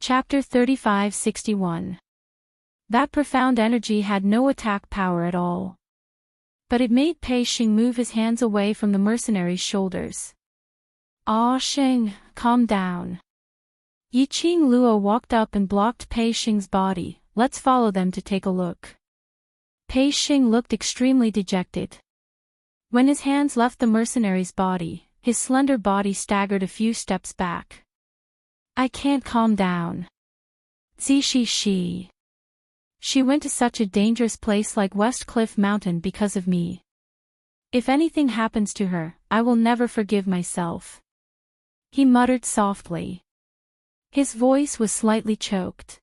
Chapter 3561. That profound energy had no attack power at all. But it made Pei Xing move his hands away from the mercenary's shoulders. Ah Xing, calm down. Yiqing Luo walked up and blocked Pei Xing's body. Let's follow them to take a look. Pei Xing looked extremely dejected. When his hands left the mercenary's body, his slender body staggered a few steps back. I can't calm down. She went to such a dangerous place like West Cliff Mountain because of me. If anything happens to her, I will never forgive myself. He muttered softly. His voice was slightly choked.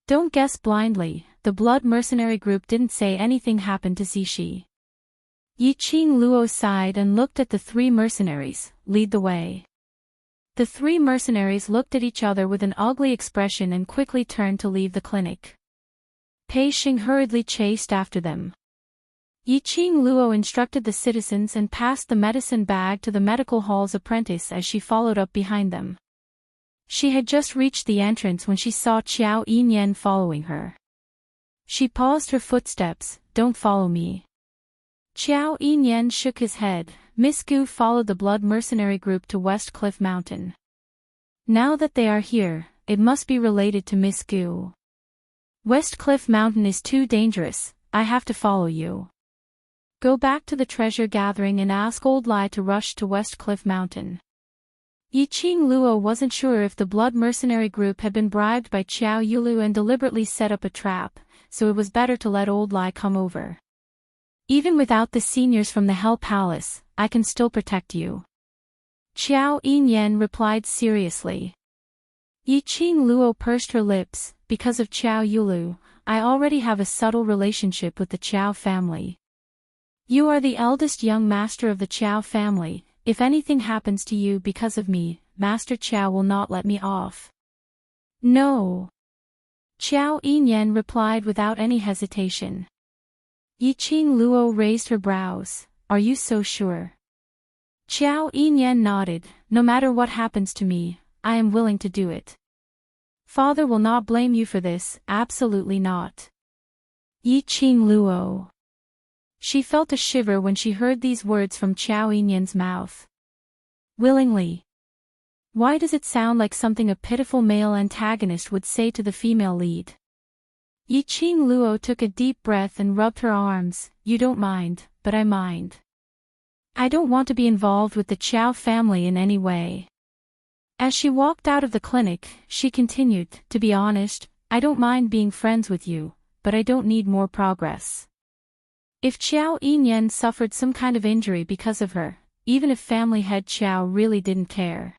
Don't guess blindly, the blood mercenary group didn't say anything happened to Zishi. Yiqing Luo sighed and looked at the three mercenaries. Lead the way. The three mercenaries looked at each other with an ugly expression and quickly turned to leave the clinic. Pei Xing hurriedly chased after them. Yiqing Luo instructed the citizens and passed the medicine bag to the medical hall's apprentice as she followed up behind them. She had just reached the entrance when she saw Qiao Yinyan following her. She paused her footsteps. Don't follow me. Qiao Yinyan shook his head. Miss Gu followed the blood mercenary group to West Cliff Mountain. Now that they are here, it must be related to Miss Gu. West Cliff Mountain is too dangerous, I have to follow you. Go back to the treasure gathering and ask Old Lai to rush to West Cliff Mountain. Yiqing Luo wasn't sure if the blood mercenary group had been bribed by Qiao Yulu and deliberately set up a trap, so it was better to let Old Lai come over. Even without the seniors from the Hell Palace, I can still protect you. Qiao Yinyan replied seriously. Yiqing Luo pursed her lips. Because of Qiao Yulu, I already have a subtle relationship with the Qiao family. You are the eldest young master of the Qiao family. If anything happens to you because of me, Master Qiao will not let me off. No. Qiao Yinyan replied without any hesitation. Yiqing Luo raised her brows. Are you so sure? Qiao Yinyan nodded. No matter what happens to me, I am willing to do it. Father will not blame you for this, absolutely not. Yiqing Luo. She felt a shiver when she heard these words from Qiao Yinyan's mouth. Willingly. Why does it sound like something a pitiful male antagonist would say to the female lead? Yiqing Luo took a deep breath and rubbed her arms. You don't mind, but I mind. I don't want to be involved with the Qiao family in any way. As she walked out of the clinic, she continued, to be honest, I don't mind being friends with you, but I don't need more progress. If Qiao Yinyan suffered some kind of injury because of her, even if family head Qiao really didn't care.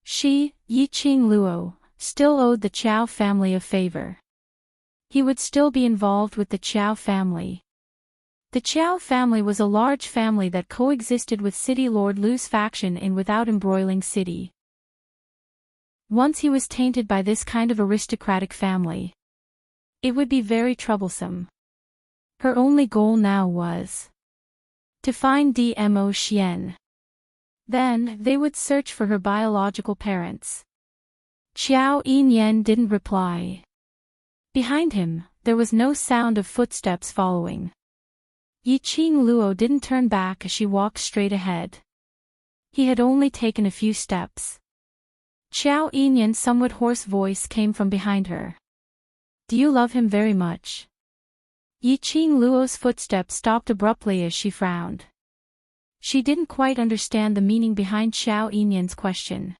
She, Yiqing Luo, still owed the Qiao family a favor. He would still be involved with the Qiao family. The Qiao family was a large family that coexisted with City Lord Lu's faction in Without Embroiling City. Once he was tainted by this kind of aristocratic family, it would be very troublesome. Her only goal now was to find Dmo Xian. Then, they would search for her biological parents. Qiao Yinyan didn't reply. Behind him, there was no sound of footsteps following. Yiqing Luo didn't turn back as she walked straight ahead. He had only taken a few steps. Qiao Yinyan's somewhat hoarse voice came from behind her. Do you love him very much? Yiqing Luo's footsteps stopped abruptly as she frowned. She didn't quite understand the meaning behind Qiao Yinyan's question.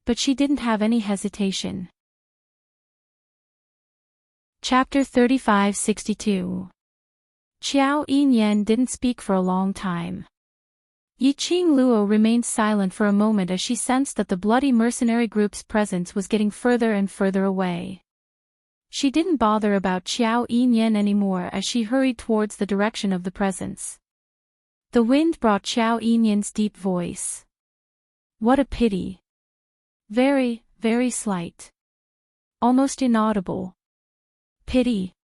But she didn't have any hesitation. Chapter 3562. Qiao Yinyan didn't speak for a long time. Yiqing Luo remained silent for a moment as she sensed that the bloody mercenary group's presence was getting further and further away. She didn't bother about Qiao Yinyan anymore as she hurried towards the direction of the presence. The wind brought Qiao Yinyan's deep voice. What a pity. Very, very slight. Almost inaudible. Pity.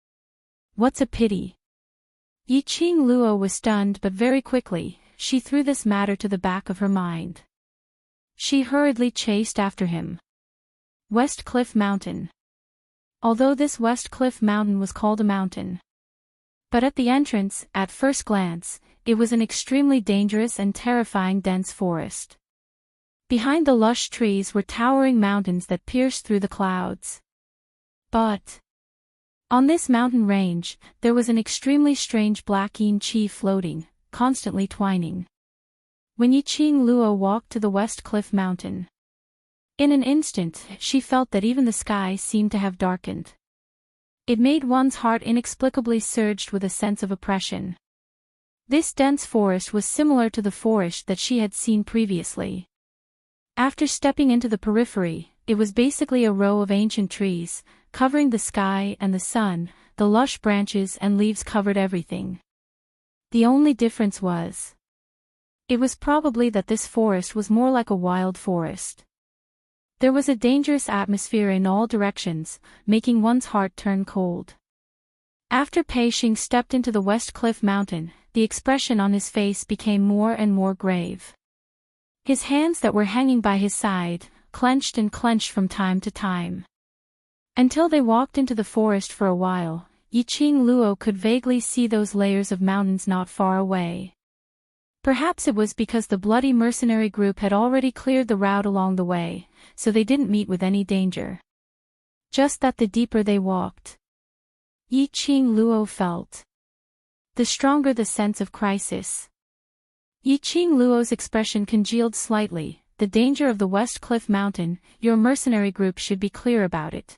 What's a pity? Yiqing Luo was stunned, but very quickly, she threw this matter to the back of her mind. She hurriedly chased after him. West Cliff Mountain. Although this West Cliff Mountain was called a mountain, but at the entrance, at first glance, it was an extremely dangerous and terrifying dense forest. Behind the lush trees were towering mountains that pierced through the clouds. But on this mountain range, there was an extremely strange black Enchi floating, constantly twining. When Yiqing Luo walked to the West Cliff Mountain, in an instant, she felt that even the sky seemed to have darkened. It made one's heart inexplicably surged with a sense of oppression. This dense forest was similar to the forest that she had seen previously. After stepping into the periphery, it was basically a row of ancient trees, covering the sky and the sun. The lush branches and leaves covered everything. The only difference was, it was probably that this forest was more like a wild forest. There was a dangerous atmosphere in all directions, making one's heart turn cold. After Pei Xing stepped into the West Cliff Mountain, the expression on his face became more and more grave. His hands that were hanging by his side, clenched and clenched from time to time. Until they walked into the forest for a while, Yiqing Luo could vaguely see those layers of mountains not far away. Perhaps it was because the bloody mercenary group had already cleared the route along the way, so they didn't meet with any danger. Just that the deeper they walked, Yiqing Luo felt, the stronger the sense of crisis. Yiqing Luo's expression congealed slightly. The danger of the West Cliff Mountain, your mercenary group should be clear about it.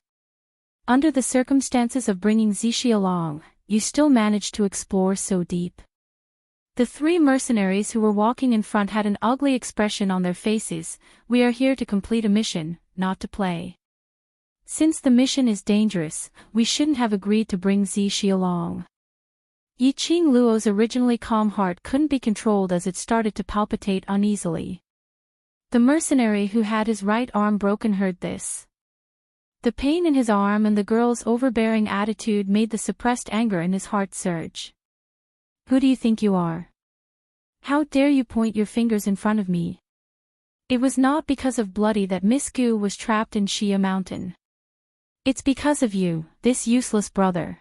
Under the circumstances of bringing Zixi along, you still managed to explore so deep. The three mercenaries who were walking in front had an ugly expression on their faces. We are here to complete a mission, not to play. Since the mission is dangerous, we shouldn't have agreed to bring Zixi along. Yiqing Luo's originally calm heart couldn't be controlled as it started to palpitate uneasily. The mercenary who had his right arm broken heard this. The pain in his arm and the girl's overbearing attitude made the suppressed anger in his heart surge. Who do you think you are? How dare you point your fingers in front of me? It was not because of Bloody that Miss Gu was trapped in Xia Mountain. It's because of you, this useless brother.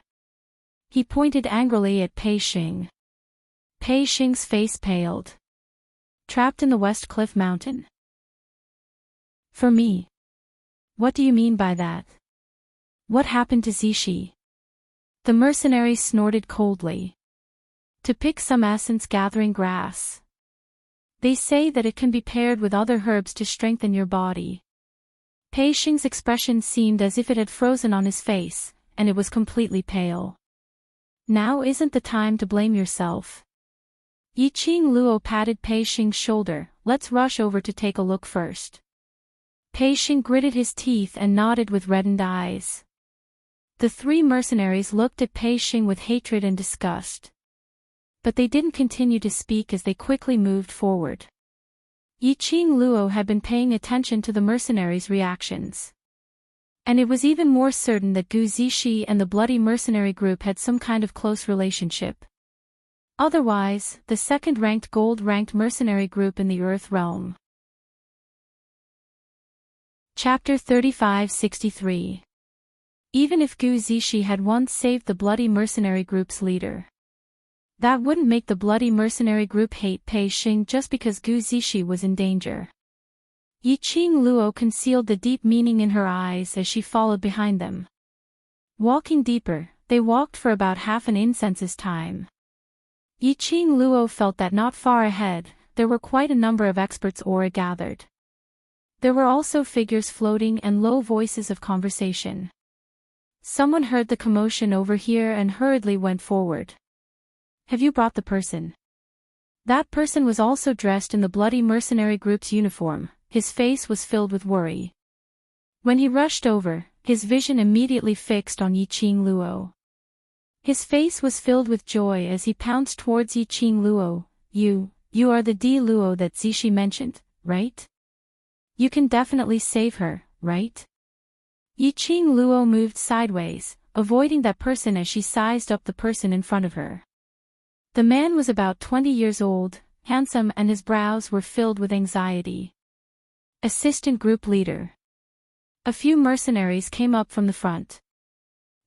He pointed angrily at Pei Xing. Pei Xing's face paled. Trapped in the West Cliff Mountain? For me? What do you mean by that? What happened to Zixi? The mercenary snorted coldly. To pick some essence gathering grass. They say that it can be paired with other herbs to strengthen your body. Pei Xing's expression seemed as if it had frozen on his face, and it was completely pale. Now isn't the time to blame yourself. Yiqing Luo patted Pei Xing's shoulder. Let's rush over to take a look first. Pei Xing gritted his teeth and nodded with reddened eyes. The three mercenaries looked at Pei Xing with hatred and disgust. But they didn't continue to speak as they quickly moved forward. Yiqing Luo had been paying attention to the mercenaries' reactions. And it was even more certain that Gu Zixi and the bloody mercenary group had some kind of close relationship. Otherwise, the second-ranked gold-ranked mercenary group in the Earth realm. Chapter 3563. Even if Gu Zixi had once saved the bloody mercenary group's leader, that wouldn't make the bloody mercenary group hate Pei Xing just because Gu Zixi was in danger. Yiqing Luo concealed the deep meaning in her eyes as she followed behind them. Walking deeper, they walked for about half an incense's time. Yiqing Luo felt that not far ahead, there were quite a number of experts' aura gathered. There were also figures floating and low voices of conversation. Someone heard the commotion over here and hurriedly went forward. Have you brought the person? That person was also dressed in the bloody mercenary group's uniform. His face was filled with worry. When he rushed over, his vision immediately fixed on Yiqing Luo. His face was filled with joy as he pounced towards Yiqing Luo. You are the D Luo that Zixi mentioned, right? You can definitely save her, right? Yiqing Luo moved sideways, avoiding that person as she sized up the person in front of her. The man was about 20 years old, handsome, and his brows were filled with anxiety. Assistant Group Leader. A few mercenaries came up from the front.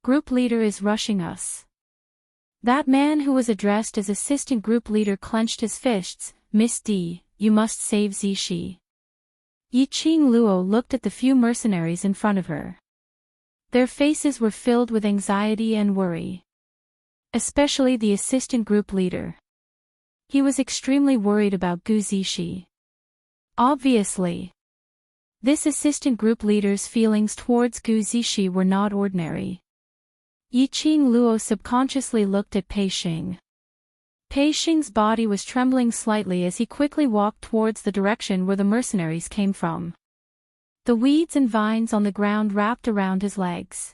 Group leader is rushing us. That man who was addressed as assistant group leader clenched his fists. Miss D, you must save Zishi. Yiqing Luo looked at the few mercenaries in front of her. Their faces were filled with anxiety and worry. Especially the assistant group leader. He was extremely worried about Gu Zishi. Obviously. This assistant group leader's feelings towards Gu Zishi were not ordinary. Yiqing Luo subconsciously looked at Pei Xing. Pei Xing's body was trembling slightly as he quickly walked towards the direction where the mercenaries came from. The weeds and vines on the ground wrapped around his legs.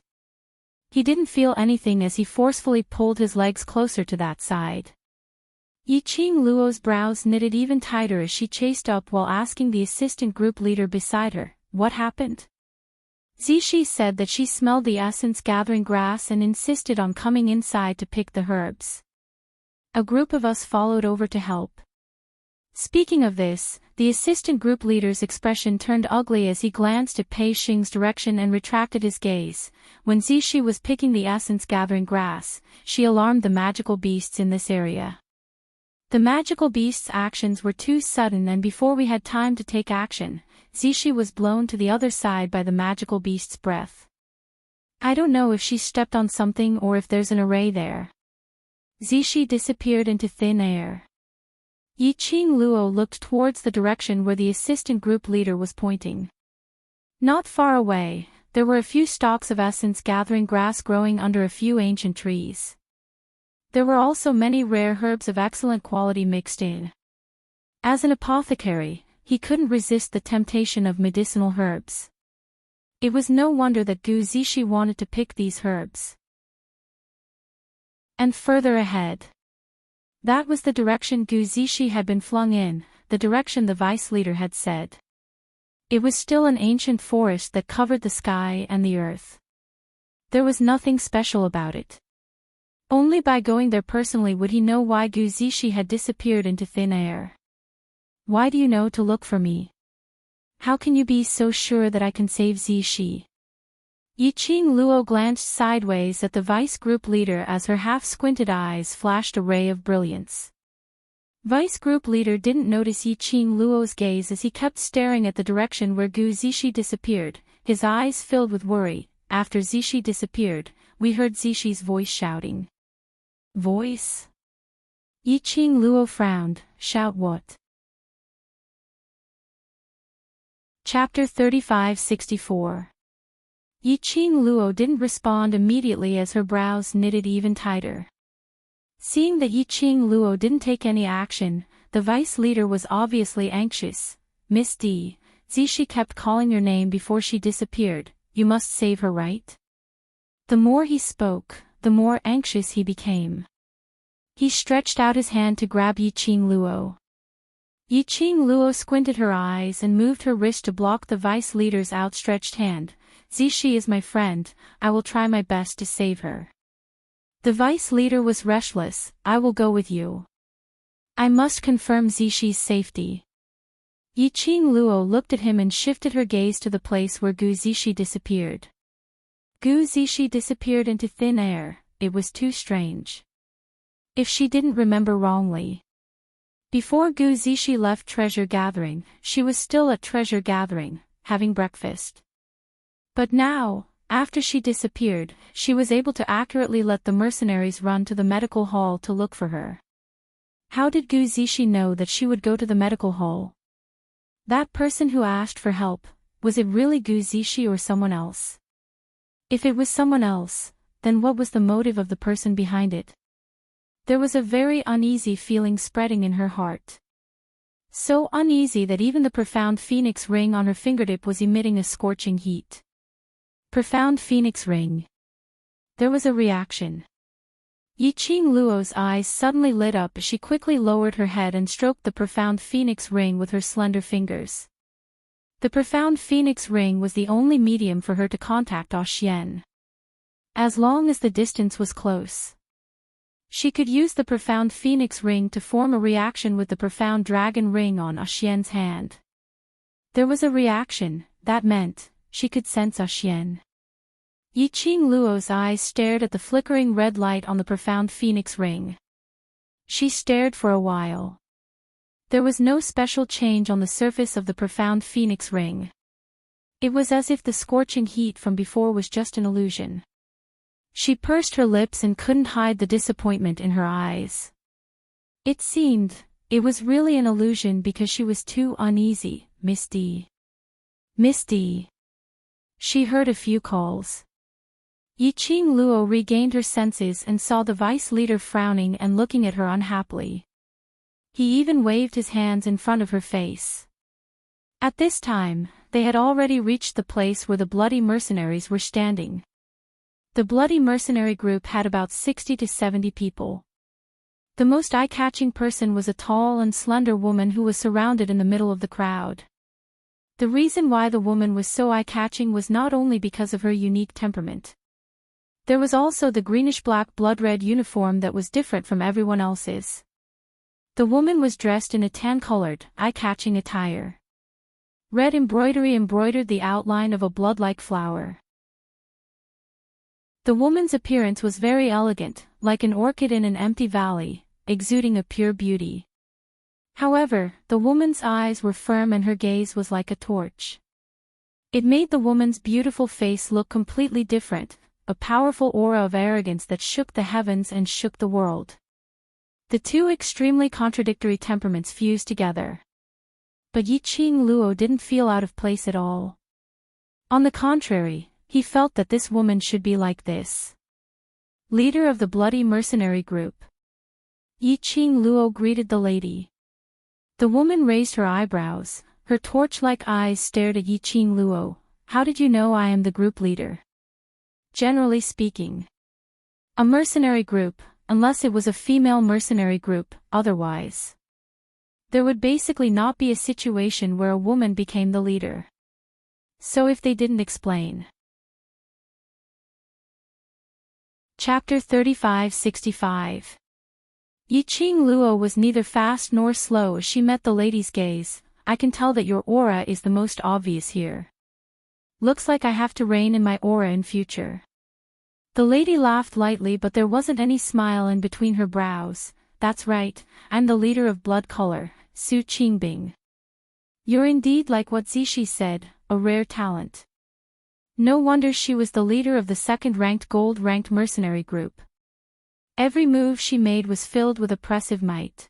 He didn't feel anything as he forcefully pulled his legs closer to that side. Yiqing Luo's brows knitted even tighter as she chased up while asking the assistant group leader beside her, what happened? Zishi said that she smelled the essence gathering grass and insisted on coming inside to pick the herbs. A group of us followed over to help. Speaking of this, the assistant group leader's expression turned ugly as he glanced at Pei Xing's direction and retracted his gaze. When Zishi was picking the essence gathering grass, she alarmed the magical beasts in this area. The magical beast's actions were too sudden, and before we had time to take action, Zishi was blown to the other side by the magical beast's breath. I don't know if she stepped on something or if there's an array there. Zishi disappeared into thin air. Yiqing Luo looked towards the direction where the assistant group leader was pointing. Not far away, there were a few stalks of essence gathering grass growing under a few ancient trees. There were also many rare herbs of excellent quality mixed in. As an apothecary, he couldn't resist the temptation of medicinal herbs. It was no wonder that Gu Zishi wanted to pick these herbs. And further ahead. That was the direction Gu Zishi had been flung in, the direction the vice leader had said. It was still an ancient forest that covered the sky and the earth. There was nothing special about it. Only by going there personally would he know why Gu Zishi had disappeared into thin air. Why do you know to look for me? How can you be so sure that I can save Zishi? Yiqing Luo glanced sideways at the vice group leader as her half-squinted eyes flashed a ray of brilliance. Vice group leader didn't notice Yiqing Luo's gaze as he kept staring at the direction where Gu Zishi disappeared, his eyes filled with worry. After Zishi disappeared, we heard Zishi's voice shouting. Voice? Yiqing Luo frowned. Shout what? Chapter 3564. Yiqing Luo didn't respond immediately as her brows knitted even tighter. Seeing that Yiqing Luo didn't take any action, the vice leader was obviously anxious. Miss D, Zishi kept calling your name before she disappeared, you must save her, right? The more he spoke, the more anxious he became. He stretched out his hand to grab Yiqing Luo. Yiqing Luo squinted her eyes and moved her wrist to block the vice leader's outstretched hand. Zishi is my friend, I will try my best to save her. The vice leader was restless. I will go with you. I must confirm Zishi's safety. Yiqing Luo looked at him and shifted her gaze to the place where Gu Zishi disappeared. Gu Zishi disappeared into thin air. It was too strange. If she didn't remember wrongly. Before Gu Zishi left treasure gathering, she was still at treasure gathering, having breakfast. But now, after she disappeared, she was able to accurately let the mercenaries run to the medical hall to look for her. How did Gu Zishi know that she would go to the medical hall? That person who asked for help, was it really Gu Zishi or someone else? If it was someone else, then what was the motive of the person behind it? There was a very uneasy feeling spreading in her heart. So uneasy that even the profound phoenix ring on her fingertip was emitting a scorching heat. Profound phoenix ring. There was a reaction. Yiqing Luo's eyes suddenly lit up as she quickly lowered her head and stroked the profound phoenix ring with her slender fingers. The profound phoenix ring was the only medium for her to contact Xian. As long as the distance was close. She could use the profound phoenix ring to form a reaction with the profound dragon ring on Xian's hand. There was a reaction, that meant, she could sense a Xian. Yiqing Luo's eyes stared at the flickering red light on the profound phoenix ring. She stared for a while. There was no special change on the surface of the profound phoenix ring. It was as if the scorching heat from before was just an illusion. She pursed her lips and couldn't hide the disappointment in her eyes. It seemed, it was really an illusion because she was too uneasy. Misty. Misty. She heard a few calls. Yiqing Luo regained her senses and saw the vice leader frowning and looking at her unhappily. He even waved his hands in front of her face. At this time, they had already reached the place where the bloody mercenaries were standing. The bloody mercenary group had about 60 to 70 people. The most eye-catching person was a tall and slender woman who was surrounded in the middle of the crowd. The reason why the woman was so eye-catching was not only because of her unique temperament. There was also the greenish-black blood-red uniform that was different from everyone else's. The woman was dressed in a tan-colored, eye-catching attire. Red embroidery embroidered the outline of a blood-like flower. The woman's appearance was very elegant, like an orchid in an empty valley, exuding a pure beauty. However, the woman's eyes were firm and her gaze was like a torch. It made the woman's beautiful face look completely different, a powerful aura of arrogance that shook the heavens and shook the world. The two extremely contradictory temperaments fused together. But Yiqing Luo didn't feel out of place at all. On the contrary, he felt that this woman should be like this. Leader of the bloody mercenary group. Yiqing Luo greeted the lady. The woman raised her eyebrows, her torch-like eyes stared at Yiqing Luo. How did you know I am the group leader? Generally speaking. A mercenary group, unless it was a female mercenary group, otherwise. There would basically not be a situation where a woman became the leader. So if they didn't explain. Chapter 35-65. Yiqing Luo was neither fast nor slow as she met the lady's gaze. I can tell that your aura is the most obvious here. Looks like I have to rein in my aura in future. The lady laughed lightly, but there wasn't any smile in between her brows. That's right, I'm the leader of blood color, Su Qingbing. You're indeed like what Zishi said, a rare talent. No wonder she was the leader of the second-ranked gold-ranked mercenary group. Every move she made was filled with oppressive might.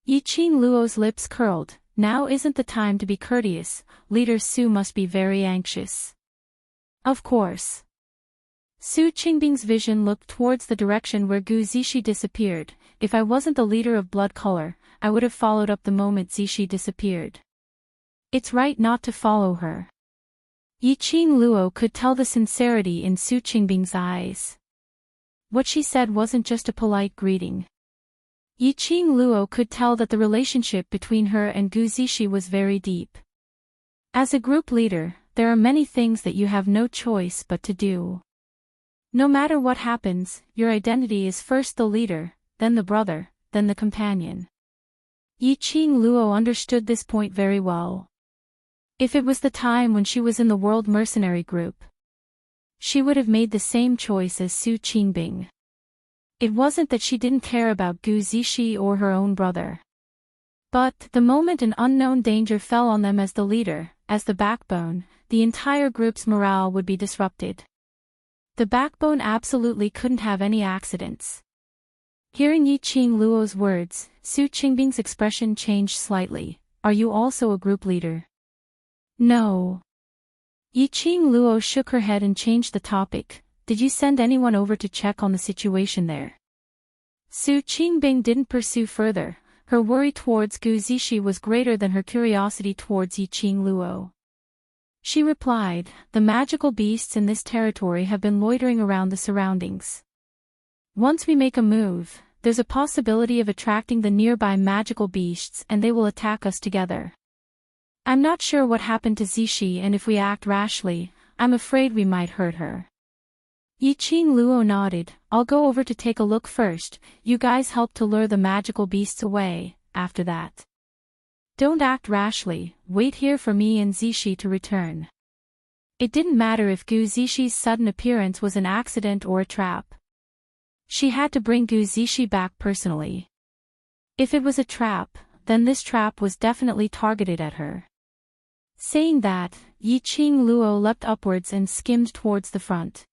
Yiqing Luo's lips curled. Now isn't the time to be courteous, Leader Su must be very anxious. Of course. Su Qingbing's vision looked towards the direction where Gu Zishi disappeared. If I wasn't the leader of blood color, I would have followed up the moment Zishi disappeared. It's right not to follow her. Yiqing Luo could tell the sincerity in Su Qingbing's eyes. What she said wasn't just a polite greeting. Yiqing Luo could tell that the relationship between her and Gu Zishi was very deep. As a group leader, there are many things that you have no choice but to do. No matter what happens, your identity is first the leader, then the brother, then the companion. Yiqing Luo understood this point very well. If it was the time when she was in the World Mercenary Group, she would have made the same choice as Su Qingbing. It wasn't that she didn't care about Gu Zishi or her own brother. But, the moment an unknown danger fell on them as the leader, as the backbone, the entire group's morale would be disrupted. The backbone absolutely couldn't have any accidents. Hearing Yiqing Luo's words, Su Qingbing's expression changed slightly. Are you also a group leader? No. Yiqing Luo shook her head and changed the topic. Did you send anyone over to check on the situation there? Su Qingbing didn't pursue further. Her worry towards Gu Zishi was greater than her curiosity towards Yiqing Luo. She replied, the magical beasts in this territory have been loitering around the surroundings. Once we make a move, there's a possibility of attracting the nearby magical beasts and they will attack us together. I'm not sure what happened to Zishi, and if we act rashly, I'm afraid we might hurt her. Yiqing Luo nodded. I'll go over to take a look first. You guys help to lure the magical beasts away, after that. Don't act rashly, wait here for me and Zishi to return. It didn't matter if Gu Zixi sudden appearance was an accident or a trap. She had to bring Gu Zixi back personally. If it was a trap, then this trap was definitely targeted at her. Saying that, Yiqing Luo leapt upwards and skimmed towards the front.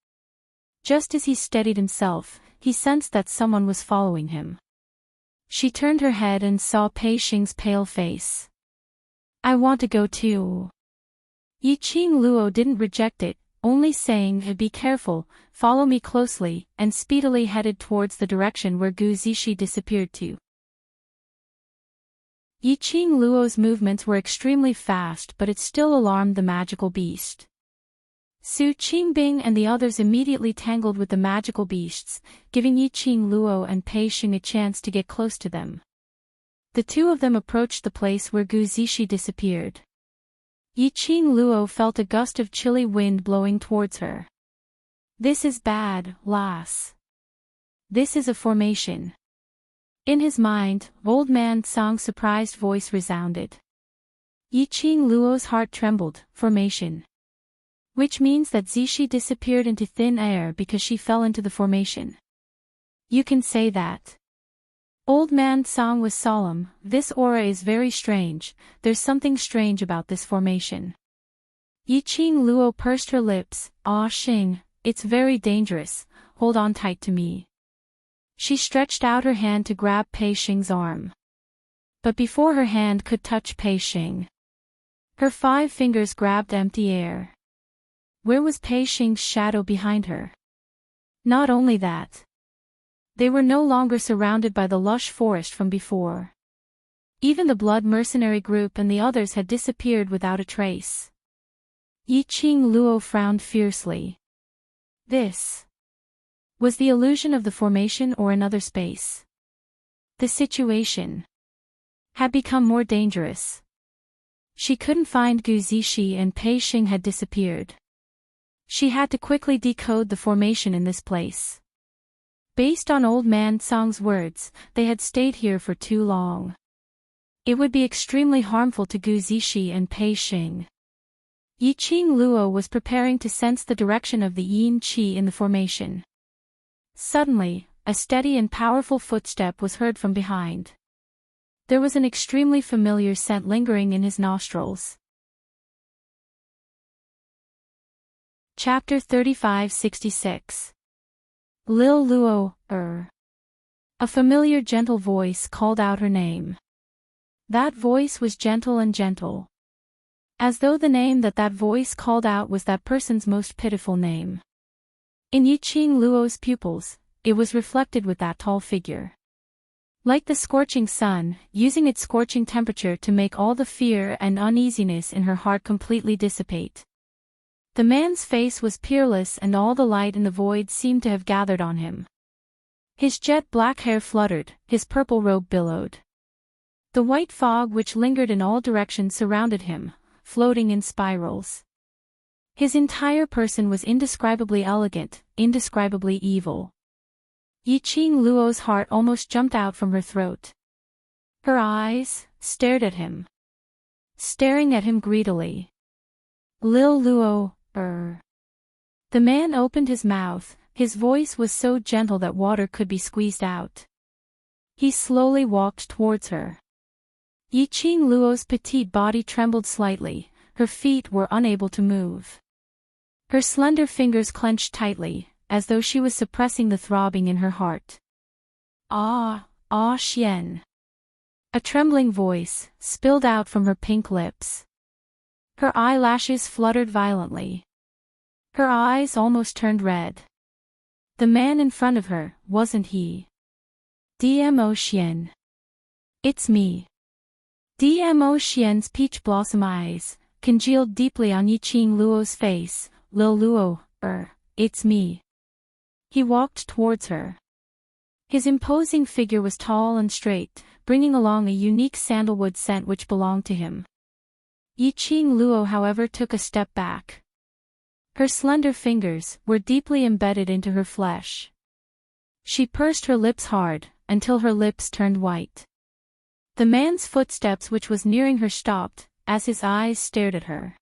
Just as he steadied himself, he sensed that someone was following him. She turned her head and saw Pei Xing's pale face. "I want to go too." Yiqing Luo didn't reject it, only saying, "Be careful, follow me closely," and speedily headed towards the direction where Gu Zixi disappeared to. Yiqing Luo's movements were extremely fast, but it still alarmed the magical beast. Su Qingbing and the others immediately tangled with the magical beasts, giving Yiqing Luo and Pei Xing a chance to get close to them. The two of them approached the place where Gu Zixi disappeared. Yiqing Luo felt a gust of chilly wind blowing towards her. "This is bad, lass. This is a formation." In his mind, Old Man Song's surprised voice resounded. Yiqing Luo's heart trembled. Formation. Which means that Zixi disappeared into thin air because she fell into the formation. You can say that. Old Man Song was solemn. "This aura is very strange, there's something strange about this formation." Yiqing Luo pursed her lips. "Ah Xing, it's very dangerous, hold on tight to me." She stretched out her hand to grab Pei Xing's arm. But before her hand could touch Pei Xing, her 5 fingers grabbed empty air. Where was Pei Xing's shadow behind her? Not only that, they were no longer surrounded by the lush forest from before. Even the blood mercenary group and the others had disappeared without a trace. Yiqing Luo frowned fiercely. This was the illusion of the formation or another space. The situation had become more dangerous. She couldn't find Gu Zixi and Pei Xing had disappeared. She had to quickly decode the formation in this place. Based on Old Man Song's words, they had stayed here for too long. It would be extremely harmful to Gu Zixi and Pei Xing. Yiqing Luo was preparing to sense the direction of the yin qi in the formation. Suddenly, a steady and powerful footstep was heard from behind. There was an extremely familiar scent lingering in his nostrils. Chapter 3566. Lil Luo, A familiar gentle voice called out her name. That voice was gentle and gentle. As though the name that voice called out was that person's most pitiful name. In Yiqing Luo's pupils, it was reflected with that tall figure. Like the scorching sun, using its scorching temperature to make all the fear and uneasiness in her heart completely dissipate. The man's face was peerless and all the light in the void seemed to have gathered on him. His jet black hair fluttered, his purple robe billowed. The white fog which lingered in all directions surrounded him, floating in spirals. His entire person was indescribably elegant, indescribably evil. Yiqing Luo's heart almost jumped out from her throat. Her eyes stared at him. Staring at him greedily. Lil Luo, The man opened his mouth, his voice was so gentle that water could be squeezed out. He slowly walked towards her. Yiqing Luo's petite body trembled slightly, her feet were unable to move. Her slender fingers clenched tightly, as though she was suppressing the throbbing in her heart. Ah Xian. A trembling voice spilled out from her pink lips. Her eyelashes fluttered violently. Her eyes almost turned red. The man in front of her, wasn't he? Dmo Xian. It's me. Dmo Xian's peach blossom eyes congealed deeply on Yiqing Luo's face. Lil Luo, it's me. He walked towards her. His imposing figure was tall and straight, bringing along a unique sandalwood scent which belonged to him. Yiqing Luo, however, took a step back. Her slender fingers were deeply embedded into her flesh. She pursed her lips hard, until her lips turned white. The man's footsteps which was nearing her stopped, as his eyes stared at her.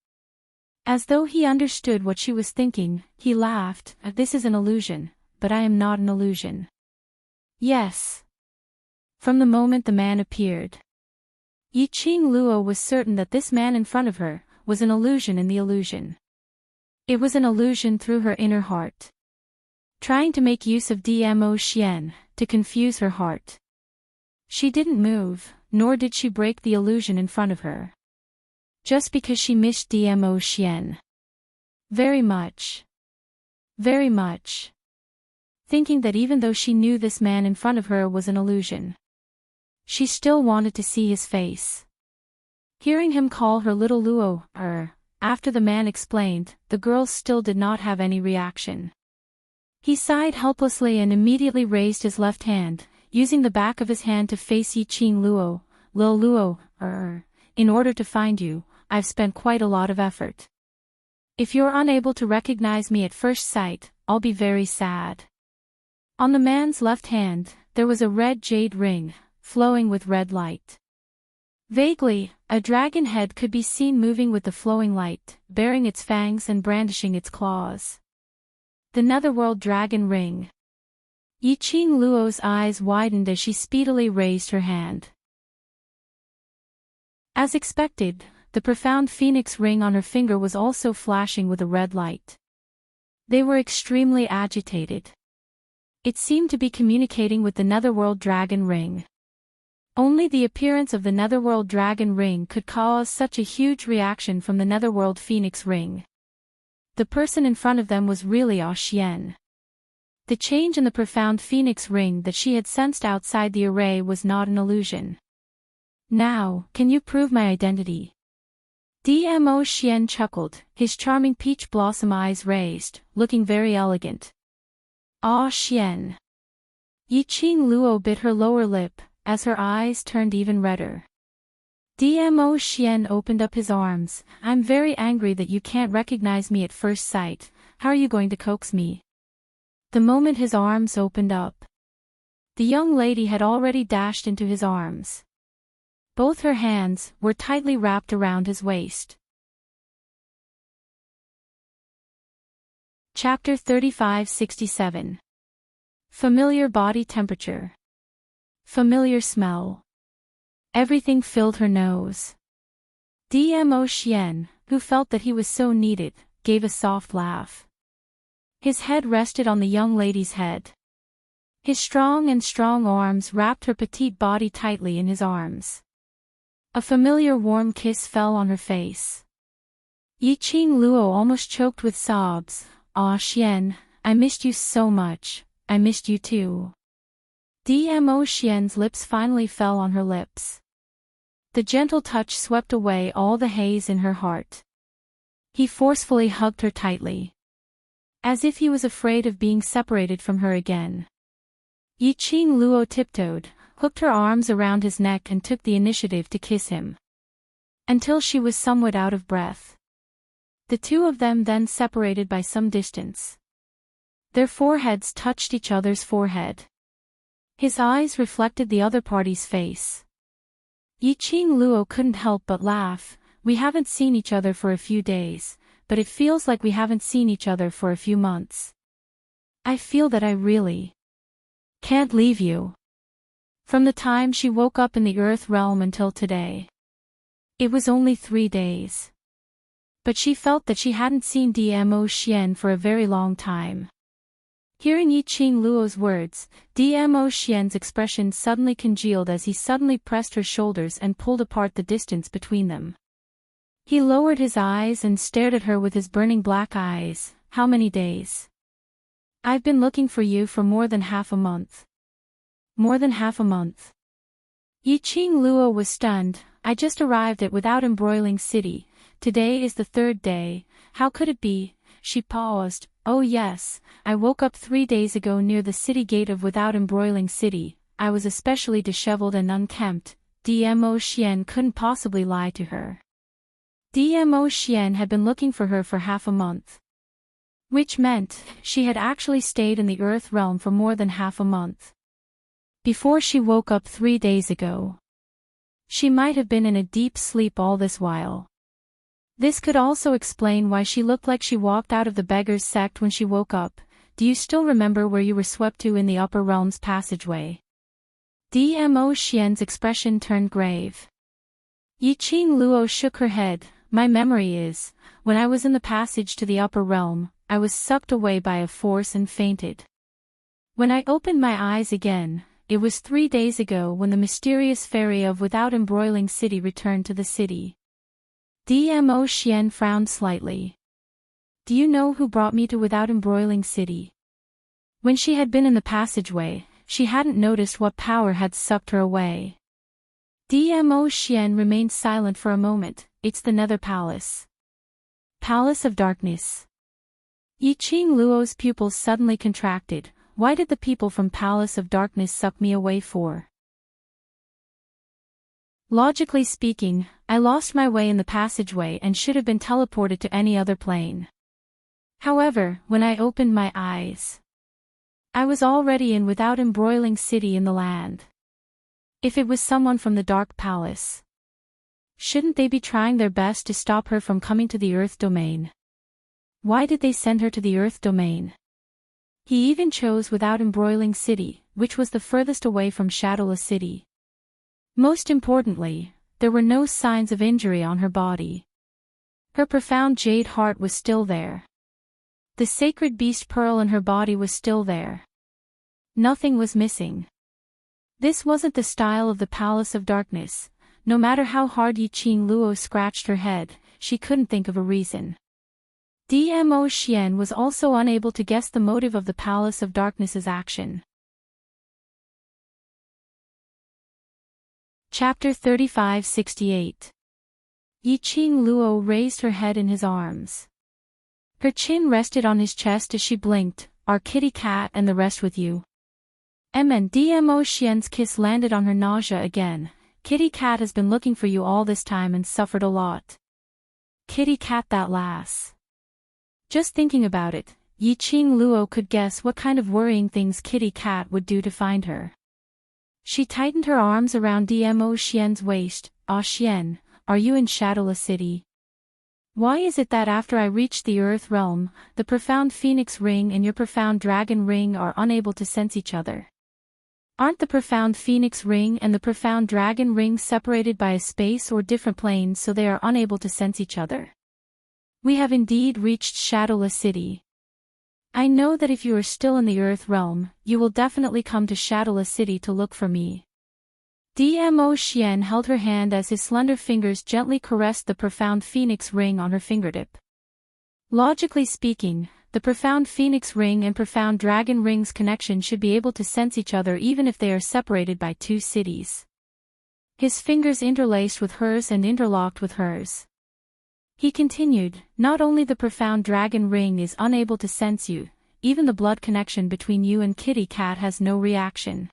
As though he understood what she was thinking, he laughed. This is an illusion, but I am not an illusion. Yes. From the moment the man appeared, Yiqing Luo was certain that this man in front of her was an illusion in the illusion. It was an illusion through her inner heart, trying to make use of Dmo Xian to confuse her heart. She didn't move, nor did she break the illusion in front of her, just because she missed Dmo Xian very much. Very much. Thinking that even though she knew this man in front of her was an illusion, she still wanted to see his face. Hearing him call her little Luo, after the man explained, the girl still did not have any reaction. He sighed helplessly and immediately raised his left hand, using the back of his hand to face Yiqing Luo. Lil Luo, in order to find you, I've spent quite a lot of effort. If you're unable to recognize me at first sight, I'll be very sad. On the man's left hand, there was a red jade ring, flowing with red light. Vaguely, a dragon head could be seen moving with the flowing light, baring its fangs and brandishing its claws. The Netherworld Dragon Ring. Yiqing Luo's eyes widened as she speedily raised her hand. As expected, the profound phoenix ring on her finger was also flashing with a red light. They were extremely agitated. It seemed to be communicating with the Netherworld Dragon Ring. Only the appearance of the Netherworld Dragon Ring could cause such a huge reaction from the Netherworld Phoenix Ring. The person in front of them was really Xian. The change in the profound Phoenix Ring that she had sensed outside the array was not an illusion. Now, can you prove my identity? Dmo Xian chuckled, his charming peach blossom eyes raised, looking very elegant. Ah Xian. Yiqing Luo bit her lower lip, as her eyes turned even redder. Dmo Xian opened up his arms. I'm very angry that you can't recognize me at first sight. How are you going to coax me? The moment his arms opened up, the young lady had already dashed into his arms. Both her hands were tightly wrapped around his waist. Chapter 3567. Familiar body temperature. Familiar smell. Everything filled her nose. Dmo Xian, who felt that he was so needed, gave a soft laugh. His head rested on the young lady's head. His strong arms wrapped her petite body tightly in his arms. A familiar warm kiss fell on her face. Yiqing Luo almost choked with sobs. Ah Xian, I missed you so much, I missed you too. Dmo Xian's lips finally fell on her lips. The gentle touch swept away all the haze in her heart. He forcefully hugged her tightly, as if he was afraid of being separated from her again. Yiqing Luo tiptoed, hooked her arms around his neck and took the initiative to kiss him, until she was somewhat out of breath. The two of them then separated by some distance. Their foreheads touched each other's forehead. His eyes reflected the other party's face. Yiqing Luo couldn't help but laugh. We haven't seen each other for a few days, but it feels like we haven't seen each other for a few months. I feel that I really can't leave you. From the time she woke up in the Earth realm until today. It was only 3 days. But she felt that she hadn't seen Dmo Xian for a very long time. Hearing Yiqing Luo's words, Dmo Xian's expression suddenly congealed as he suddenly pressed her shoulders and pulled apart the distance between them. He lowered his eyes and stared at her with his burning black eyes. How many days? I've been looking for you for more than half a month. More than half a month. Yiqing Luo was stunned. I just arrived at Without Embroiling City. Today is the 3rd day. How could it be? She paused. Oh yes, I woke up 3 days ago near the city gate of Without Embroiling City. I was especially disheveled and unkempt. Dmo Xian couldn't possibly lie to her. Dmo Xian had been looking for her for half a month. Which meant, she had actually stayed in the Earth realm for more than half a month. Before she woke up 3 days ago. She might have been in a deep sleep all this while. This could also explain why she looked like she walked out of the beggar's sect when she woke up. Do you still remember where you were swept to in the upper realms passageway? Dmo Xian's expression turned grave. Yiqing Luo shook her head. My memory is, when I was in the passage to the upper realm, I was sucked away by a force and fainted. When I opened my eyes again, it was 3 days ago when the mysterious fairy of Without Embroiling City returned to the city. Dmo Xian frowned slightly. Do you know who brought me to Without Embroiling City? When she had been in the passageway, she hadn't noticed what power had sucked her away. Dmo Xian remained silent for a moment. It's the Nether Palace. Palace of Darkness. Yiqing Luo's pupils suddenly contracted. Why did the people from Palace of Darkness suck me away for? Logically speaking, I lost my way in the passageway and should have been teleported to any other plane. However, when I opened my eyes, I was already in Without Embroiling City in the land. If it was someone from the Dark Palace, shouldn't they be trying their best to stop her from coming to the Earth Domain? Why did they send her to the Earth Domain? He even chose Without Embroiling City, which was the furthest away from Shadowless City. Most importantly, there were no signs of injury on her body. Her profound jade heart was still there. The sacred beast pearl in her body was still there. Nothing was missing. This wasn't the style of the Palace of Darkness. No matter how hard Yiqing Luo scratched her head, she couldn't think of a reason. Dmo Xian was also unable to guess the motive of the Palace of Darkness's action. Chapter 3568. Yiqing Luo raised her head in his arms. Her chin rested on his chest as she blinked. Are Kitty Cat and the rest with you? Dmo Xian's kiss landed on her nausea again. Kitty Cat has been looking for you all this time and suffered a lot. Kitty Cat, that lass. Just thinking about it, Yiqing Luo could guess what kind of worrying things Kitty Cat would do to find her. She tightened her arms around Dmo Xian's waist. Ah Xian, are you in Shadowless City? Why is it that after I reach the Earth Realm, the Profound Phoenix Ring and your Profound Dragon Ring are unable to sense each other? Aren't the Profound Phoenix Ring and the Profound Dragon Ring separated by a space or different planes so they are unable to sense each other? We have indeed reached Shadowless City. I know that if you are still in the Earth Realm, you will definitely come to Shadowless City to look for me. Dmo Xian held her hand as his slender fingers gently caressed the Profound Phoenix Ring on her fingertip. Logically speaking, the Profound Phoenix Ring and Profound Dragon Ring's connection should be able to sense each other even if they are separated by 2 cities. His fingers interlaced with hers and interlocked with hers. He continued, not only the Profound Dragon Ring is unable to sense you, even the blood connection between you and Kitty Cat has no reaction.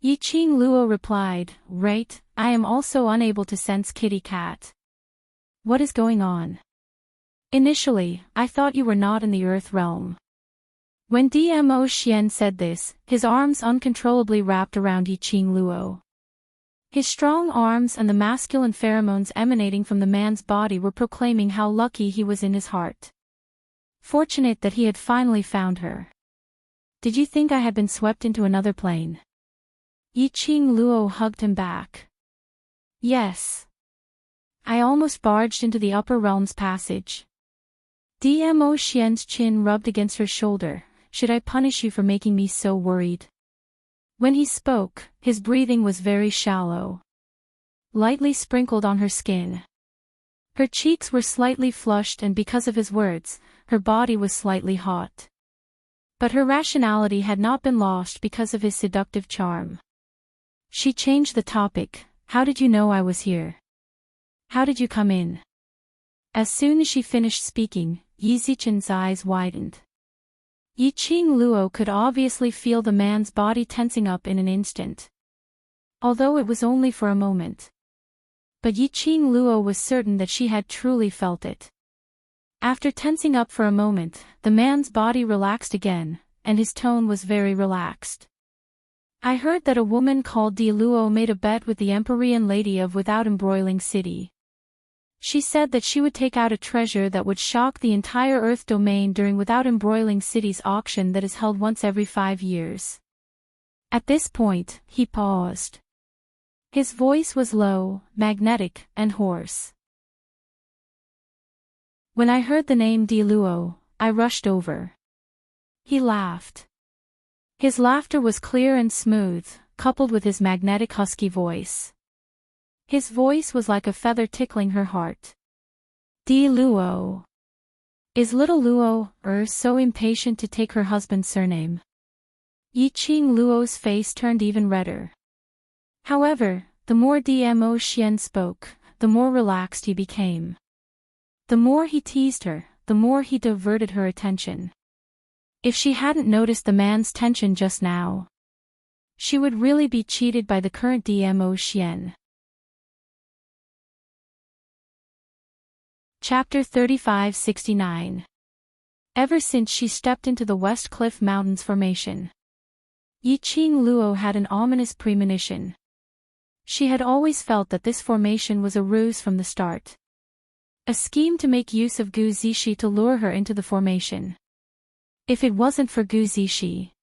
Yiqing Luo replied, right, I am also unable to sense Kitty Cat. What is going on? Initially, I thought you were not in the Earth Realm. When Dmo Xian said this, his arms uncontrollably wrapped around Yiqing Luo. His strong arms and the masculine pheromones emanating from the man's body were proclaiming how lucky he was in his heart. Fortunate that he had finally found her. Did you think I had been swept into another plane? Yiqing Luo hugged him back. Yes. I almost barged into the upper realms passage. Dmo Xian's chin rubbed against her shoulder. Should I punish you for making me so worried? When he spoke, his breathing was very shallow, lightly sprinkled on her skin. Her cheeks were slightly flushed and because of his words, her body was slightly hot. But her rationality had not been lost because of his seductive charm. She changed the topic. How did you know I was here? How did you come in? As soon as she finished speaking, Yi Zichen's eyes widened. Yiqing Luo could obviously feel the man's body tensing up in an instant. Although it was only for a moment. But Yiqing Luo was certain that she had truly felt it. After tensing up for a moment, the man's body relaxed again, and his tone was very relaxed. I heard that a woman called Di Luo made a bet with the Empyrean lady of Without Embroiling City. She said that she would take out a treasure that would shock the entire Earth domain during Without Embroiling City's auction that is held once every 5 years. At this point, he paused. His voice was low, magnetic, and hoarse. When I heard the name Diluo, I rushed over. He laughed. His laughter was clear and smooth, coupled with his magnetic husky voice. His voice was like a feather tickling her heart. Diluo. Is little Luo, so impatient to take her husband's surname? Yiqing Luo's face turned even redder. However, the more Dmo Xian spoke, the more relaxed he became. The more he teased her, the more he diverted her attention. If she hadn't noticed the man's tension just now, she would really be cheated by the current Dmo Xian. Chapter 3569. Ever since she stepped into the West Cliff Mountains formation, Yiqing Luo had an ominous premonition. She had always felt that this formation was a ruse from the start. A scheme to make use of Gu Zixi to lure her into the formation. If it wasn't for Gu Zixi,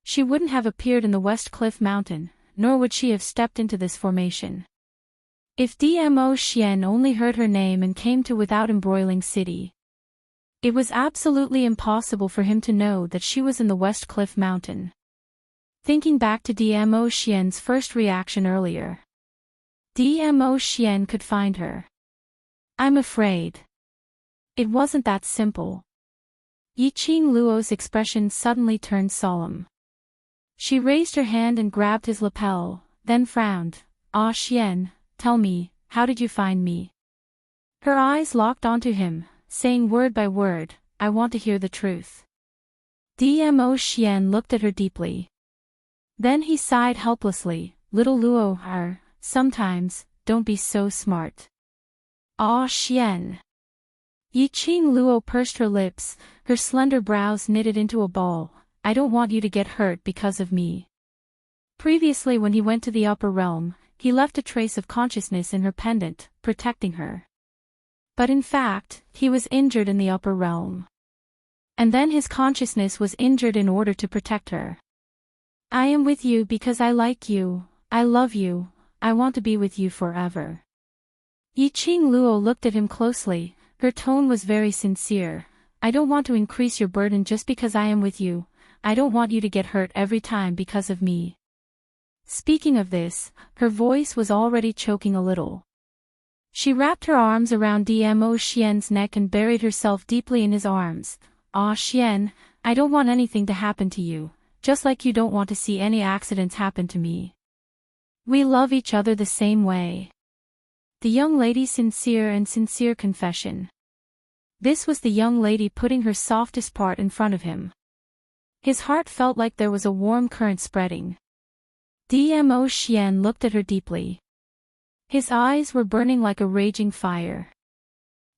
she wouldn't have appeared in the West Cliff Mountain, nor would she have stepped into this formation. If Dmo Xian only heard her name and came to Without Embroiling City, it was absolutely impossible for him to know that she was in the West Cliff Mountain. Thinking back to Dmo Xian's first reaction earlier, Dmo Xian could find her. I'm afraid. It wasn't that simple. Yiqing Luo's expression suddenly turned solemn. She raised her hand and grabbed his lapel, then frowned. Ah Xian, tell me, how did you find me? Her eyes locked onto him, saying word by word, I want to hear the truth. Dmo Xian looked at her deeply. Then he sighed helplessly, little Luo, sometimes, don't be so smart. Ah Xian. Yiqing Luo pursed her lips, her slender brows knitted into a ball. I don't want you to get hurt because of me. Previously when he went to the upper realm, he left a trace of consciousness in her pendant, protecting her. But in fact, he was injured in the upper realm. And then his consciousness was injured in order to protect her. I am with you because I like you, I love you, I want to be with you forever. Yiqing Luo looked at him closely, her tone was very sincere. I don't want to increase your burden just because I am with you, I don't want you to get hurt every time because of me. Speaking of this, her voice was already choking a little. She wrapped her arms around Dmo Xian's neck and buried herself deeply in his arms. Ah Xian, I don't want anything to happen to you, just like you don't want to see any accidents happen to me. We love each other the same way. The young lady's sincere confession. This was the young lady putting her softest part in front of him. His heart felt like there was a warm current spreading. Dmo Xian looked at her deeply. His eyes were burning like a raging fire.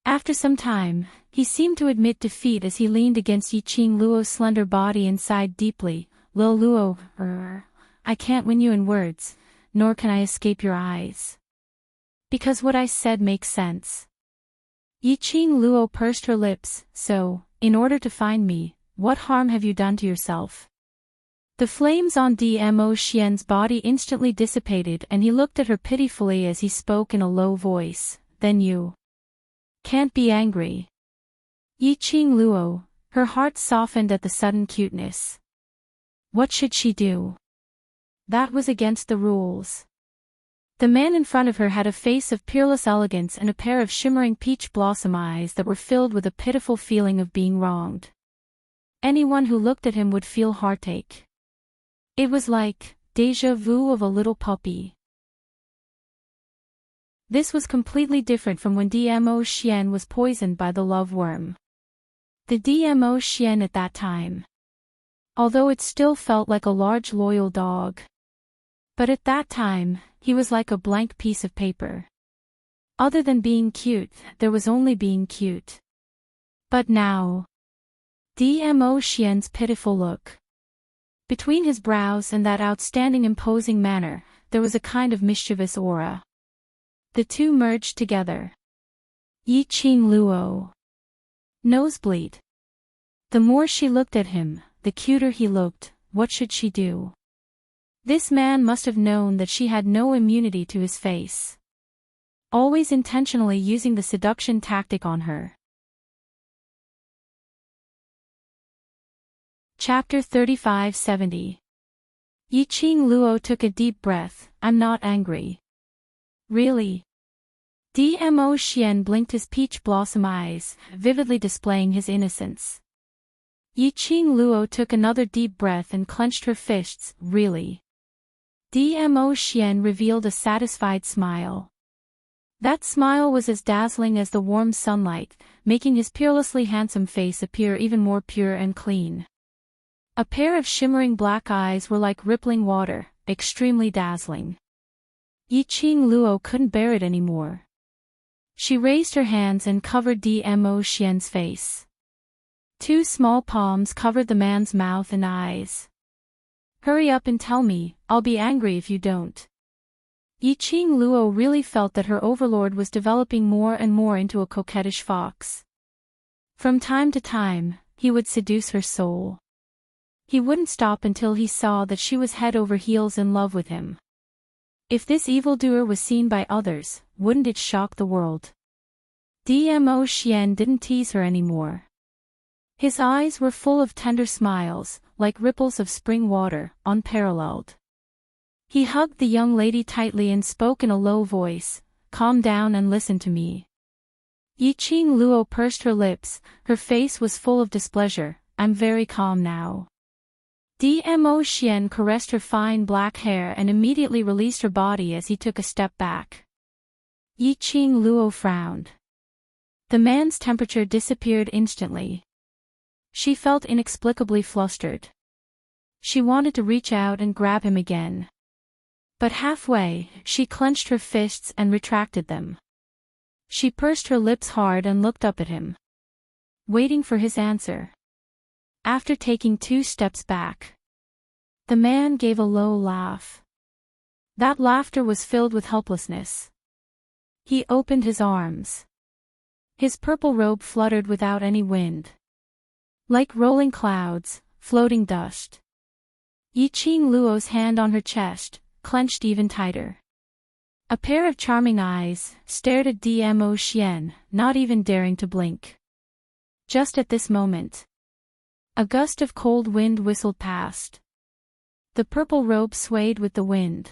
After some time, he seemed to admit defeat as he leaned against Yiqing Luo's slender body and sighed deeply. Lil Luo, I can't win you in words, nor can I escape your eyes. Because what I said makes sense. Yiqing Luo pursed her lips. So, in order to find me, what harm have you done to yourself? The flames on Dmo Xian's body instantly dissipated and he looked at her pitifully as he spoke in a low voice. Then you can't be angry. Yiqing Luo, her heart softened at the sudden cuteness. What should she do? That was against the rules. The man in front of her had a face of peerless elegance and a pair of shimmering peach blossom eyes that were filled with a pitiful feeling of being wronged. Anyone who looked at him would feel heartache. It was like déjà vu of a little puppy. This was completely different from when Dmo Xian was poisoned by the love worm. The Dmo Xian at that time, although it still felt like a large loyal dog, but at that time, he was like a blank piece of paper. Other than being cute, there was only being cute. But now, Dmo Xian's pitiful look. Between his brows and that outstanding imposing manner, there was a kind of mischievous aura. The two merged together. Yi Qing Luo. Nosebleed. The more she looked at him, the cuter he looked. What should she do? This man must have known that she had no immunity to his face. Always intentionally using the seduction tactic on her. Chapter 3570. Yi Qing Luo took a deep breath. I'm not angry. Really? Dmo Xian blinked his peach blossom eyes, vividly displaying his innocence. Yi Qing Luo took another deep breath and clenched her fists. Really? Dmo Xian revealed a satisfied smile. That smile was as dazzling as the warm sunlight, making his peerlessly handsome face appear even more pure and clean. A pair of shimmering black eyes were like rippling water, extremely dazzling. Yi Qing Luo couldn't bear it anymore. She raised her hands and covered Dmo Xian's face. Two small palms covered the man's mouth and eyes. Hurry up and tell me, I'll be angry if you don't. Yi Qing Luo really felt that her overlord was developing more and more into a coquettish fox. From time to time, he would seduce her soul. He wouldn't stop until he saw that she was head over heels in love with him. If this evildoer was seen by others, wouldn't it shock the world? Dmo Xian didn't tease her anymore. His eyes were full of tender smiles, like ripples of spring water, unparalleled. He hugged the young lady tightly and spoke in a low voice, "Calm down and listen to me." Yi Qing Luo pursed her lips, her face was full of displeasure. I'm very calm now. Dmo Xian caressed her fine black hair and immediately released her body as he took a step back. Yi Qing Luo frowned. The man's temperature disappeared instantly. She felt inexplicably flustered. She wanted to reach out and grab him again. But halfway, she clenched her fists and retracted them. She pursed her lips hard and looked up at him, waiting for his answer. After taking 2 steps back, the man gave a low laugh. That laughter was filled with helplessness. He opened his arms. His purple robe fluttered without any wind. Like rolling clouds, floating dust. Yi Qing Luo's hand on her chest, clenched even tighter. A pair of charming eyes stared at Dmo Xian, not even daring to blink. Just at this moment, a gust of cold wind whistled past. The purple robe swayed with the wind.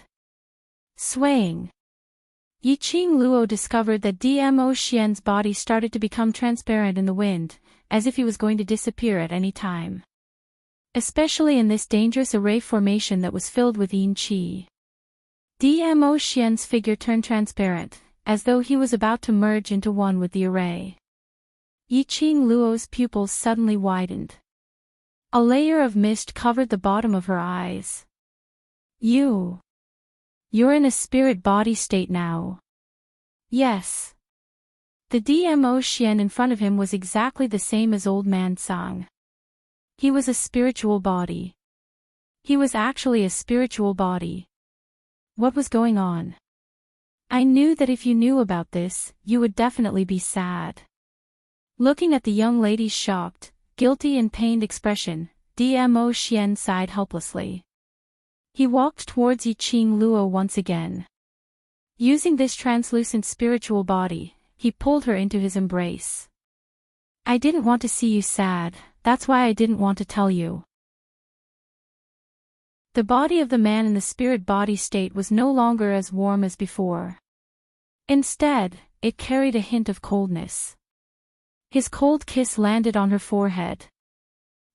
Swaying, Yi Qing Luo discovered that Dmo Xian's body started to become transparent in the wind, as if he was going to disappear at any time. Especially in this dangerous array formation that was filled with yin qi. Dmo Xian's figure turned transparent, as though he was about to merge into one with the array. Yi Qing Luo's pupils suddenly widened. A layer of mist covered the bottom of her eyes. You're in a spirit body state now. Yes. The Dmo Xian in front of him was exactly the same as old man Sang. He was a spiritual body. He was actually a spiritual body. What was going on? I knew that if you knew about this, you would definitely be sad. Looking at the young lady's shocked, guilty and pained expression, Dmo Xian sighed helplessly. He walked towards Yi Qing Luo once again. Using this translucent spiritual body, he pulled her into his embrace. I didn't want to see you sad, that's why I didn't want to tell you. The body of the man in the spirit body state was no longer as warm as before. Instead, it carried a hint of coldness. His cold kiss landed on her forehead.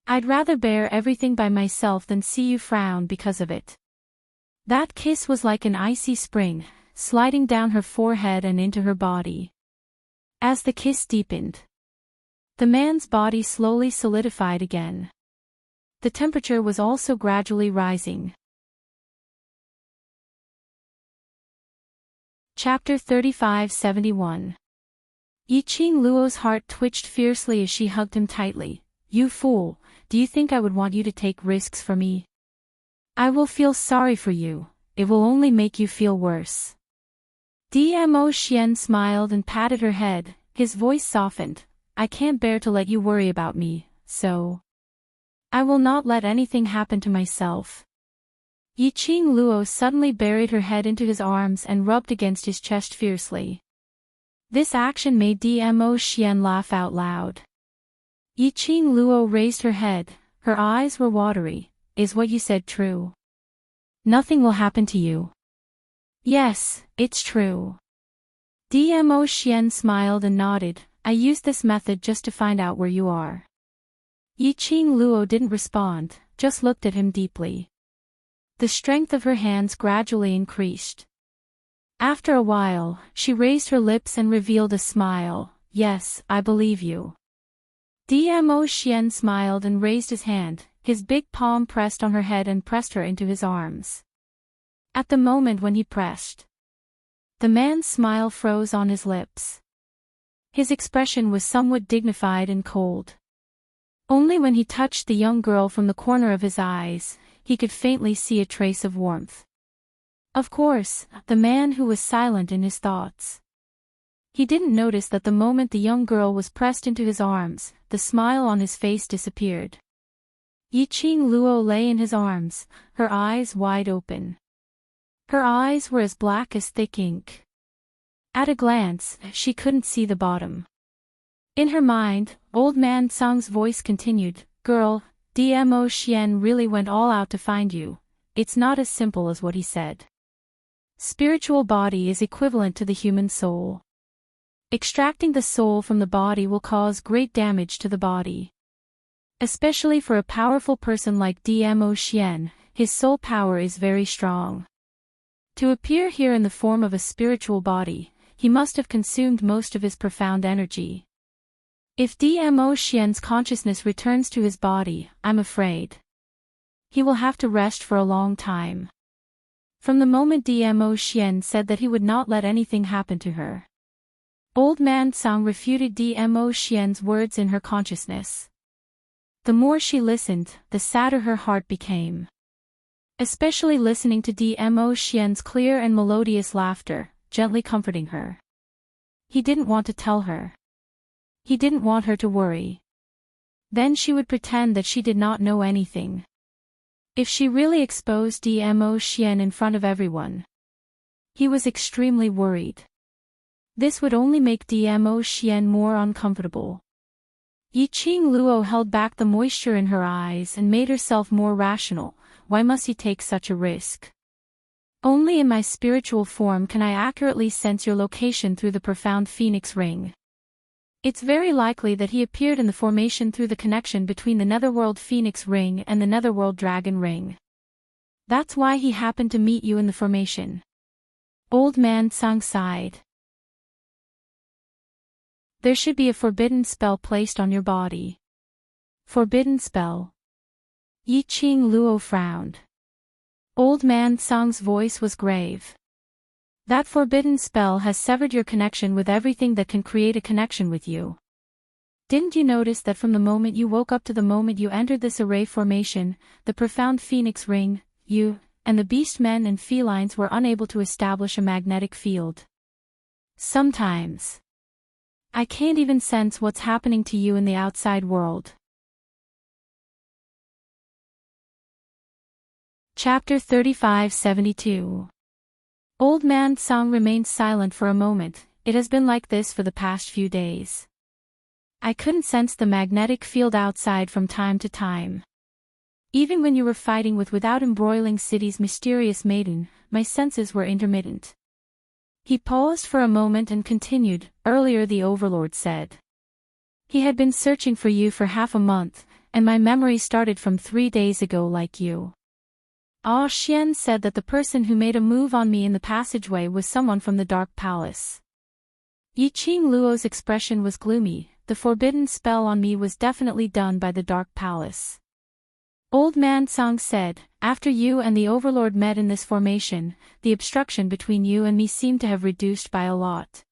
I'd rather bear everything by myself than see you frown because of it. That kiss was like an icy spring, sliding down her forehead and into her body. As the kiss deepened, the man's body slowly solidified again. The temperature was also gradually rising. Chapter 3571. Yi Qing Luo's heart twitched fiercely as she hugged him tightly. You fool, do you think I would want you to take risks for me? I will feel sorry for you, it will only make you feel worse. Dmo Xian smiled and patted her head. his voice softened. I can't bear to let you worry about me, so I will not let anything happen to myself. Yiqing Luo suddenly buried her head into his arms and rubbed against his chest fiercely. This action made Dmo Xian laugh out loud. Yiqing Luo raised her head, her eyes were watery. Is what you said true? Nothing will happen to you. Yes, it's true. Dmo Xian smiled and nodded. I used this method just to find out where you are. Yiqing Luo didn't respond, just looked at him deeply. The strength of her hands gradually increased. After a while, she raised her lips and revealed a smile. Yes, I believe you. Dmo Xian smiled and raised his hand, his big palm pressed on her head and pressed her into his arms. At the moment when he pressed, the man's smile froze on his lips. His expression was somewhat dignified and cold. Only when he touched the young girl from the corner of his eyes, he could faintly see a trace of warmth. Of course, the man who was silent in his thoughts. He didn't notice that the moment the young girl was pressed into his arms, the smile on his face disappeared. Yiqing Luo lay in his arms, her eyes wide open. Her eyes were as black as thick ink. At a glance, she couldn't see the bottom. In her mind, Old Man Sang's voice continued, Girl, Dmo Xian really went all out to find you. It's not as simple as what he said. Spiritual body is equivalent to the human soul. Extracting the soul from the body will cause great damage to the body. Especially for a powerful person like Dmo Xian, his soul power is very strong. To appear here in the form of a spiritual body, he must have consumed most of his profound energy. If Dmo Xian's consciousness returns to his body, I'm afraid he will have to rest for a long time. From the moment Dmo Xian said that he would not let anything happen to her, Old Man Sang refuted Dmo Xian's words in her consciousness. The more she listened, the sadder her heart became. Especially listening to Dmo Xian's clear and melodious laughter, gently comforting her. He didn't want to tell her. He didn't want her to worry. Then she would pretend that she did not know anything. If she really exposed Dmo Xian in front of everyone. He was extremely worried. This would only make Dmo Xian more uncomfortable. Yiqing Luo held back the moisture in her eyes and made herself more rational. Why must he take such a risk? Only in my spiritual form can I accurately sense your location through the profound phoenix ring. It's very likely that he appeared in the formation through the connection between the netherworld phoenix ring and the netherworld dragon ring. That's why he happened to meet you in the formation. Old Man Sang sighed. There should be a forbidden spell placed on your body. Forbidden spell. Yiqing Luo frowned. Old Man Sang's voice was grave. That forbidden spell has severed your connection with everything that can create a connection with you. Didn't you notice that from the moment you woke up to the moment you entered this array formation, the profound phoenix ring, you, and the beast men and felines were unable to establish a magnetic field? Sometimes I can't even sense what's happening to you in the outside world. Chapter 3572. Old Man Sang remained silent for a moment. It has been like this for the past few days. I couldn't sense the magnetic field outside from time to time. Even when you were fighting with Without Embroiling City's mysterious maiden, my senses were intermittent. He paused for a moment and continued, earlier the Overlord said. He had been searching for you for half a month, and my memory started from 3 days ago like you. Ah Xian said that the person who made a move on me in the passageway was someone from the Dark Palace. Yiqing Luo's expression was gloomy. The forbidden spell on me was definitely done by the Dark Palace. Old Man Sang said, after you and the Overlord met in this formation, the obstruction between you and me seemed to have reduced by a lot.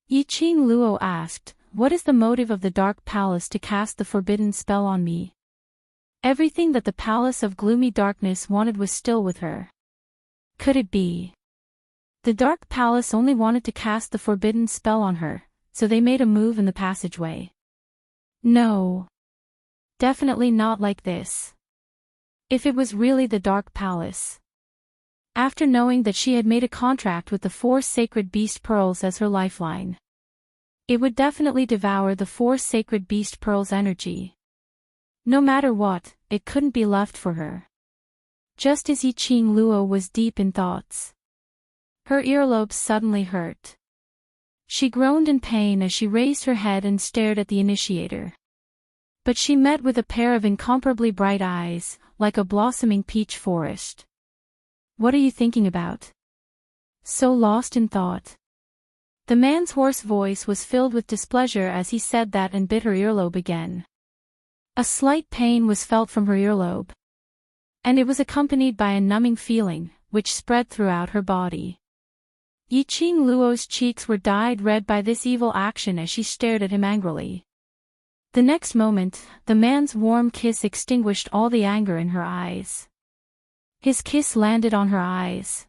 Yiqing Luo asked, what is the motive of the Dark Palace to cast the forbidden spell on me? Everything that the Palace of Gloomy Darkness wanted was still with her. Could it be? The Dark Palace only wanted to cast the forbidden spell on her, so they made a move in the passageway. No. Definitely not like this. If it was really the Dark Palace. After knowing that she had made a contract with the 4 sacred beast pearls as her lifeline, it would definitely devour the 4 sacred beast pearls' energy. No matter what, it couldn't be left for her. Just as Yiqing Luo was deep in thoughts, her earlobes suddenly hurt. She groaned in pain as she raised her head and stared at the initiator. But she met with a pair of incomparably bright eyes, like a blossoming peach forest. What are you thinking about? So lost in thought. The man's hoarse voice was filled with displeasure as he said that and bit her earlobe again. A slight pain was felt from her earlobe, and it was accompanied by a numbing feeling, which spread throughout her body. Yiqing Luo's cheeks were dyed red by this evil action as she stared at him angrily. The next moment, the man's warm kiss extinguished all the anger in her eyes. His kiss landed on her eyes.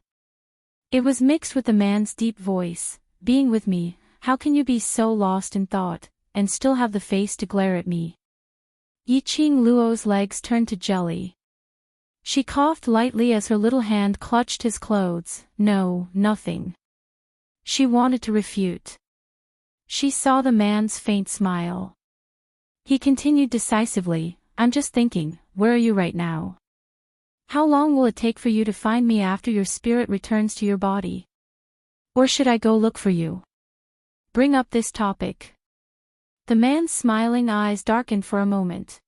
It was mixed with the man's deep voice. Being with me, how can you be so lost in thought, and still have the face to glare at me? Yiqing Luo's legs turned to jelly. She coughed lightly as her little hand clutched his clothes. No, nothing. She wanted to refute. She saw the man's faint smile. He continued decisively, I'm just thinking, where are you right now? How long will it take for you to find me after your spirit returns to your body? Or should I go look for you? Bring up this topic. The man's smiling eyes darkened for a moment.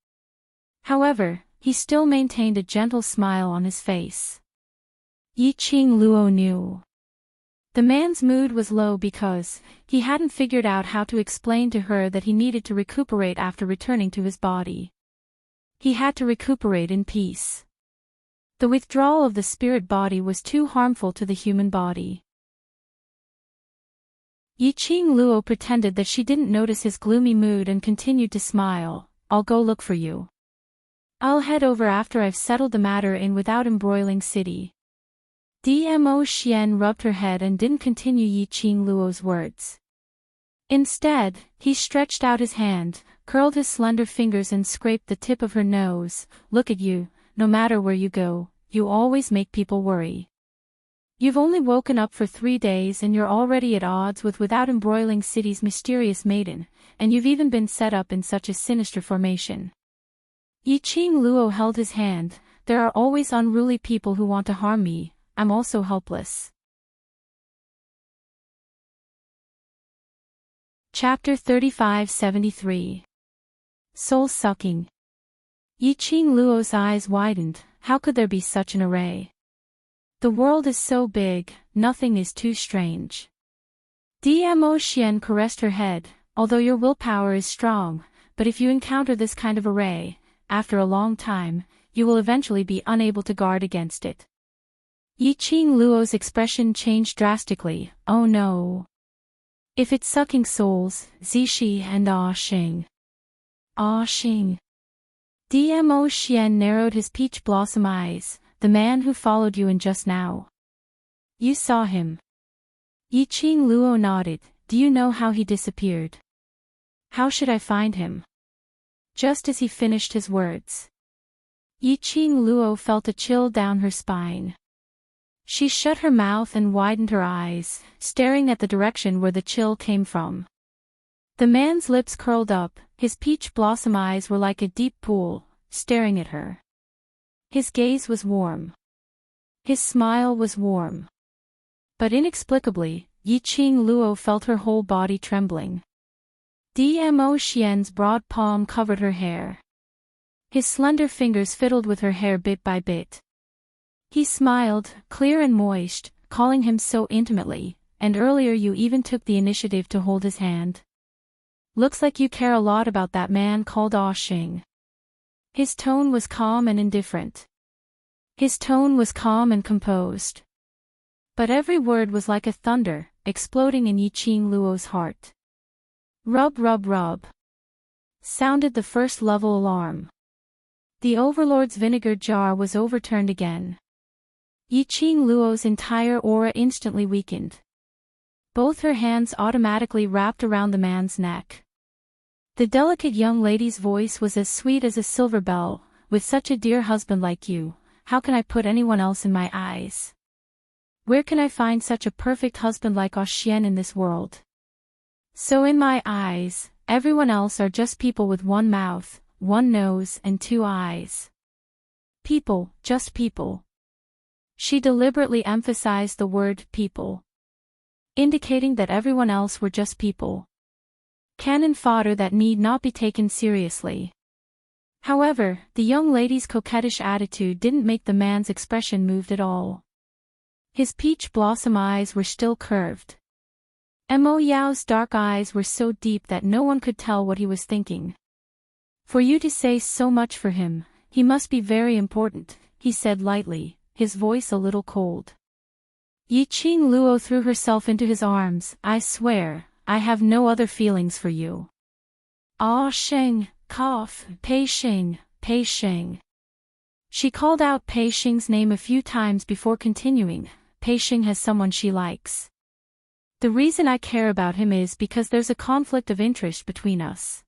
However, he still maintained a gentle smile on his face. Yiqing Luo knew. The man's mood was low because he hadn't figured out how to explain to her that he needed to recuperate after returning to his body. He had to recuperate in peace. The withdrawal of the spirit body was too harmful to the human body. Yiqing Luo pretended that she didn't notice his gloomy mood and continued to smile. I'll go look for you. I'll head over after I've settled the matter in Without Embroiling City. Dmo Xian rubbed her head and didn't continue Yiqing Luo's words. Instead, he stretched out his hand, curled his slender fingers and scraped the tip of her nose. Look at you, no matter where you go, you always make people worry. You've only woken up for 3 days and you're already at odds with Without Embroiling City's mysterious maiden, and you've even been set up in such a sinister formation. Yiqing Luo held his hand. There are always unruly people who want to harm me. I'm also helpless. Chapter 3573. Soul-sucking. Yiqing Luo's eyes widened. How could there be such an array? The world is so big, nothing is too strange. Dmo Xian caressed her head. Although your willpower is strong, but if you encounter this kind of array, after a long time, you will eventually be unable to guard against it. Yiqing Luo's expression changed drastically. Oh no. If it's sucking souls, Zixi and Ah Xing. Ah Xing. Dmo Xian narrowed his peach blossom eyes. The man who followed you in just now. You saw him. Yiqing Luo nodded. Do you know how he disappeared? How should I find him? Just as he finished his words, Yiqing Luo felt a chill down her spine. She shut her mouth and widened her eyes, staring at the direction where the chill came from. The man's lips curled up, his peach blossom eyes were like a deep pool, staring at her. His gaze was warm. His smile was warm. But inexplicably, Yiqing Luo felt her whole body trembling. Dmo Xian's broad palm covered her hair. His slender fingers fiddled with her hair bit by bit. He smiled, clear and moist, calling him so intimately, and earlier you even took the initiative to hold his hand. Looks like you care a lot about that man called Ah Xing. His tone was calm and indifferent. His tone was calm and composed. But every word was like a thunder, exploding in Yiqing Luo's heart. Rub rub rub. Sounded the first level alarm. The Overlord's vinegar jar was overturned again. Yiqing Luo's entire aura instantly weakened. Both her hands automatically wrapped around the man's neck. The delicate young lady's voice was as sweet as a silver bell. With such a dear husband like you, how can I put anyone else in my eyes? Where can I find such a perfect husband like Ocean in this world? So in my eyes, everyone else are just people with one mouth, one nose and two eyes. People, just people. She deliberately emphasized the word people, indicating that everyone else were just people. Cannon fodder that need not be taken seriously. However, the young lady's coquettish attitude didn't make the man's expression moved at all. His peach blossom eyes were still curved. Mo Yao's dark eyes were so deep that no one could tell what he was thinking. For you to say so much for him, he must be very important, he said lightly, his voice a little cold. Yiqing Luo threw herself into his arms. I swear, I have no other feelings for you. Ah Sheng, cough, Pei Sheng, Pei Sheng. She called out Pei Sheng's name a few times before continuing. Pei Sheng has someone she likes. The reason I care about him is because there's a conflict of interest between us.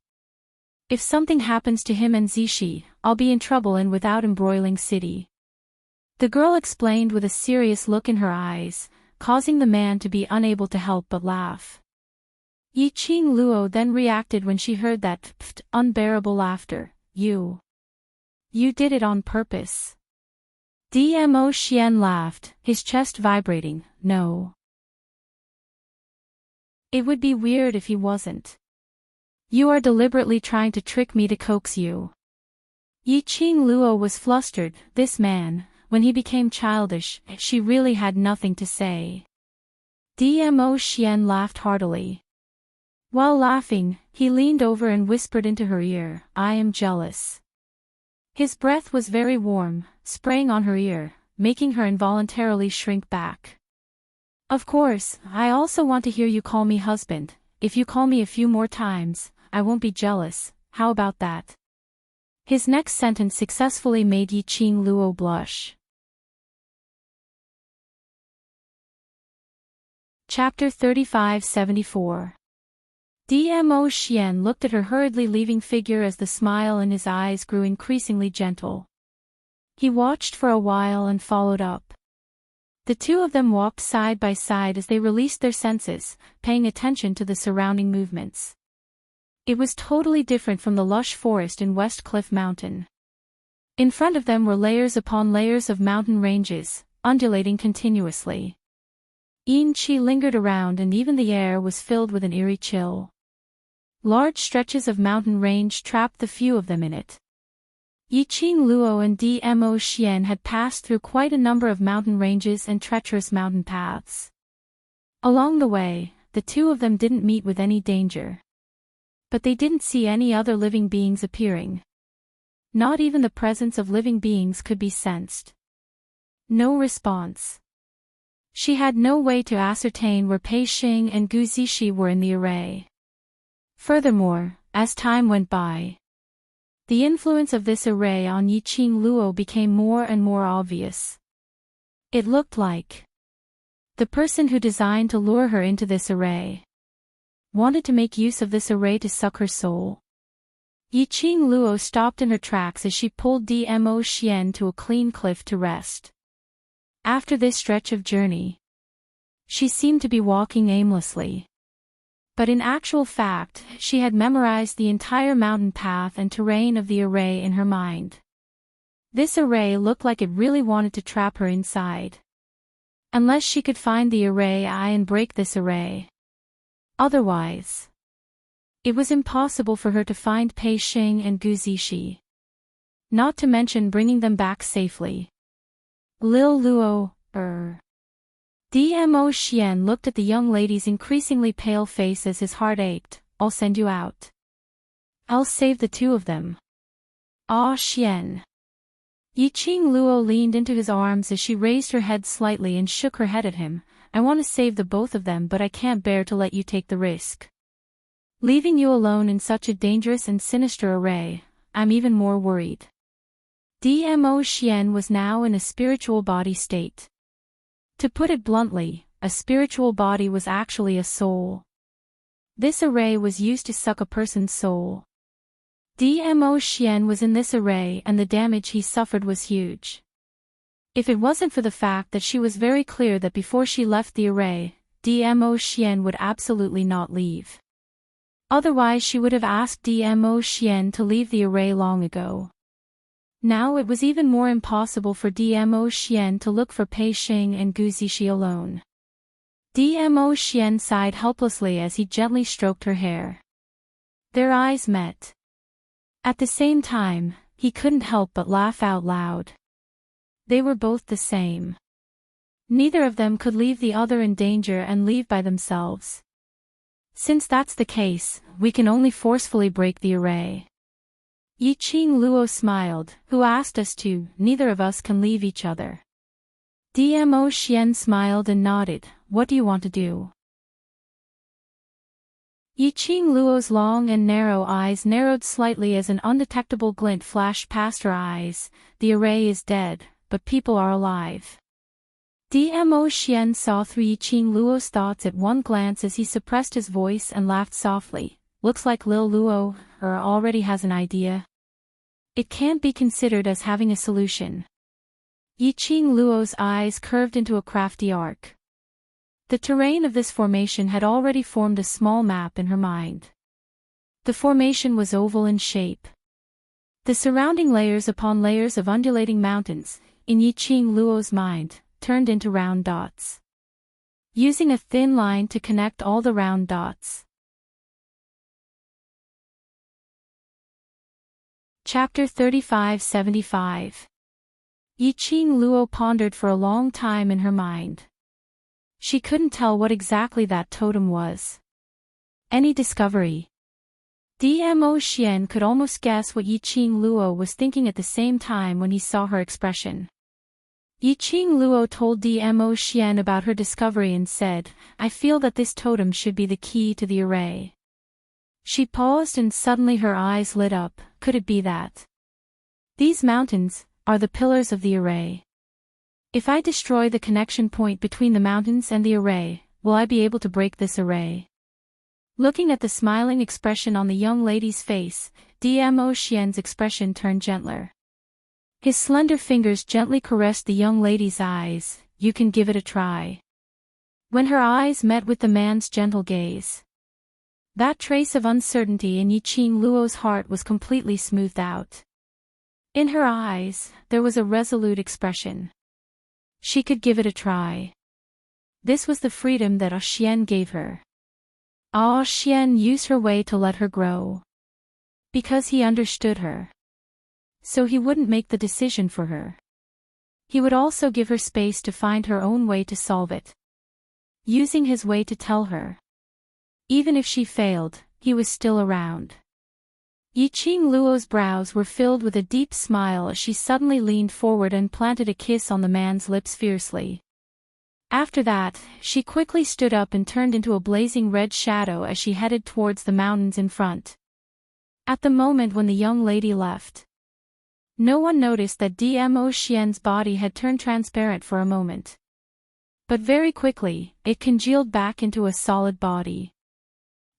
If something happens to him and Zishi, I'll be in trouble and without embroiling city. The girl explained with a serious look in her eyes, causing the man to be unable to help but laugh. Yiqing Luo then reacted when she heard that unbearable laughter. You did it on purpose. Dmo Xian laughed, his chest vibrating. No. It would be weird if he wasn't. You are deliberately trying to trick me to coax you. Yiqing Luo was flustered. This man, when he became childish, she really had nothing to say. Dmo Xian laughed heartily. While laughing, he leaned over and whispered into her ear, I am jealous. His breath was very warm, spraying on her ear, making her involuntarily shrink back. Of course, I also want to hear you call me husband. If you call me a few more times, I won't be jealous. How about that? His next sentence successfully made Yiqing Luo blush. Chapter 3574. Dmo Xian looked at her hurriedly leaving figure as the smile in his eyes grew increasingly gentle. He watched for a while and followed up. The two of them walked side by side as they released their senses, paying attention to the surrounding movements. It was totally different from the lush forest in West Cliff Mountain. In front of them were layers upon layers of mountain ranges, undulating continuously. Yin Qi lingered around and even the air was filled with an eerie chill. Large stretches of mountain range trapped the few of them in it. Yiqing Luo and Dmo Xian had passed through quite a number of mountain ranges and treacherous mountain paths. Along the way, the two of them didn't meet with any danger. But they didn't see any other living beings appearing. Not even the presence of living beings could be sensed. No response. She had no way to ascertain where Pei Sheng and Gu Zishi were in the array. Furthermore, as time went by, the influence of this array on Yiqing Luo became more and more obvious. It looked like the person who designed to lure her into this array wanted to make use of this array to suck her soul. Yiqing Luo stopped in her tracks as she pulled Dmo Xian to a clean cliff to rest. After this stretch of journey, she seemed to be walking aimlessly. But in actual fact, she had memorized the entire mountain path and terrain of the array in her mind. This array looked like it really wanted to trap her inside. Unless she could find the array eye and break this array. Otherwise, it was impossible for her to find Pei Sheng and Gu Zishi. Not to mention bringing them back safely. Lil Luo, Dmo Xian looked at the young lady's increasingly pale face as his heart ached. I'll send you out. I'll save the two of them. Ah Xian. Yiqing Luo leaned into his arms as she raised her head slightly and shook her head at him. I want to save the both of them, but I can't bear to let you take the risk. Leaving you alone in such a dangerous and sinister array, I'm even more worried. Dmo Xian was now in a spiritual body state. To put it bluntly, a spiritual body was actually a soul. This array was used to suck a person's soul. Dmo Xian was in this array and the damage he suffered was huge. If it wasn't for the fact that she was very clear that before she left the array, Dmo Xian would absolutely not leave. Otherwise she would have asked Dmo Xian to leave the array long ago. Now it was even more impossible for Dmo Xian to look for Pei Xing and Gu Zixi alone. Dmo Xian sighed helplessly as he gently stroked her hair. Their eyes met. At the same time, he couldn't help but laugh out loud. They were both the same. Neither of them could leave the other in danger and leave by themselves. Since that's the case, we can only forcefully break the array. Yiqing Luo smiled, who asked us to, neither of us can leave each other. Dmo Xian smiled and nodded, what do you want to do? Yiqing Luo's long and narrow eyes narrowed slightly as an undetectable glint flashed past her eyes. The array is dead, but people are alive. Dmo Xian saw through Yiqing Luo's thoughts at one glance as he suppressed his voice and laughed softly. Looks like Lil Luo already has an idea. It can't be considered as having a solution. Yiqing Luo's eyes curved into a crafty arc. The terrain of this formation had already formed a small map in her mind. The formation was oval in shape. The surrounding layers upon layers of undulating mountains, in Yiqing Luo's mind, turned into round dots. Using a thin line to connect all the round dots. Chapter 3575. Yiqing Luo pondered for a long time in her mind. She couldn't tell what exactly that totem was. Any discovery? Dmo Xian could almost guess what Yiqing Luo was thinking at the same time when he saw her expression. Yiqing Luo told Dmo Xian about her discovery and said, I feel that this totem should be the key to the array. She paused and suddenly her eyes lit up. Could it be that? These mountains are the pillars of the array. If I destroy the connection point between the mountains and the array, will I be able to break this array? Looking at the smiling expression on the young lady's face, Dmo Xian's expression turned gentler. His slender fingers gently caressed the young lady's eyes. You can give it a try. When her eyes met with the man's gentle gaze, that trace of uncertainty in Yiqing Luo's heart was completely smoothed out. In her eyes, there was a resolute expression. She could give it a try. This was the freedom that Xian gave her. Xian used her way to let her grow. Because he understood her. So he wouldn't make the decision for her. He would also give her space to find her own way to solve it. Using his way to tell her. Even if she failed, he was still around. Yiqing Luo's brows were filled with a deep smile as she suddenly leaned forward and planted a kiss on the man's lips fiercely. After that, she quickly stood up and turned into a blazing red shadow as she headed towards the mountains in front. At the moment when the young lady left, no one noticed that Dmo Xian's body had turned transparent for a moment. But very quickly, it congealed back into a solid body.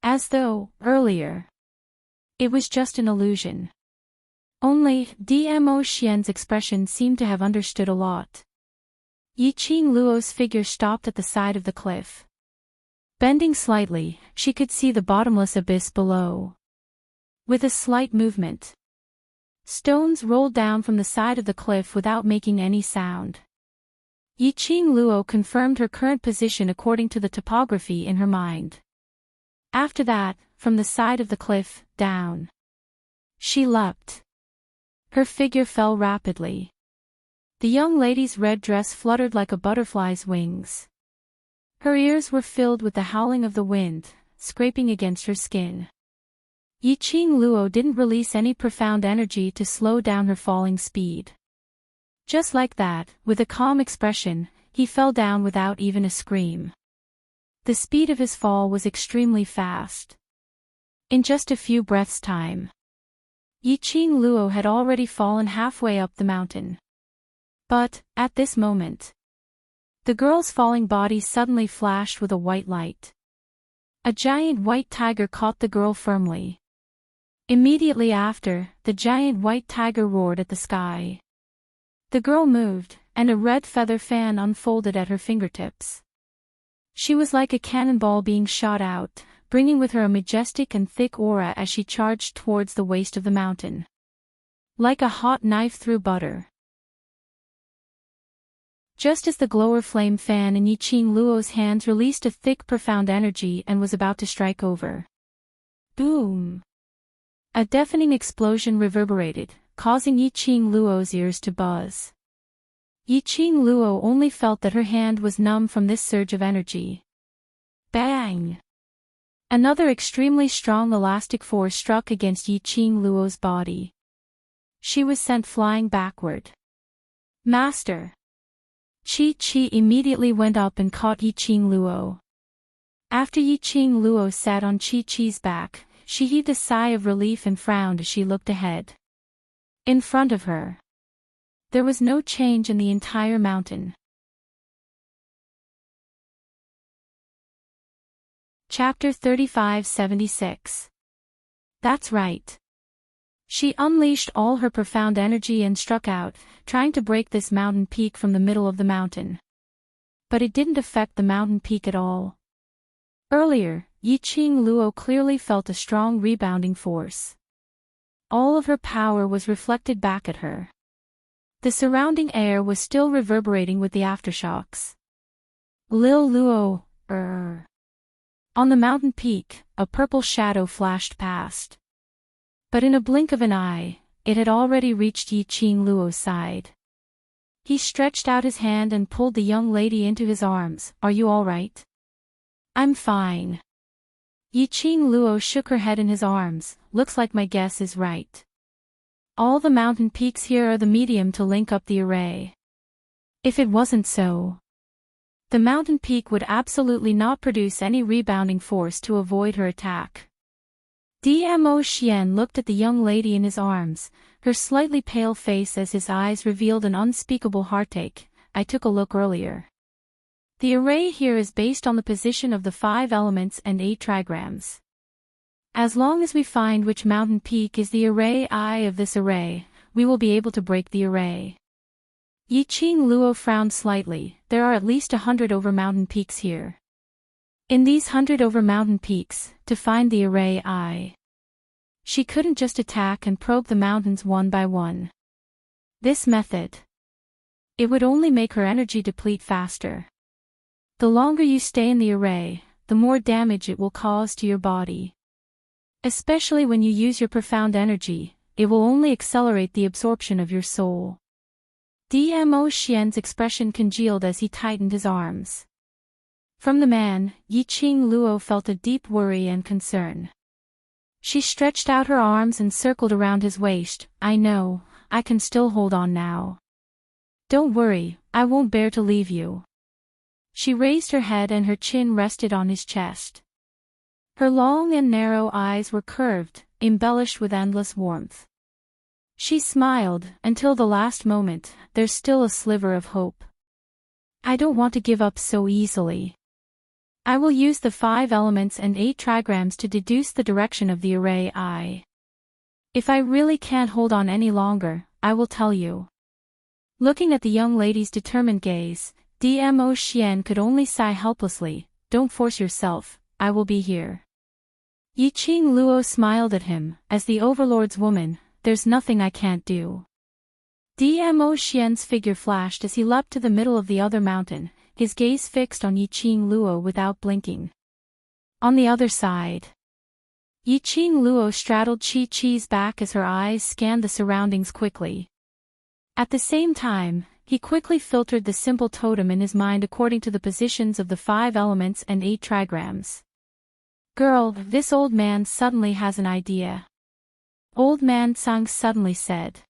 As though, earlier, it was just an illusion. Only, Dmo Xian's expression seemed to have understood a lot. Yiqing Luo's figure stopped at the side of the cliff. Bending slightly, she could see the bottomless abyss below. With a slight movement, stones rolled down from the side of the cliff without making any sound. Yiqing Luo confirmed her current position according to the topography in her mind. After that, from the side of the cliff, down, she leapt. Her figure fell rapidly. The young lady's red dress fluttered like a butterfly's wings. Her ears were filled with the howling of the wind, scraping against her skin. Yiqing Luo didn't release any profound energy to slow down her falling speed. Just like that, with a calm expression, he fell down without even a scream. The speed of his fall was extremely fast. In just a few breaths' time, Yiqing Luo had already fallen halfway up the mountain. But, at this moment, The girl's falling body suddenly flashed with a white light. A giant white tiger caught the girl firmly. Immediately after, the giant white tiger roared at the sky. The girl moved, and a red feather fan unfolded at her fingertips. She was like a cannonball being shot out, bringing with her a majestic and thick aura as she charged towards the waist of the mountain. Like a hot knife through butter. Just as the glower flame fan in Yiqing Luo's hands released a thick profound energy and was about to strike over. Boom! A deafening explosion reverberated, causing Yiqing Luo's ears to buzz. Yiqing Luo only felt that her hand was numb from this surge of energy. Bang! Another extremely strong elastic force struck against Yiqing Luo's body. She was sent flying backward. Master! Chi immediately went up and caught Yiqing Luo. After Yiqing Luo sat on Chi's back, she heaved a sigh of relief and frowned as she looked ahead. In front of her, there was no change in the entire mountain. Chapter 3576. That's right. She unleashed all her profound energy and struck out, trying to break this mountain peak from the middle of the mountain. But it didn't affect the mountain peak at all. Earlier, Yiqing Luo clearly felt a strong rebounding force. All of her power was reflected back at her. The surrounding air was still reverberating with the aftershocks. Lil Luo, On the mountain peak, a purple shadow flashed past. But in a blink of an eye, it had already reached Yiqing Luo's side. He stretched out his hand and pulled the young lady into his arms. Are you all right? I'm fine. Yiqing Luo shook her head in his arms. Looks like my guess is right. All the mountain peaks here are the medium to link up the array. If it wasn't so, the mountain peak would absolutely not produce any rebounding force to avoid her attack. Dmo Xian looked at the young lady in his arms, her slightly pale face as his eyes revealed an unspeakable heartache. I took a look earlier. The array here is based on the position of the 5 elements and 8 trigrams. As long as we find which mountain peak is the array I of this array, we will be able to break the array. Yiqing Luo frowned slightly. There are at least 100 over mountain peaks here. In these 100 over mountain peaks, to find the array I, she couldn't just attack and probe the mountains one by one. This method, it would only make her energy deplete faster. The longer you stay in the array, the more damage it will cause to your body. Especially when you use your profound energy, it will only accelerate the absorption of your soul. Dmo Xian's expression congealed as he tightened his arms. From the man, Yiqing Luo felt a deep worry and concern. She stretched out her arms and circled around his waist. I know, I can still hold on now. Don't worry, I won't bear to leave you. She raised her head and her chin rested on his chest. Her long and narrow eyes were curved, embellished with endless warmth. She smiled, until the last moment. There's still a sliver of hope. I don't want to give up so easily. I will use the 5 elements and 8 trigrams to deduce the direction of the array I. If I really can't hold on any longer, I will tell you. Looking at the young lady's determined gaze, Dmo Xian could only sigh helplessly. Don't force yourself, I will be here. Yiqing Luo smiled at him. As the Overlord's woman, there's nothing I can't do. Dmo Xian's figure flashed as he leapt to the middle of the other mountain, his gaze fixed on Yiqing Luo without blinking. On the other side, Yiqing Luo straddled Chi's back as her eyes scanned the surroundings quickly. At the same time, he quickly filtered the simple totem in his mind according to the positions of the 5 elements and 8 trigrams. Girl, this old man suddenly has an idea. Old man Tsang suddenly said.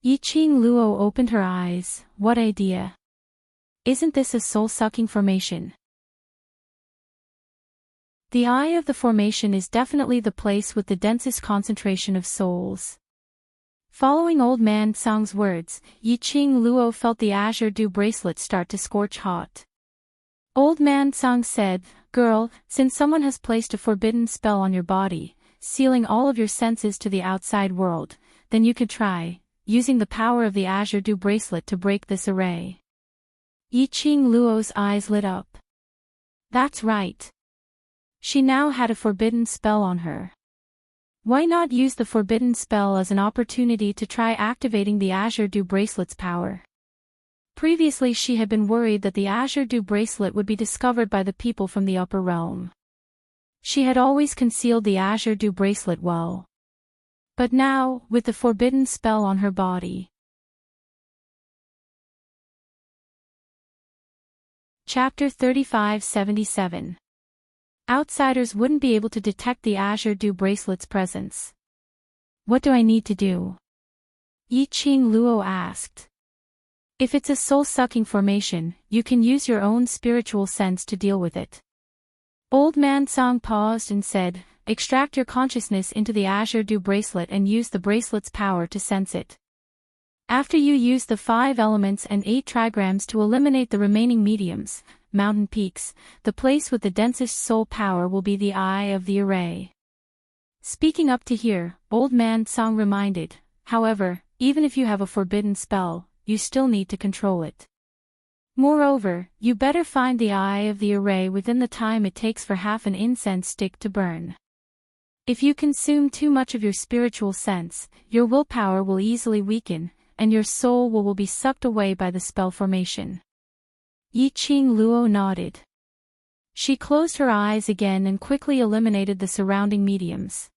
Yiqing Luo opened her eyes. What idea? Isn't this a soul-sucking formation? The eye of the formation is definitely the place with the densest concentration of souls. Following Old Man Song's words, Yiqing Luo felt the azure dew bracelet start to scorch hot. Old Man Song said, "Girl, since someone has placed a forbidden spell on your body, sealing all of your senses to the outside world, then you could try, using the power of the azure dew bracelet to break this array." Yiqing Luo's eyes lit up. That's right. She now had a forbidden spell on her. Why not use the forbidden spell as an opportunity to try activating the azure dew bracelet's power? Previously she had been worried that the azure dew bracelet would be discovered by the people from the upper realm. She had always concealed the azure dew bracelet well. But now, with the forbidden spell on her body. Chapter 3577. Outsiders wouldn't be able to detect the azure dew bracelet's presence. What do I need to do? Yiqing Luo asked. If it's a soul-sucking formation, you can use your own spiritual sense to deal with it. Old Man Song paused and said, extract your consciousness into the azure dew bracelet and use the bracelet's power to sense it. After you use the 5 elements and 8 trigrams to eliminate the remaining mediums, mountain peaks, the place with the densest soul power will be the eye of the array. Speaking up to here, Old Man Song reminded, however, even if you have a forbidden spell, you still need to control it. Moreover, you better find the eye of the array within the time it takes for half an incense stick to burn. If you consume too much of your spiritual sense, your willpower will easily weaken, and your soul will be sucked away by the spell formation. Yiqing Luo nodded. She closed her eyes again and quickly eliminated the surrounding mediums.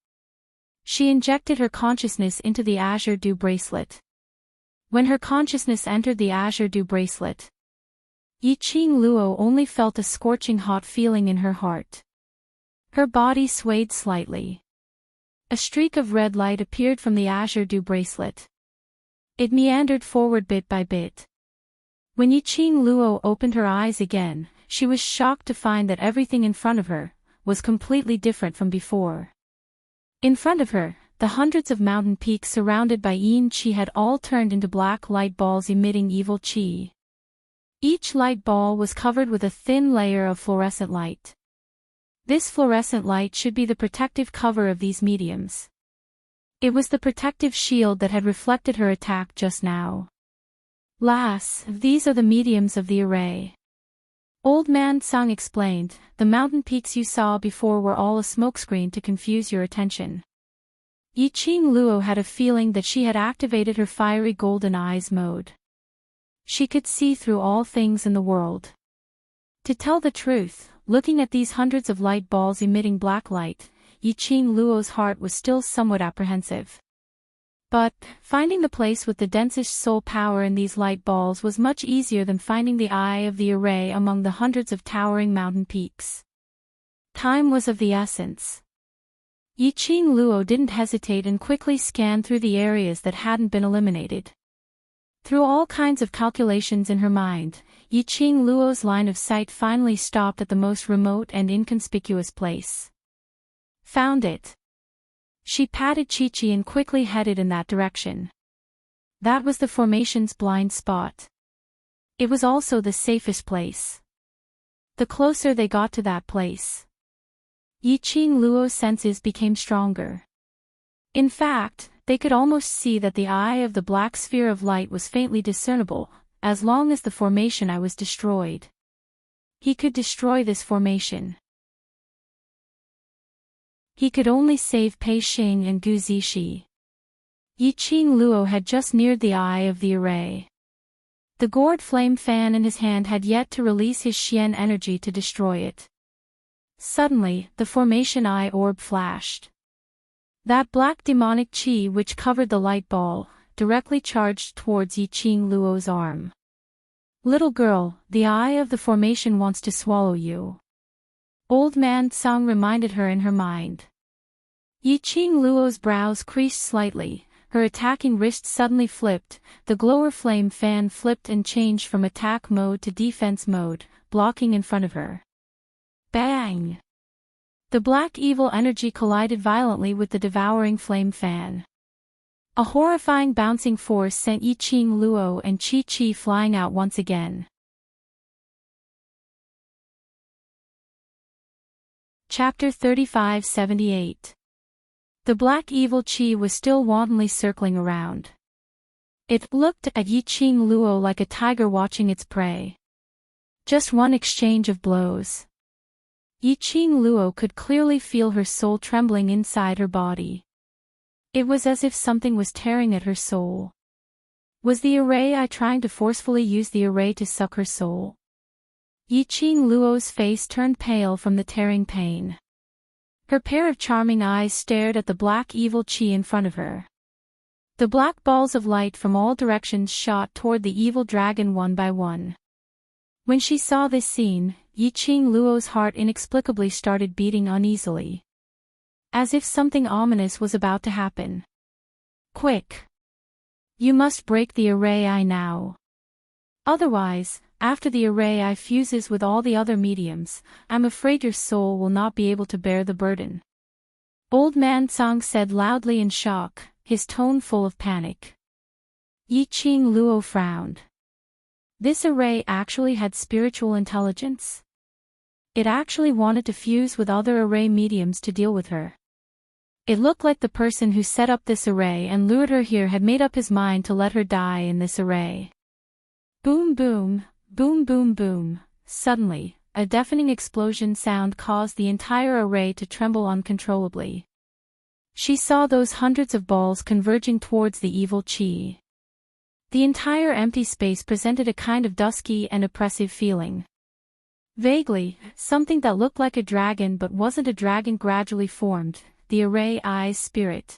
She injected her consciousness into the azure dew bracelet. When her consciousness entered the azure dew bracelet, Yiqing Luo only felt a scorching hot feeling in her heart. Her body swayed slightly. A streak of red light appeared from the azure dew bracelet. It meandered forward bit by bit. When Yiqing Luo opened her eyes again, she was shocked to find that everything in front of her was completely different from before. In front of her, the hundreds of mountain peaks surrounded by yin qi had all turned into black light balls emitting evil qi. Each light ball was covered with a thin layer of fluorescent light. This fluorescent light should be the protective cover of these mediums. It was the protective shield that had reflected her attack just now. Lass, these are the mediums of the array. Old Man Song explained, the mountain peaks you saw before were all a smokescreen to confuse your attention. Yiqing Luo had a feeling that she had activated her fiery golden eyes mode. She could see through all things in the world. To tell the truth, looking at these hundreds of light balls emitting black light, Yiqing Luo's heart was still somewhat apprehensive. But, finding the place with the densest soul power in these light balls was much easier than finding the eye of the array among the hundreds of towering mountain peaks. Time was of the essence. Yiqing Luo didn't hesitate and quickly scanned through the areas that hadn't been eliminated. Through all kinds of calculations in her mind, Yiqing Luo's line of sight finally stopped at the most remote and inconspicuous place. Found it. She patted Chi-Chi and quickly headed in that direction. That was the formation's blind spot. It was also the safest place. The closer they got to that place, Yiqing Luo's senses became stronger. In fact, they could almost see that the eye of the black sphere of light was faintly discernible, as long as the formation eye was destroyed. He could destroy this formation. He could only save Pei Xing and Gu Zixi. Yiqing Luo had just neared the eye of the array. The gourd flame fan in his hand had yet to release his Xian energy to destroy it. Suddenly, the formation eye orb flashed. That black demonic qi which covered the light ball, directly charged towards Yiqing Luo's arm. Little girl, the eye of the formation wants to swallow you. Old Man Song reminded her in her mind. Yiqing Luo's brows creased slightly, her attacking wrist suddenly flipped, the glower flame fan flipped and changed from attack mode to defense mode, blocking in front of her. Bang! The black evil energy collided violently with the devouring flame fan. A horrifying bouncing force sent Yiqing Luo and Chi flying out once again. Chapter 3578. The black evil Qi was still wantonly circling around. It looked at Yiqing Luo like a tiger watching its prey. Just one exchange of blows. Yiqing Luo could clearly feel her soul trembling inside her body. It was as if something was tearing at her soul. Was the array trying to forcefully use the array to suck her soul? Yiqing Luo's face turned pale from the tearing pain. Her pair of charming eyes stared at the black evil Qi in front of her. The black balls of light from all directions shot toward the evil dragon one by one. When she saw this scene, Yiqing Luo's heart inexplicably started beating uneasily. As if something ominous was about to happen. Quick! You must break the array now. Otherwise, after the array fuses with all the other mediums, I'm afraid your soul will not be able to bear the burden. Old Man Song said loudly in shock, his tone full of panic. Yiqing Luo frowned. This array actually had spiritual intelligence? It actually wanted to fuse with other array mediums to deal with her. It looked like the person who set up this array and lured her here had made up his mind to let her die in this array. Boom boom, boom boom boom. Suddenly, a deafening explosion sound caused the entire array to tremble uncontrollably. She saw those hundreds of balls converging towards the evil Qi. The entire empty space presented a kind of dusky and oppressive feeling. Vaguely, something that looked like a dragon but wasn't a dragon gradually formed, the array spirit.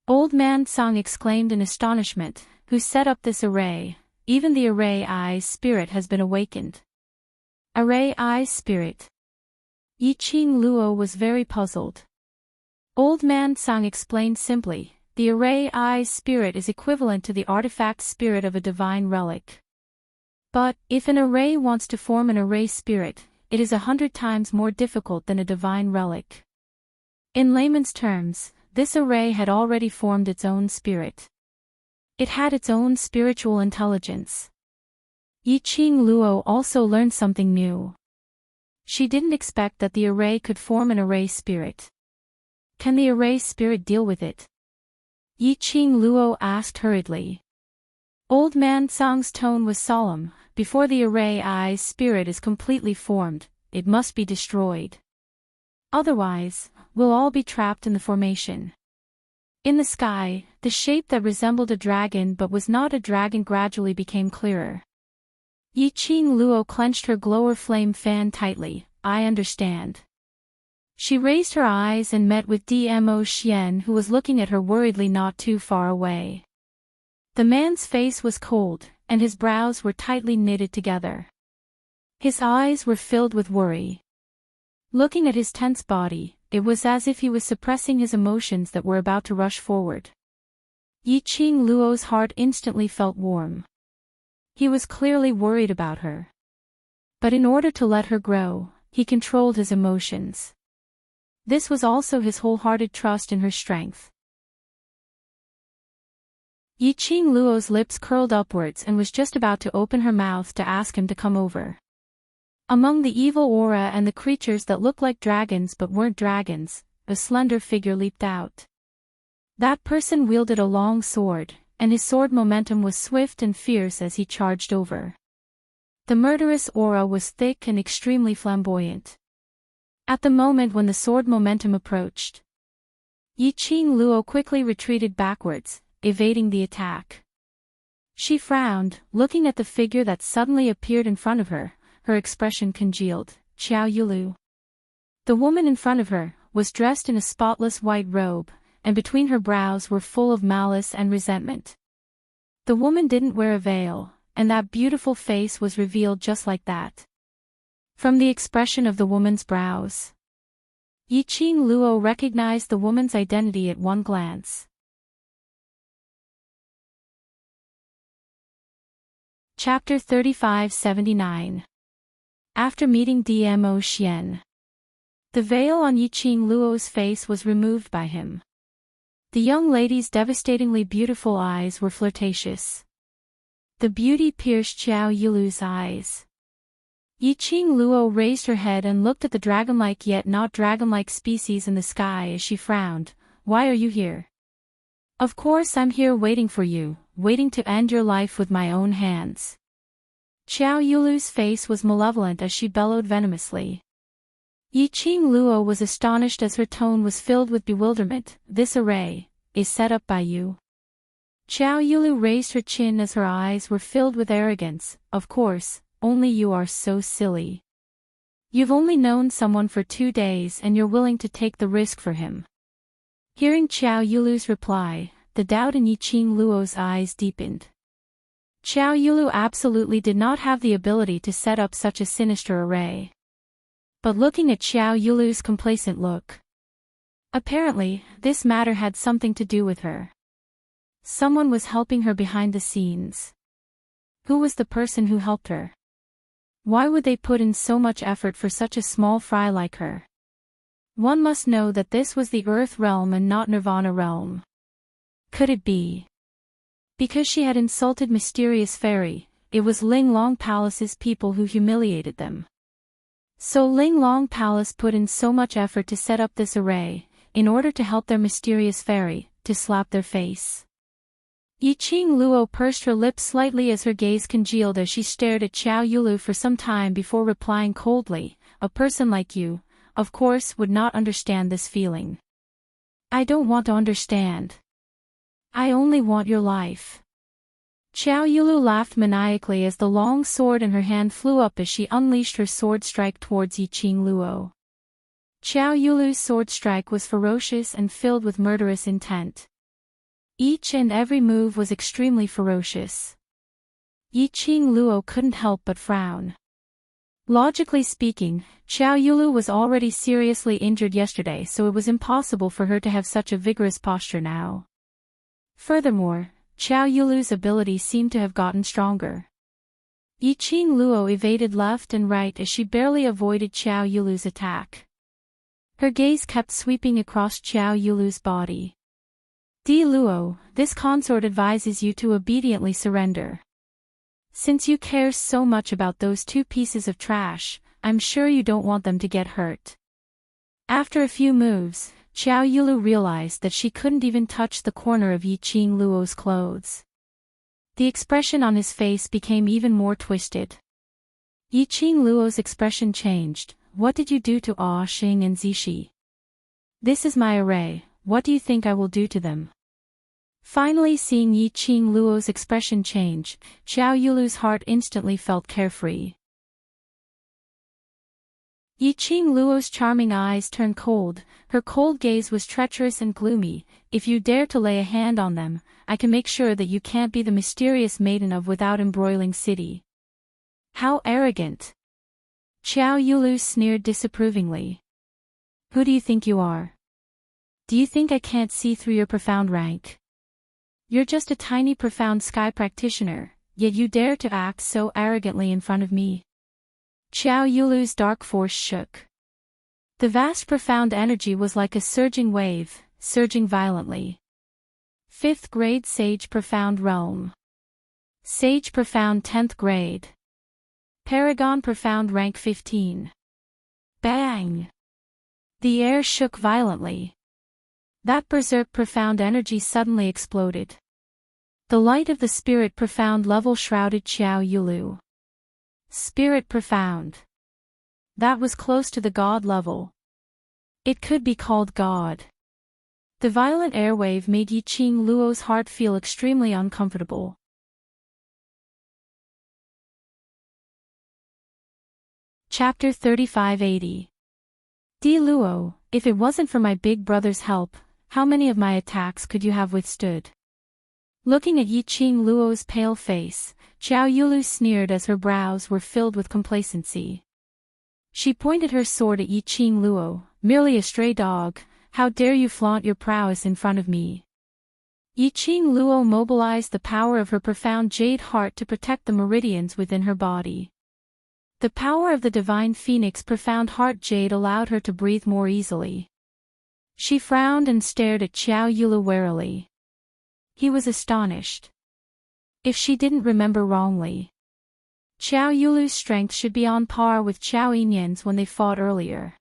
Old Man Song exclaimed in astonishment, who set up this array? Even the array spirit has been awakened. Array spirit. Yiqing Luo was very puzzled. Old Man Song explained simply, the array spirit is equivalent to the artifact spirit of a divine relic. But, if an array wants to form an array spirit, it is 100 times more difficult than a divine relic. In layman's terms, this array had already formed its own spirit. It had its own spiritual intelligence. Yiqing Luo also learned something new. She didn't expect that the array could form an array spirit. Can the array spirit deal with it? Yiqing Luo asked hurriedly. Old Man Song's tone was solemn. Before the array spirit is completely formed, it must be destroyed. Otherwise, we'll all be trapped in the formation. In the sky, the shape that resembled a dragon but was not a dragon gradually became clearer. Yiqing Luo clenched her glower flame fan tightly. I understand. She raised her eyes and met with Dmo Xian, who was looking at her worriedly not too far away. The man's face was cold, and his brows were tightly knitted together. His eyes were filled with worry. Looking at his tense body, it was as if he was suppressing his emotions that were about to rush forward. Yiqing Luo's heart instantly felt warm. He was clearly worried about her. But in order to let her grow, he controlled his emotions. This was also his wholehearted trust in her strength. Yiqing Luo's lips curled upwards and was just about to open her mouth to ask him to come over. Among the evil aura and the creatures that looked like dragons but weren't dragons, a slender figure leaped out. That person wielded a long sword, and his sword momentum was swift and fierce as he charged over. The murderous aura was thick and extremely flamboyant. At the moment when the sword momentum approached, Yiqing Luo quickly retreated backwards, evading the attack. She frowned, looking at the figure that suddenly appeared in front of her, her expression congealed. Xiao Yulu. The woman in front of her was dressed in a spotless white robe, and between her brows were full of malice and resentment. The woman didn't wear a veil, and that beautiful face was revealed just like that. From the expression of the woman's brows, Yiqing Luo recognized the woman's identity at one glance. Chapter 3579. After meeting Dmo Xian, the veil on Yiqing Luo's face was removed by him. The young lady's devastatingly beautiful eyes were flirtatious. The beauty pierced Xiao Yulu's eyes. Yiqing Luo raised her head and looked at the dragon-like yet not dragon-like species in the sky as she frowned. Why are you here? Of course I'm here waiting for you, waiting to end your life with my own hands. Xiao Yulu's face was malevolent as she bellowed venomously. Yiqing Luo was astonished as her tone was filled with bewilderment. This array is set up by you. Xiao Yulu raised her chin as her eyes were filled with arrogance. Of course, only you are so silly. You've only known someone for 2 days and you're willing to take the risk for him. Hearing Xiao Yulu's reply, the doubt in Yiqing Luo's eyes deepened. Xiao Yulu absolutely did not have the ability to set up such a sinister array. But looking at Xiao Yulu's complacent look, apparently, this matter had something to do with her. Someone was helping her behind the scenes. Who was the person who helped her? Why would they put in so much effort for such a small fry like her? One must know that this was the Earth realm and not Nirvana realm. Could it be? Because she had insulted Mysterious Fairy, it was Ling Long Palace's people who humiliated them. So Ling Long Palace put in so much effort to set up this array, in order to help their Mysterious Fairy, to slap their face. Yiqing Luo pursed her lips slightly as her gaze congealed as she stared at Xiao Yulu for some time before replying coldly, a person like you, of course, would not understand this feeling. I don't want to understand. I only want your life. Xiao Yulu laughed maniacally as the long sword in her hand flew up as she unleashed her sword strike towards Yiqing Luo. Xiao Yulu's sword strike was ferocious and filled with murderous intent. Each and every move was extremely ferocious. Yiqing Luo couldn't help but frown. Logically speaking, Xiao Yulu was already seriously injured yesterday, so it was impossible for her to have such a vigorous posture now. Furthermore, Xiao Yulu's ability seemed to have gotten stronger. Yiqing Luo evaded left and right as she barely avoided Xiao Yulu's attack. Her gaze kept sweeping across Xiao Yulu's body. Di Luo, this consort advises you to obediently surrender. Since you care so much about those 2 pieces of trash, I'm sure you don't want them to get hurt. After a few moves, Xiao Yulu realized that she couldn't even touch the corner of Yiqing Luo's clothes. The expression on his face became even more twisted. Yiqing Luo's expression changed. What did you do to Ah Xing and Zixi? This is my array, what do you think I will do to them? Finally seeing Yiqing Luo's expression change, Xiao Yulu's heart instantly felt carefree. Yiqing Luo's charming eyes turned cold, her cold gaze was treacherous and gloomy. If you dare to lay a hand on them, I can make sure that you can't be the mysterious maiden of Without Embroiling City. How arrogant! Xiao Yulu sneered disapprovingly. Who do you think you are? Do you think I can't see through your profound rank? You're just a tiny profound sky practitioner, yet you dare to act so arrogantly in front of me. Xiao Yulu's dark force shook. The vast profound energy was like a surging wave, surging violently. 5th grade Sage Profound Realm. Sage Profound 10th grade. Paragon Profound Rank 15. Bang! The air shook violently. That berserk profound energy suddenly exploded. The light of the Spirit Profound level shrouded Xiao Yulu. Spirit Profound. That was close to the God level. It could be called God. The violent airwave made Yiqing Luo's heart feel extremely uncomfortable. Chapter 3580. Di Luo, if it wasn't for my big brother's help, how many of my attacks could you have withstood? Looking at Yiqing Luo's pale face, Xiao Yulu sneered as her brows were filled with complacency. She pointed her sword at Yiqing Luo, merely a stray dog, how dare you flaunt your prowess in front of me? Yiqing Luo mobilized the power of her profound jade heart to protect the meridians within her body. The power of the divine phoenix profound heart jade allowed her to breathe more easily. She frowned and stared at Xiao Yulu warily. He was astonished. If she didn't remember wrongly, Xiao Yulu's strength should be on par with Xiao Yinyan's when they fought earlier.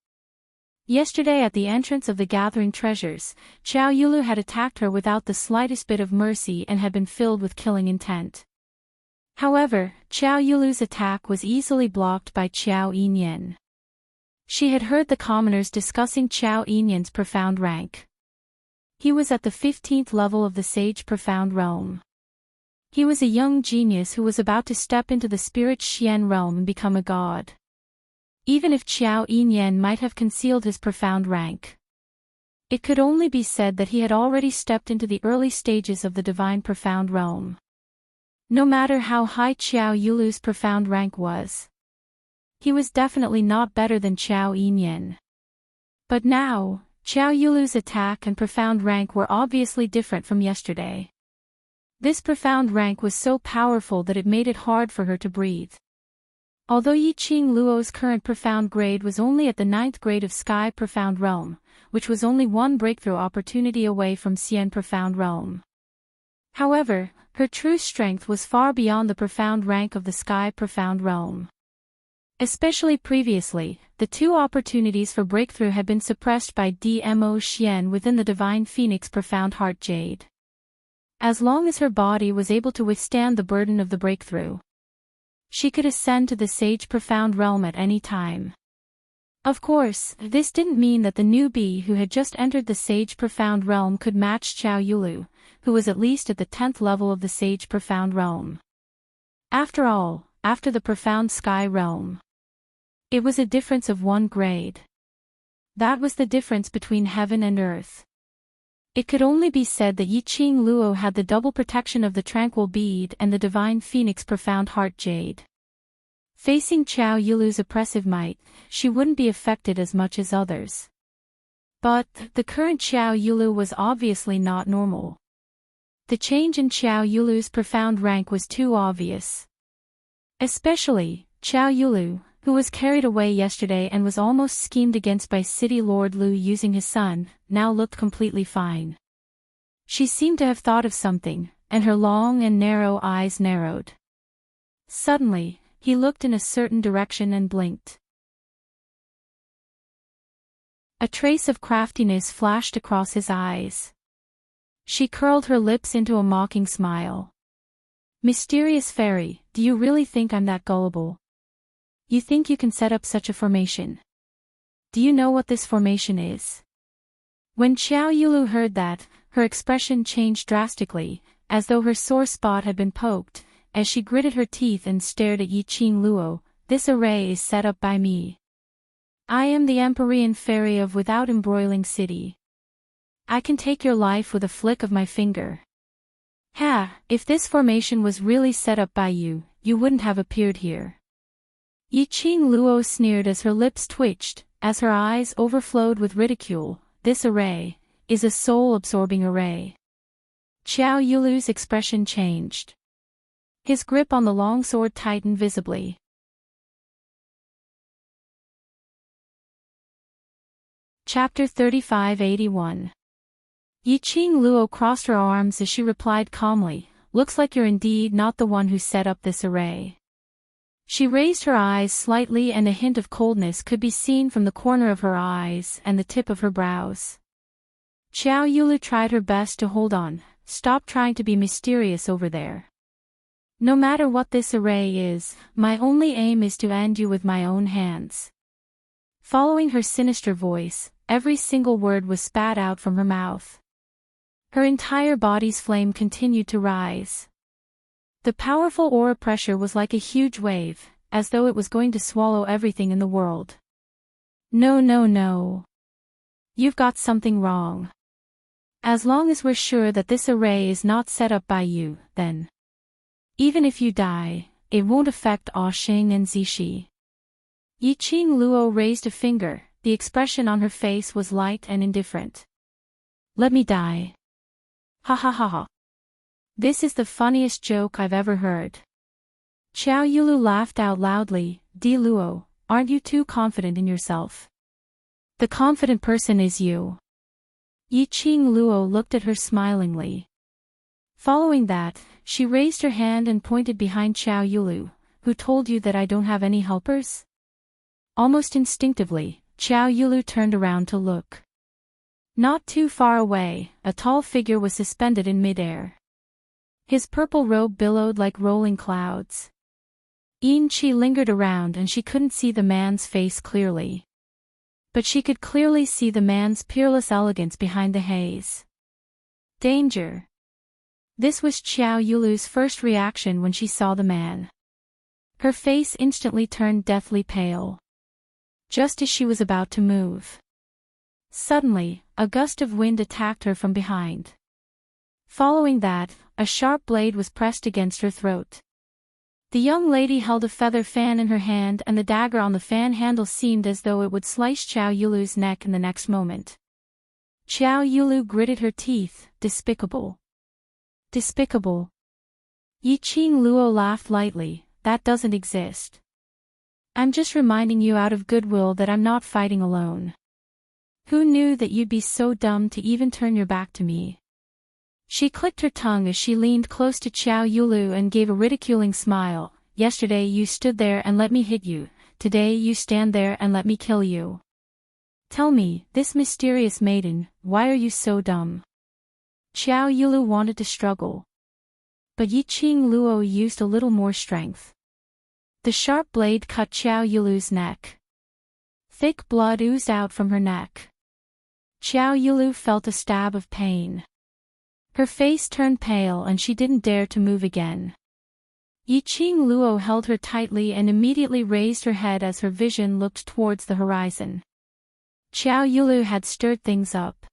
Yesterday at the entrance of the Gathering Treasures, Xiao Yulu had attacked her without the slightest bit of mercy and had been filled with killing intent. However, Xiao Yulu's attack was easily blocked by Xiao Yinyan. She had heard the commoners discussing Xiao Yinyan's profound rank. He was at the 15th level of the Sage Profound Realm. He was a young genius who was about to step into the Spirit Xian realm and become a god. Even if Xiao Yinyan might have concealed his profound rank, it could only be said that he had already stepped into the early stages of the Divine Profound Realm. No matter how high Xiao Yulu's profound rank was, he was definitely not better than Xiao Yinyan. But now, Xiao Yulu's attack and profound rank were obviously different from yesterday. This profound rank was so powerful that it made it hard for her to breathe. Although Yiqing Luo's current profound grade was only at the 9th grade of Sky Profound Realm, which was only one breakthrough opportunity away from Xian Profound Realm. However, her true strength was far beyond the profound rank of the Sky Profound Realm. Especially previously, the two opportunities for breakthrough had been suppressed by Dmo Xian within the Divine Phoenix Profound Heart Jade. As long as her body was able to withstand the burden of the breakthrough, she could ascend to the Sage Profound Realm at any time. Of course, this didn't mean that the newbie who had just entered the Sage Profound Realm could match Xiao Yulu, who was at least at the 10th level of the Sage Profound Realm. After all, after the Profound Sky Realm, it was a difference of 1 grade. That was the difference between heaven and earth. It could only be said that Yiqing Luo had the double protection of the Tranquil Bead and the Divine Phoenix Profound Heart Jade. Facing Xiao Yulu's oppressive might, she wouldn't be affected as much as others. But, the current Xiao Yulu was obviously not normal. The change in Xiao Yulu's profound rank was too obvious. Especially, Xiao Yulu, who was carried away yesterday and was almost schemed against by City Lord Lu using his son, now looked completely fine. She seemed to have thought of something, and her long and narrow eyes narrowed. Suddenly, he looked in a certain direction and blinked. A trace of craftiness flashed across his eyes. She curled her lips into a mocking smile. Mysterious fairy, do you really think I'm that gullible? You think you can set up such a formation? Do you know what this formation is? When Xiao Yulu heard that, her expression changed drastically, as though her sore spot had been poked, as she gritted her teeth and stared at Yiqing Luo. This array is set up by me. I am the Empyrean fairy of Without Embroiling City. I can take your life with a flick of my finger. Ha, if this formation was really set up by you, you wouldn't have appeared here. Yiqing Luo sneered as her lips twitched, as her eyes overflowed with ridicule. This array is a soul-absorbing array. Xiao Yulu's expression changed. His grip on the long sword tightened visibly. Chapter 3581. Yiqing Luo crossed her arms as she replied calmly, "Looks like you're indeed not the one who set up this array." She raised her eyes slightly and a hint of coldness could be seen from the corner of her eyes and the tip of her brows. Xiao Yulu tried her best to hold on. Stop trying to be mysterious over there. No matter what this array is, my only aim is to end you with my own hands. Following her sinister voice, every single word was spat out from her mouth. Her entire body's flame continued to rise. The powerful aura pressure was like a huge wave, as though it was going to swallow everything in the world. No, no, no. You've got something wrong. As long as we're sure that this array is not set up by you, then, even if you die, it won't affect Oxing and Zixi. Yiqing Luo raised a finger, the expression on her face was light and indifferent. Let me die. Ha ha ha ha. This is the funniest joke I've ever heard. Xiao Yulu laughed out loudly. Di Luo, aren't you too confident in yourself? The confident person is you. Yi Qing Luo looked at her smilingly. Following that, she raised her hand and pointed behind Qiao Yulu. Who told you that I don't have any helpers? Almost instinctively, Qiao Yulu turned around to look. Not too far away, a tall figure was suspended in midair. His purple robe billowed like rolling clouds. Yin Qi lingered around and she couldn't see the man's face clearly. But she could clearly see the man's peerless elegance behind the haze. Danger. This was Qiao Yulu's first reaction when she saw the man. Her face instantly turned deathly pale. Just as she was about to move. Suddenly, a gust of wind attacked her from behind. Following that, a sharp blade was pressed against her throat. The young lady held a feather fan in her hand and the dagger on the fan handle seemed as though it would slice Qiao Yulu's neck in the next moment. Qiao Yulu gritted her teeth. Despicable. Despicable. Yi Qing Luo laughed lightly. That doesn't exist. I'm just reminding you out of goodwill that I'm not fighting alone. Who knew that you'd be so dumb to even turn your back to me? She clicked her tongue as she leaned close to Qiao Yulu and gave a ridiculing smile. Yesterday you stood there and let me hit you, today you stand there and let me kill you. Tell me, this mysterious maiden, why are you so dumb? Qiao Yulu wanted to struggle. But Yi Qing Luo used a little more strength. The sharp blade cut Qiao Yulu's neck. Thick blood oozed out from her neck. Qiao Yulu felt a stab of pain. Her face turned pale and she didn't dare to move again. Yi Qing Luo held her tightly and immediately raised her head as her vision looked towards the horizon. Qiao Yulu had stirred things up.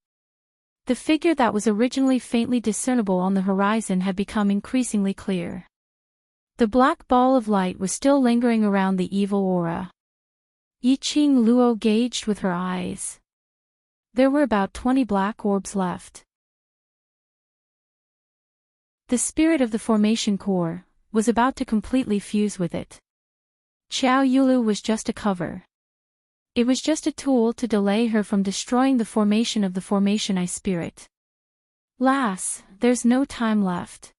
The figure that was originally faintly discernible on the horizon had become increasingly clear. The black ball of light was still lingering around the evil aura. Yi Qing Luo gauged with her eyes. There were about 20 black orbs left. The spirit of the formation core was about to completely fuse with it. Qiao Yulu was just a cover. It was just a tool to delay her from destroying the formation of the formation eye spirit. Lass, there's no time left.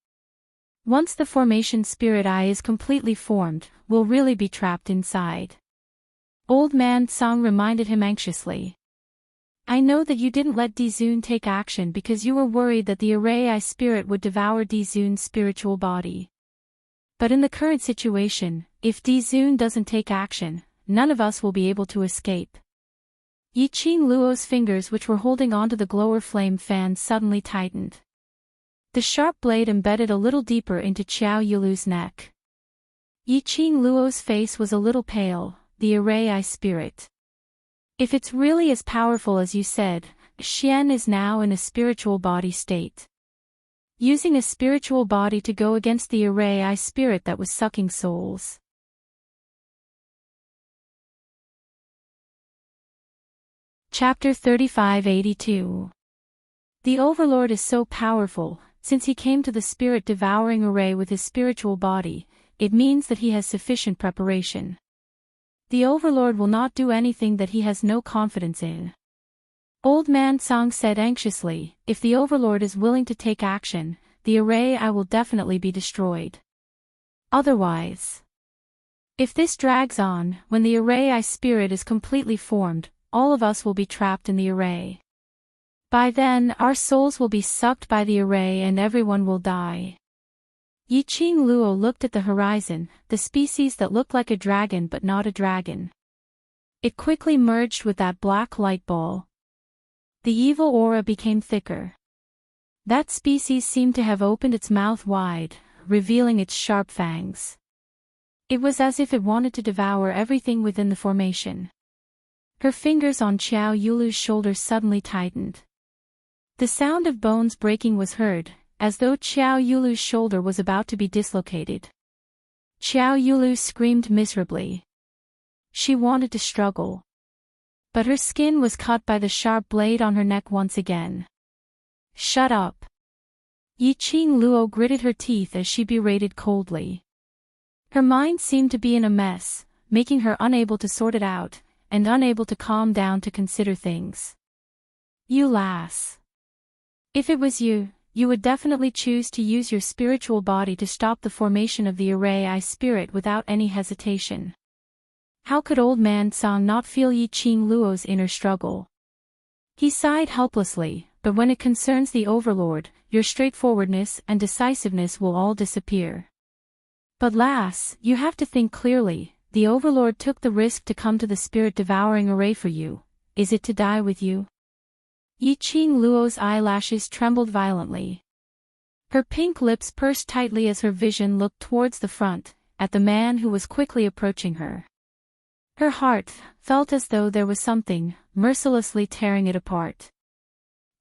Once the formation spirit eye is completely formed, we'll really be trapped inside. Old man Song reminded him anxiously. I know that you didn't let Dizun take action because you were worried that the array eye spirit would devour Dizun's spiritual body. But in the current situation, if Dizun doesn't take action, none of us will be able to escape. Yi Qing Luo's fingers which were holding onto the glower flame fan suddenly tightened. The sharp blade embedded a little deeper into Qiao Yulu's neck. Yi Qing Luo's face was a little pale. The array eye spirit. If it's really as powerful as you said, Xian is now in a spiritual body state. Using a spiritual body to go against the array eye spirit that was sucking souls. Chapter 3582. The Overlord is so powerful, since he came to the spirit-devouring array with his spiritual body, it means that he has sufficient preparation. The Overlord will not do anything that he has no confidence in. Old Man Song said anxiously, if the Overlord is willing to take action, the array eye will definitely be destroyed. Otherwise. If this drags on, when the array eye spirit is completely formed, all of us will be trapped in the array. By then, our souls will be sucked by the array and everyone will die. Yi Qing Luo looked at the horizon, the species that looked like a dragon but not a dragon. It quickly merged with that black light ball. The evil aura became thicker. That species seemed to have opened its mouth wide, revealing its sharp fangs. It was as if it wanted to devour everything within the formation. Her fingers on Qiao Yulu's shoulder suddenly tightened. The sound of bones breaking was heard, as though Qiao Yulu's shoulder was about to be dislocated. Qiao Yulu screamed miserably. She wanted to struggle. But her skin was cut by the sharp blade on her neck once again. Shut up. Yi Qing Luo gritted her teeth as she berated coldly. Her mind seemed to be in a mess, making her unable to sort it out, and unable to calm down to consider things. You lass. If it was you, you would definitely choose to use your spiritual body to stop the formation of the array I spirit without any hesitation. How could Old Man Song not feel Yi Qing Luo's inner struggle? He sighed helplessly, but when it concerns the Overlord, your straightforwardness and decisiveness will all disappear. But lass, you have to think clearly, the Overlord took the risk to come to the spirit-devouring array for you. Is it to die with you? Yi Qing Luo's eyelashes trembled violently. Her pink lips pursed tightly as her vision looked towards the front, at the man who was quickly approaching her. Her heart felt as though there was something mercilessly tearing it apart.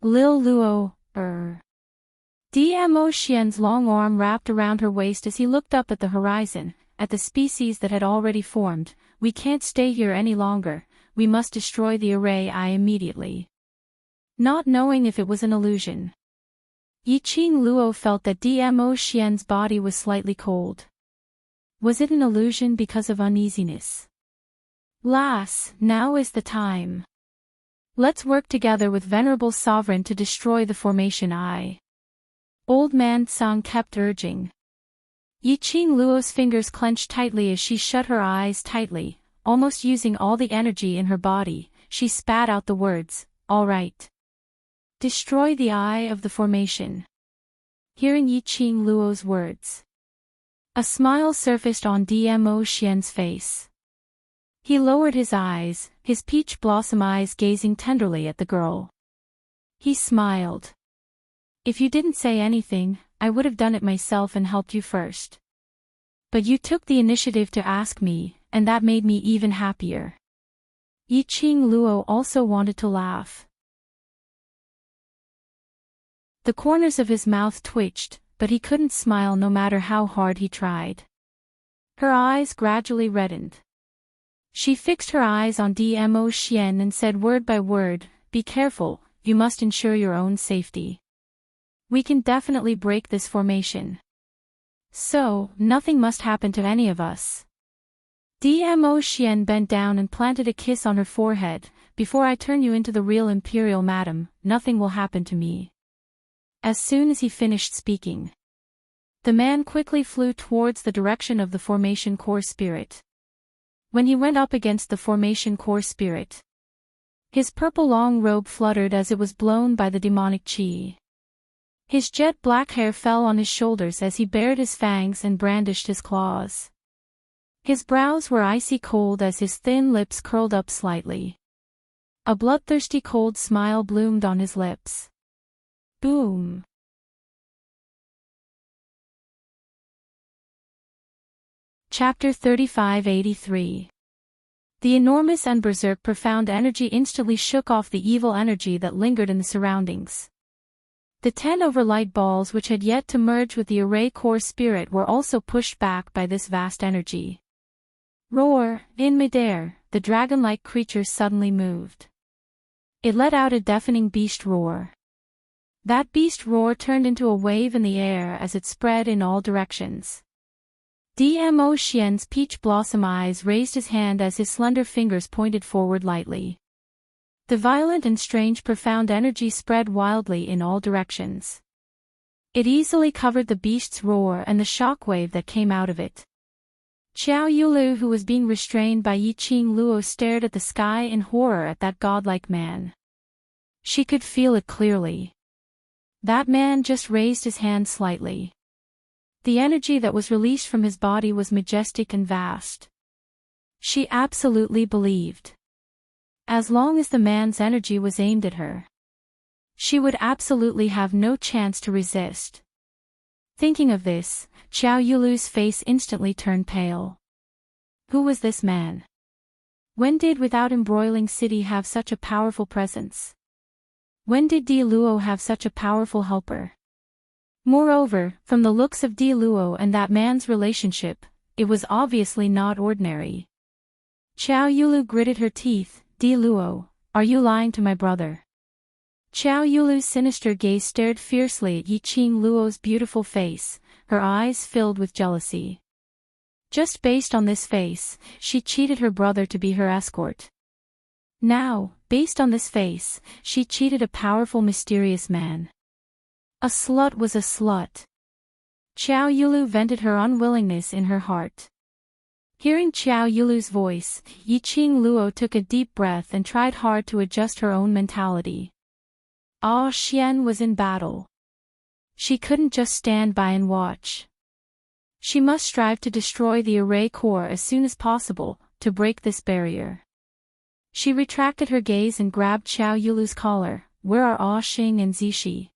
Lil Luo, Dmo Xian's long arm wrapped around her waist as he looked up at the horizon, at the species that had already formed. We can't stay here any longer, we must destroy the array immediately. Not knowing if it was an illusion, Yi Qing Luo felt that Dmo Xian's body was slightly cold. Was it an illusion because of uneasiness? Lass, now is the time. Let's work together with Venerable Sovereign to destroy the formation I. Old Man Song kept urging. Yi Qing Luo's fingers clenched tightly as she shut her eyes tightly, almost using all the energy in her body. She spat out the words, "All right. Destroy the eye of the formation." Hearing Yi Qing Luo's words, a smile surfaced on Dmo Xian's face. He lowered his eyes, his peach blossom eyes gazing tenderly at the girl. He smiled. "If you didn't say anything, I would have done it myself and helped you first. But you took the initiative to ask me, and that made me even happier." Yi Qing Luo also wanted to laugh. The corners of his mouth twitched, but he couldn't smile no matter how hard he tried. Her eyes gradually reddened. She fixed her eyes on Dmo Xian and said word by word, "Be careful, you must ensure your own safety. We can definitely break this formation. So, nothing must happen to any of us." Dmo Xian bent down and planted a kiss on her forehead. "Before I turn you into the real Imperial Madam, nothing will happen to me." As soon as he finished speaking, the man quickly flew towards the direction of the formation core spirit. When he went up against the formation core spirit, his purple long robe fluttered as it was blown by the demonic chi. His jet black hair fell on his shoulders as he bared his fangs and brandished his claws. His brows were icy cold as his thin lips curled up slightly. A bloodthirsty cold smile bloomed on his lips. Boom. Chapter 3583. The enormous and berserk profound energy instantly shook off the evil energy that lingered in the surroundings. The 10 overlight balls which had yet to merge with the array core spirit were also pushed back by this vast energy. Roar! In midair, the dragon-like creature suddenly moved. It let out a deafening beast roar. That beast roar turned into a wave in the air as it spread in all directions. Dmo Xian's peach blossom eyes raised his hand as his slender fingers pointed forward lightly. The violent and strange profound energy spread wildly in all directions. It easily covered the beast's roar and the shockwave that came out of it. Xiao Yulu, who was being restrained by Yi Qing Luo, stared at the sky in horror at that godlike man. She could feel it clearly. That man just raised his hand slightly. The energy that was released from his body was majestic and vast. She absolutely believed. As long as the man's energy was aimed at her, she would absolutely have no chance to resist. Thinking of this, Xiao Yulu's face instantly turned pale. Who was this man? When did Without Embroiling City have such a powerful presence? When did Di Luo have such a powerful helper? Moreover, from the looks of Di Luo and that man's relationship, it was obviously not ordinary. Xiao Yulu gritted her teeth. Di Luo, are you lying to my brother? Xiao Yulu's sinister gaze stared fiercely at Yi Qing Luo's beautiful face, her eyes filled with jealousy. Just based on this face, she cheated her brother to be her escort. Now, based on this face, she cheated a powerful mysterious man. A slut was a slut. Xiao Yulu vented her unwillingness in her heart. Hearing Xiao Yulu's voice, Yiqing Luo took a deep breath and tried hard to adjust her own mentality. Ah Xian was in battle. She couldn't just stand by and watch. She must strive to destroy the array core as soon as possible, to break this barrier. She retracted her gaze and grabbed Xiao Yulu's collar. Where are Ah Xing and Zixi?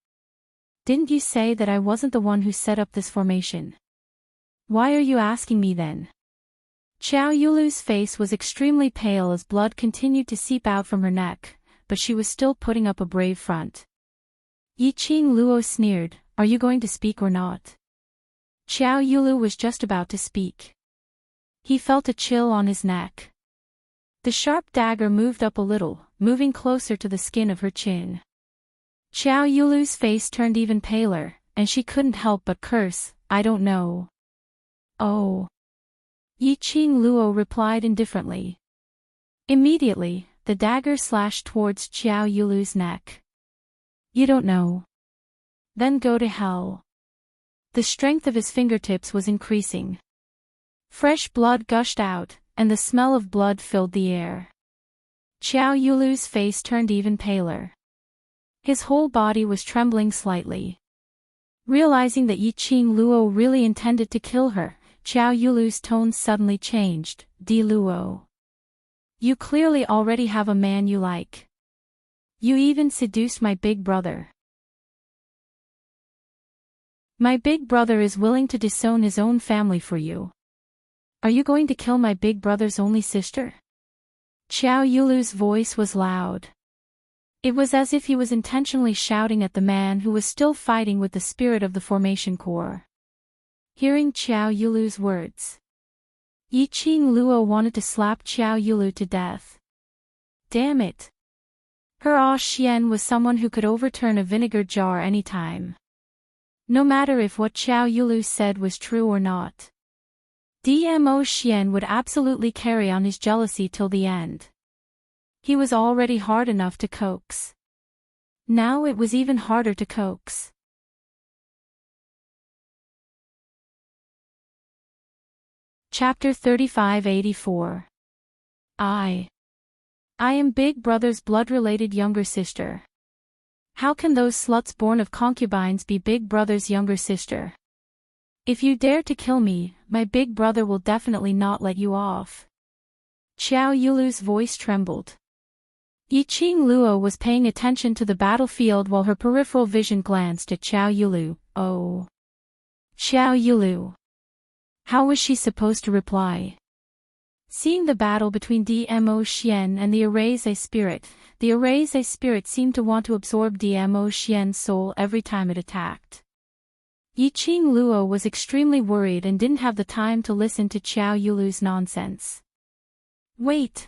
Didn't you say that I wasn't the one who set up this formation? Why are you asking me then? Xiao Yulu's face was extremely pale as blood continued to seep out from her neck, but she was still putting up a brave front. Yiqing Luo sneered, are you going to speak or not? Xiao Yulu was just about to speak. He felt a chill on his neck. The sharp dagger moved up a little, moving closer to the skin of her chin. Xiao Yulu's face turned even paler, and she couldn't help but curse, I don't know. Oh. Yiqing Luo replied indifferently. Immediately, the dagger slashed towards Xiao Yulu's neck. You don't know. Then go to hell. The strength of his fingertips was increasing. Fresh blood gushed out, and the smell of blood filled the air. Xiao Yulu's face turned even paler. His whole body was trembling slightly. Realizing that Yiqing Luo really intended to kill her, Xiao Yulu's tone suddenly changed. Di Luo. You clearly already have a man you like. You even seduced my big brother. My big brother is willing to disown his own family for you. Are you going to kill my big brother's only sister? Xiao Yulu's voice was loud. It was as if he was intentionally shouting at the man who was still fighting with the spirit of the formation core. Hearing Xiao Yulu's words, Yiqing Luo wanted to slap Xiao Yulu to death. Damn it. Her Ah Xian was someone who could overturn a vinegar jar anytime. No matter if what Xiao Yulu said was true or not. Dmo Xian would absolutely carry on his jealousy till the end. He was already hard enough to coax. Now it was even harder to coax. Chapter 3584. I am Big Brother's blood-related younger sister. How can those sluts born of concubines be Big Brother's younger sister? If you dare to kill me, my big brother will definitely not let you off. Xiao Yulu's voice trembled. Yiqing Luo was paying attention to the battlefield while her peripheral vision glanced at Xiao Yulu. Oh. Xiao Yulu. How was she supposed to reply? Seeing the battle between Dmo Xian and the Erase spirit, the Erase spirit seemed to want to absorb Dmo Xian's soul every time it attacked. Yiqing Luo was extremely worried and didn't have the time to listen to Xiao Yulu's nonsense. Wait.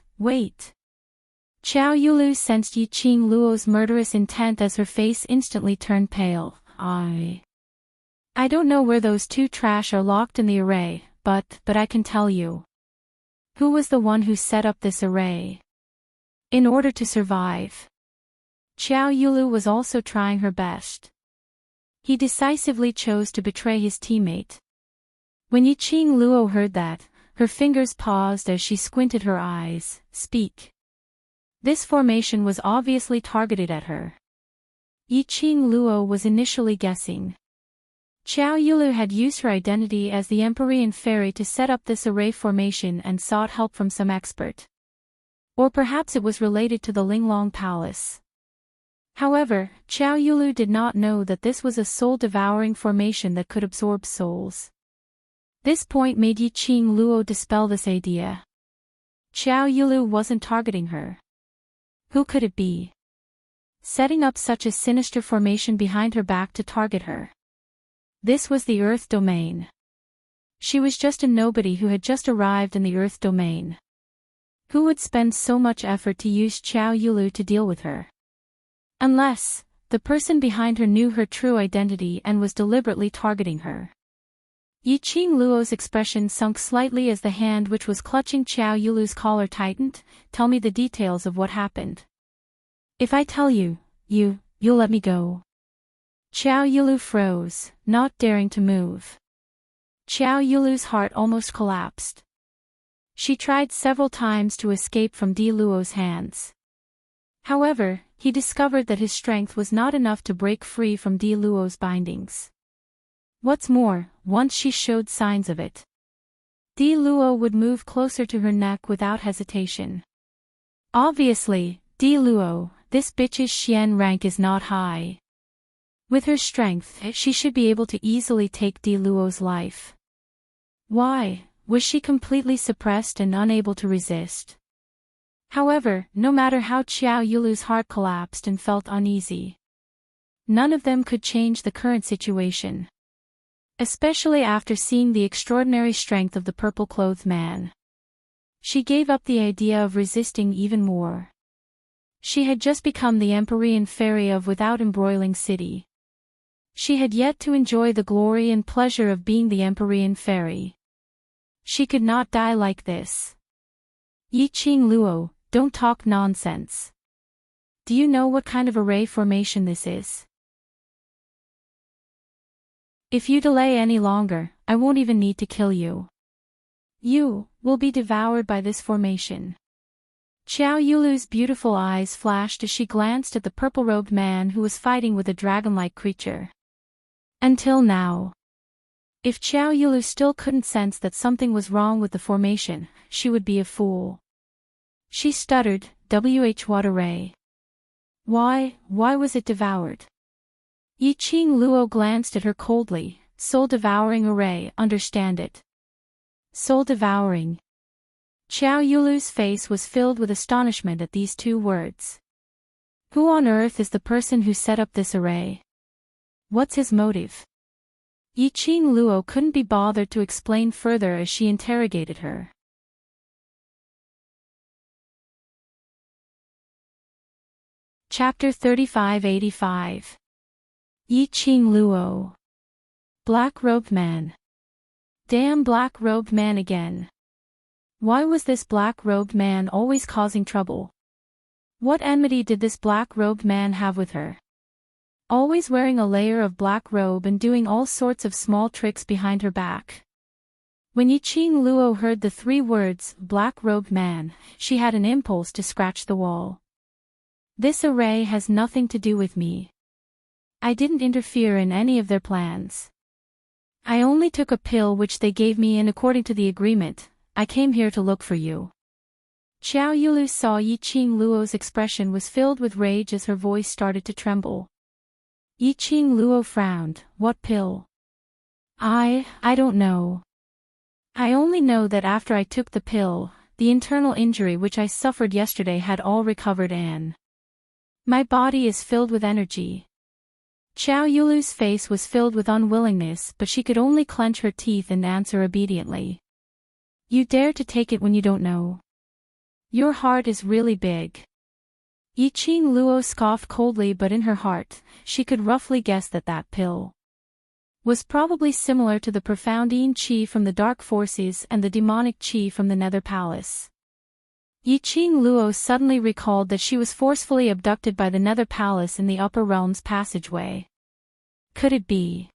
Xiao Yulu sensed Yiqing Luo's murderous intent as her face instantly turned pale. I don't know where those two trash are locked in the array, but I can tell you. Who was the one who set up this array? In order to survive. Xiao Yulu was also trying her best. He decisively chose to betray his teammate. When Yiqing Luo heard that, her fingers paused as she squinted her eyes. Speak. This formation was obviously targeted at her. Yiqing Luo was initially guessing. Xiao Yulu had used her identity as the Empyrean fairy to set up this array formation and sought help from some expert. Or perhaps it was related to the Linglong Palace. However, Xiao Yulu did not know that this was a soul-devouring formation that could absorb souls. This point made Yiqing Luo dispel this idea. Xiao Yulu wasn't targeting her. Who could it be? Setting up such a sinister formation behind her back to target her. This was the Earth domain. She was just a nobody who had just arrived in the Earth domain. Who would spend so much effort to use Xiao Yulu to deal with her? Unless, the person behind her knew her true identity and was deliberately targeting her. Yiqing Luo's expression sunk slightly as the hand which was clutching Xiao Yulu's collar tightened. Tell me the details of what happened. If I tell you, you'll let me go. Xiao Yulu froze, not daring to move. Xiao Yulu's heart almost collapsed. She tried several times to escape from Di Luo's hands. However, he discovered that his strength was not enough to break free from Di Luo's bindings. What's more, once she showed signs of it, Di Luo would move closer to her neck without hesitation. Obviously, Di Luo, this bitch's Xian rank is not high. With her strength, she should be able to easily take Di Luo's life. Why, was she completely suppressed and unable to resist? However, no matter how Xiao Yulu's heart collapsed and felt uneasy, none of them could change the current situation. Especially after seeing the extraordinary strength of the purple-clothed man. She gave up the idea of resisting even more. She had just become the Empyrean fairy of Without Embroiling City. She had yet to enjoy the glory and pleasure of being the Empyrean fairy. She could not die like this. Yi Qing Luo, don't talk nonsense. Do you know what kind of array formation this is? If you delay any longer, I won't even need to kill you. You will be devoured by this formation. Xiao Yulu's beautiful eyes flashed as she glanced at the purple-robed man who was fighting with a dragon-like creature. Until now, if Xiao Yulu still couldn't sense that something was wrong with the formation, she would be a fool. She stuttered, what array? Why was it devoured? Yi Qing Luo glanced at her coldly. Soul-devouring array, understand it. Soul-devouring. Xiao Yulu's face was filled with astonishment at these two words. Who on earth is the person who set up this array? What's his motive? Yi Qing Luo couldn't be bothered to explain further as she interrogated her. Chapter 3585. Yi Qing Luo. Black-robed man. Damn black-robed man again. Why was this black-robed man always causing trouble? What enmity did this black-robed man have with her? Always wearing a layer of black robe and doing all sorts of small tricks behind her back. When Yi Qing Luo heard the three words, black-robed man, she had an impulse to scratch the wall. This array has nothing to do with me. I didn't interfere in any of their plans. I only took a pill which they gave me and according to the agreement, I came here to look for you. Xiao Yulu saw Yi Qing Luo's expression was filled with rage as her voice started to tremble. Yi Qing Luo frowned. What pill? I don't know. I only know that after I took the pill, the internal injury which I suffered yesterday had all recovered and my body is filled with energy. Xiao Yulu's face was filled with unwillingness, but she could only clench her teeth and answer obediently. You dare to take it when you don't know? Your heart is really big. Yi Qing Luo scoffed coldly, but in her heart, she could roughly guess that that pill was probably similar to the profound Yin Qi from the Dark Forces and the demonic Qi from the Nether Palace. Yi Qing Luo suddenly recalled that she was forcefully abducted by the Nether Palace in the Upper Realms passageway. Could it be?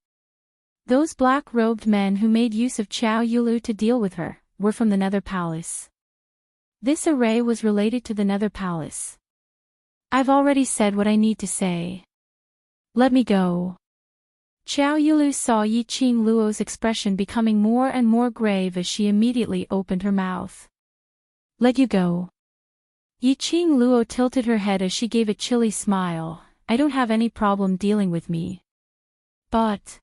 Those black-robed men who made use of Xiao Yulu to deal with her were from the Nether Palace. This array was related to the Nether Palace. I've already said what I need to say. Let me go. Xiao Yulu saw Yi Qing Luo's expression becoming more and more grave as she immediately opened her mouth. Let you go. Yi Qing Luo tilted her head as she gave a chilly smile. I don't have any problem dealing with me. But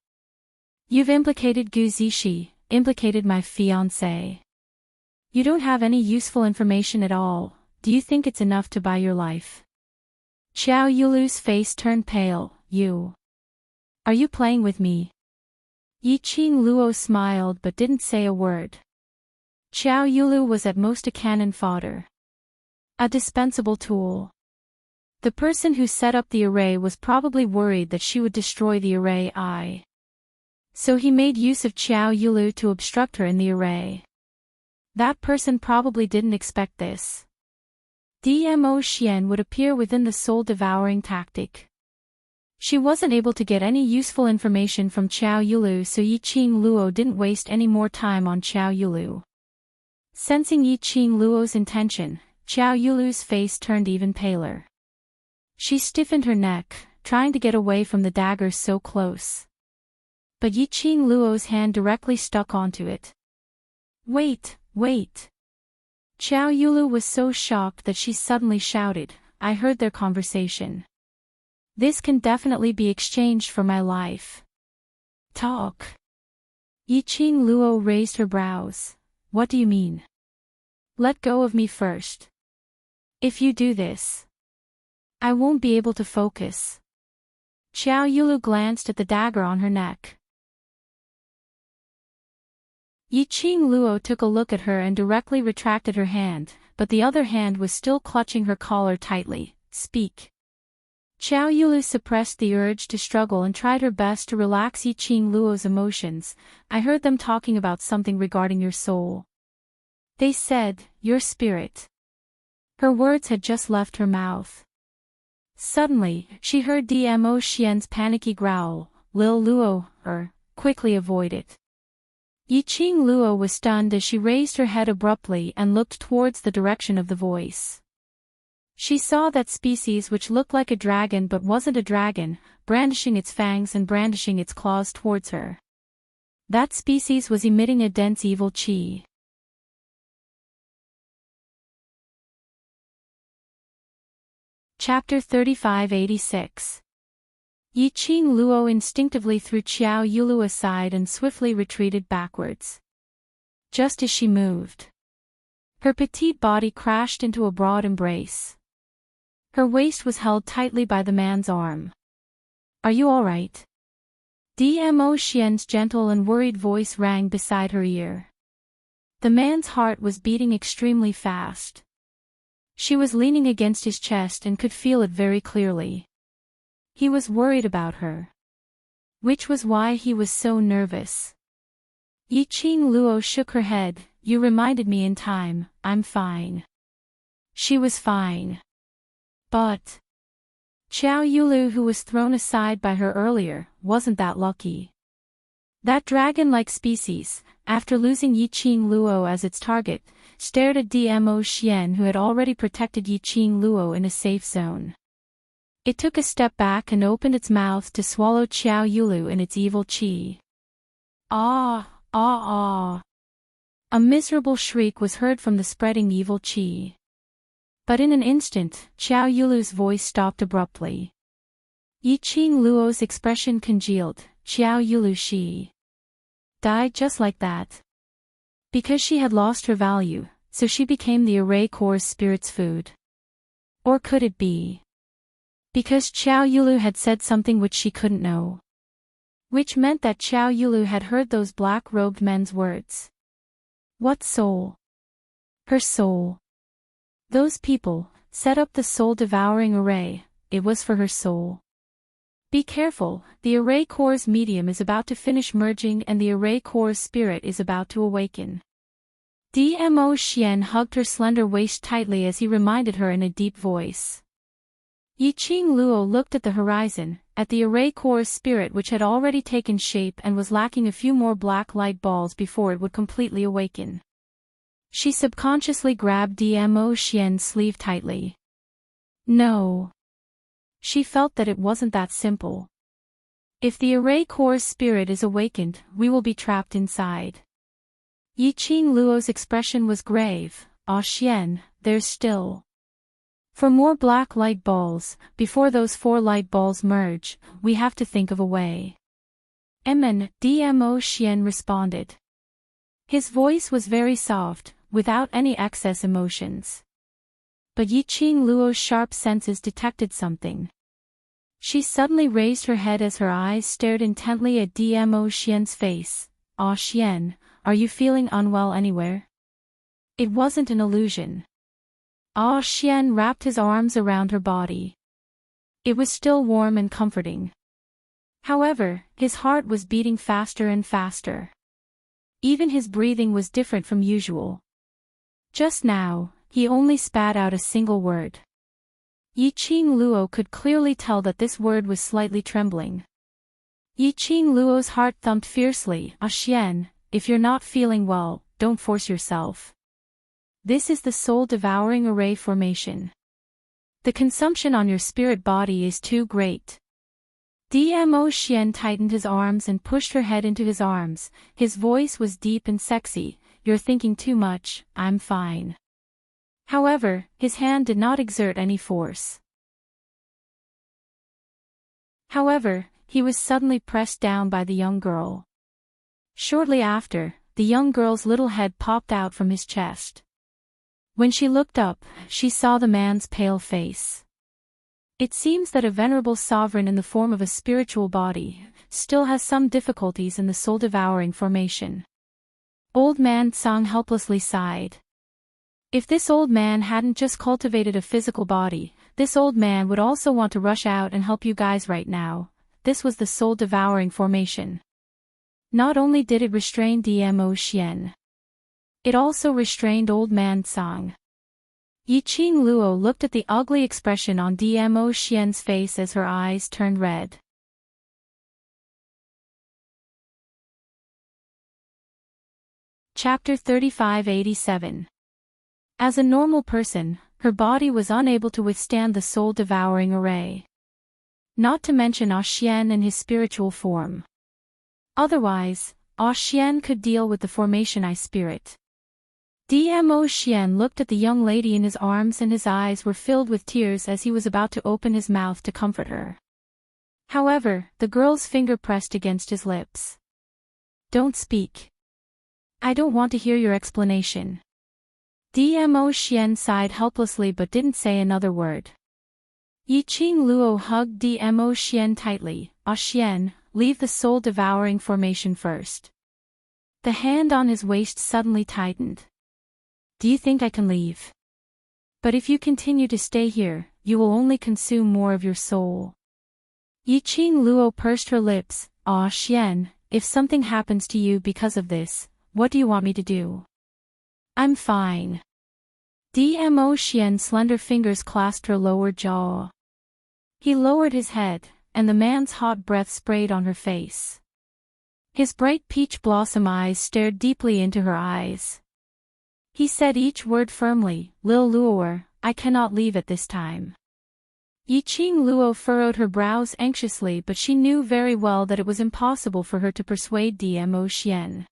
you've implicated Gu Zishi, implicated my fiancé. You don't have any useful information at all. Do you think it's enough to buy your life? Xiao Yulu's face turned pale. You. Are you playing with me? Yi Qing Luo smiled but didn't say a word. Xiao Yulu was at most a cannon fodder. A dispensable tool. The person who set up the array was probably worried that she would destroy the array. So he made use of Xiao Yulu to obstruct her in the array. That person probably didn't expect this. Dmo Xian would appear within the soul-devouring tactic. She wasn't able to get any useful information from Qiao Yulu, so Yi Qing Luo didn't waste any more time on Qiao Yulu. Sensing Yi Qing Luo's intention, Qiao Yulu's face turned even paler. She stiffened her neck, trying to get away from the dagger so close. But Yi Qing Luo's hand directly stuck onto it. Wait, wait! Qiao Yulu was so shocked that she suddenly shouted, I heard their conversation. This can definitely be exchanged for my life. Talk. Yi Qing Luo raised her brows. What do you mean? Let go of me first. If you do this, I won't be able to focus. Qiao Yulu glanced at the dagger on her neck. Yi Qing Luo took a look at her and directly retracted her hand, but the other hand was still clutching her collar tightly. Speak. Qiao Yulu suppressed the urge to struggle and tried her best to relax Yi Qing Luo's emotions. I heard them talking about something regarding your soul. They said, your spirit. Her words had just left her mouth. Suddenly, she heard Dmo Xian's panicky growl. Lil Luo, quickly avoid it. Yi Qing Luo was stunned as she raised her head abruptly and looked towards the direction of the voice. She saw that species which looked like a dragon but wasn't a dragon, brandishing its fangs and brandishing its claws towards her. That species was emitting a dense evil qi. Chapter 3586. Yi Qing Luo instinctively threw Qiao Yulu aside and swiftly retreated backwards. Just as she moved, her petite body crashed into a broad embrace. Her waist was held tightly by the man's arm. Are you all right? Dmo Xian's gentle and worried voice rang beside her ear. The man's heart was beating extremely fast. She was leaning against his chest and could feel it very clearly. He was worried about her. Which was why he was so nervous. Yi Qing Luo shook her head. You reminded me in time, I'm fine. She was fine. But Qiao Yulu, who was thrown aside by her earlier, wasn't that lucky. That dragon-like species, after losing Yi Qing Luo as its target, stared at Dmo Xian, who had already protected Yi Qing Luo in a safe zone. It took a step back and opened its mouth to swallow Qiao Yulu in its evil qi. Ah, ah, ah. A miserable shriek was heard from the spreading evil qi. But in an instant, Qiao Yulu's voice stopped abruptly. Yi Qing Luo's expression congealed. Qiao Yulu she died just like that. Because she had lost her value, so she became the Array Core's spirit's food. Or could it be because Qiao Yulu had said something which she couldn't know? Which meant that Qiao Yulu had heard those black-robed men's words. What soul? Her soul. Those people set up the soul-devouring array. It was for her soul. Be careful, the Array Core's medium is about to finish merging and the Array Core's spirit is about to awaken. Dmo Xian hugged her slender waist tightly as he reminded her in a deep voice. Yi Qing Luo looked at the horizon, at the Array Core's spirit which had already taken shape and was lacking a few more black light balls before it would completely awaken. She subconsciously grabbed Dmo Xian's sleeve tightly. No. She felt that it wasn't that simple. If the Array Core's spirit is awakened, we will be trapped inside. Yi Qing Luo's expression was grave. Ah Xian, there's still. For more black light balls, before those 4 light balls merge, we have to think of a way. Dmo Xian responded. His voice was very soft, without any excess emotions. But Yi Qing Luo's sharp senses detected something. She suddenly raised her head as her eyes stared intently at Dmo Xian's face. Ah Xian, are you feeling unwell anywhere? It wasn't an illusion. Ah Xian wrapped his arms around her body. It was still warm and comforting. However, his heart was beating faster and faster. Even his breathing was different from usual. Just now, he only spat out a single word. Yiqing Luo could clearly tell that this word was slightly trembling. Yiqing Luo's heart thumped fiercely. Xian, if you're not feeling well, don't force yourself. This is the soul-devouring array formation. The consumption on your spirit body is too great. Dmo Xian tightened his arms and pushed her head into his arms. His voice was deep and sexy. You're thinking too much, I'm fine. However, his hand did not exert any force. However, he was suddenly pressed down by the young girl. Shortly after, the young girl's little head popped out from his chest. When she looked up, she saw the man's pale face. It seems that a venerable sovereign in the form of a spiritual body still has some difficulties in the soul-devouring formation. Old man Tsang helplessly sighed. If this old man hadn't just cultivated a physical body, this old man would also want to rush out and help you guys right now. This was the soul-devouring formation. Not only did it restrain Dmo Xian, it also restrained old man Tsang. Yiqing Luo looked at the ugly expression on Dmo Xian's face as her eyes turned red. Chapter 3587. As a normal person, her body was unable to withstand the soul-devouring array. Not to mention Xian and his spiritual form. Otherwise, Xian could deal with the formation I spirit. Dmo Xian looked at the young lady in his arms and his eyes were filled with tears as he was about to open his mouth to comfort her. However, the girl's finger pressed against his lips. Don't speak. I don't want to hear your explanation. Dmo Xian sighed helplessly but didn't say another word. Yiqing Luo hugged Dmo Xian tightly. Xian, leave the soul-devouring formation first. The hand on his waist suddenly tightened. Do you think I can leave? But if you continue to stay here, you will only consume more of your soul. Yiqing Luo pursed her lips. Xian, if something happens to you because of this, what do you want me to do? I'm fine. Dmo Xian's slender fingers clasped her lower jaw. He lowered his head, and the man's hot breath sprayed on her face. His bright peach blossom eyes stared deeply into her eyes. He said each word firmly. Lil Luor, I cannot leave at this time. Yiqing Luo furrowed her brows anxiously but she knew very well that it was impossible for her to persuade Dmo Xian.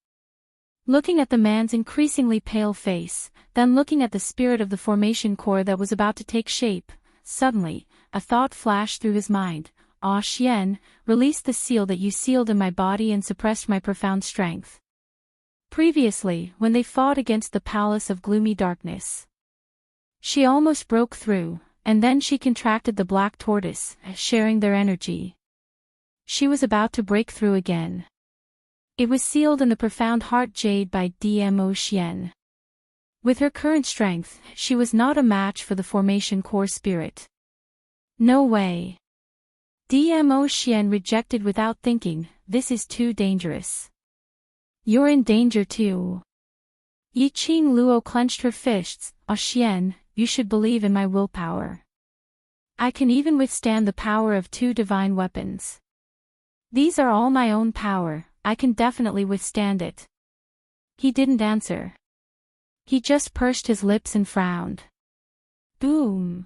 Looking at the man's increasingly pale face, then looking at the spirit of the formation core that was about to take shape, suddenly, a thought flashed through his mind. Xian, release the seal that you sealed in my body and suppressed my profound strength. Previously, when they fought against the palace of gloomy darkness, she almost broke through, and then she contracted the black tortoise, sharing their energy. She was about to break through again. It was sealed in the profound heart jade by Dmo Xian. With her current strength, she was not a match for the formation core spirit. No way. Dmo Xian rejected without thinking, this is too dangerous. You're in danger too. Yiqing Luo clenched her fists. Xian, you should believe in my willpower. I can even withstand the power of 2 divine weapons. These are all my own power, I can definitely withstand it. He didn't answer. He just pursed his lips and frowned. Boom.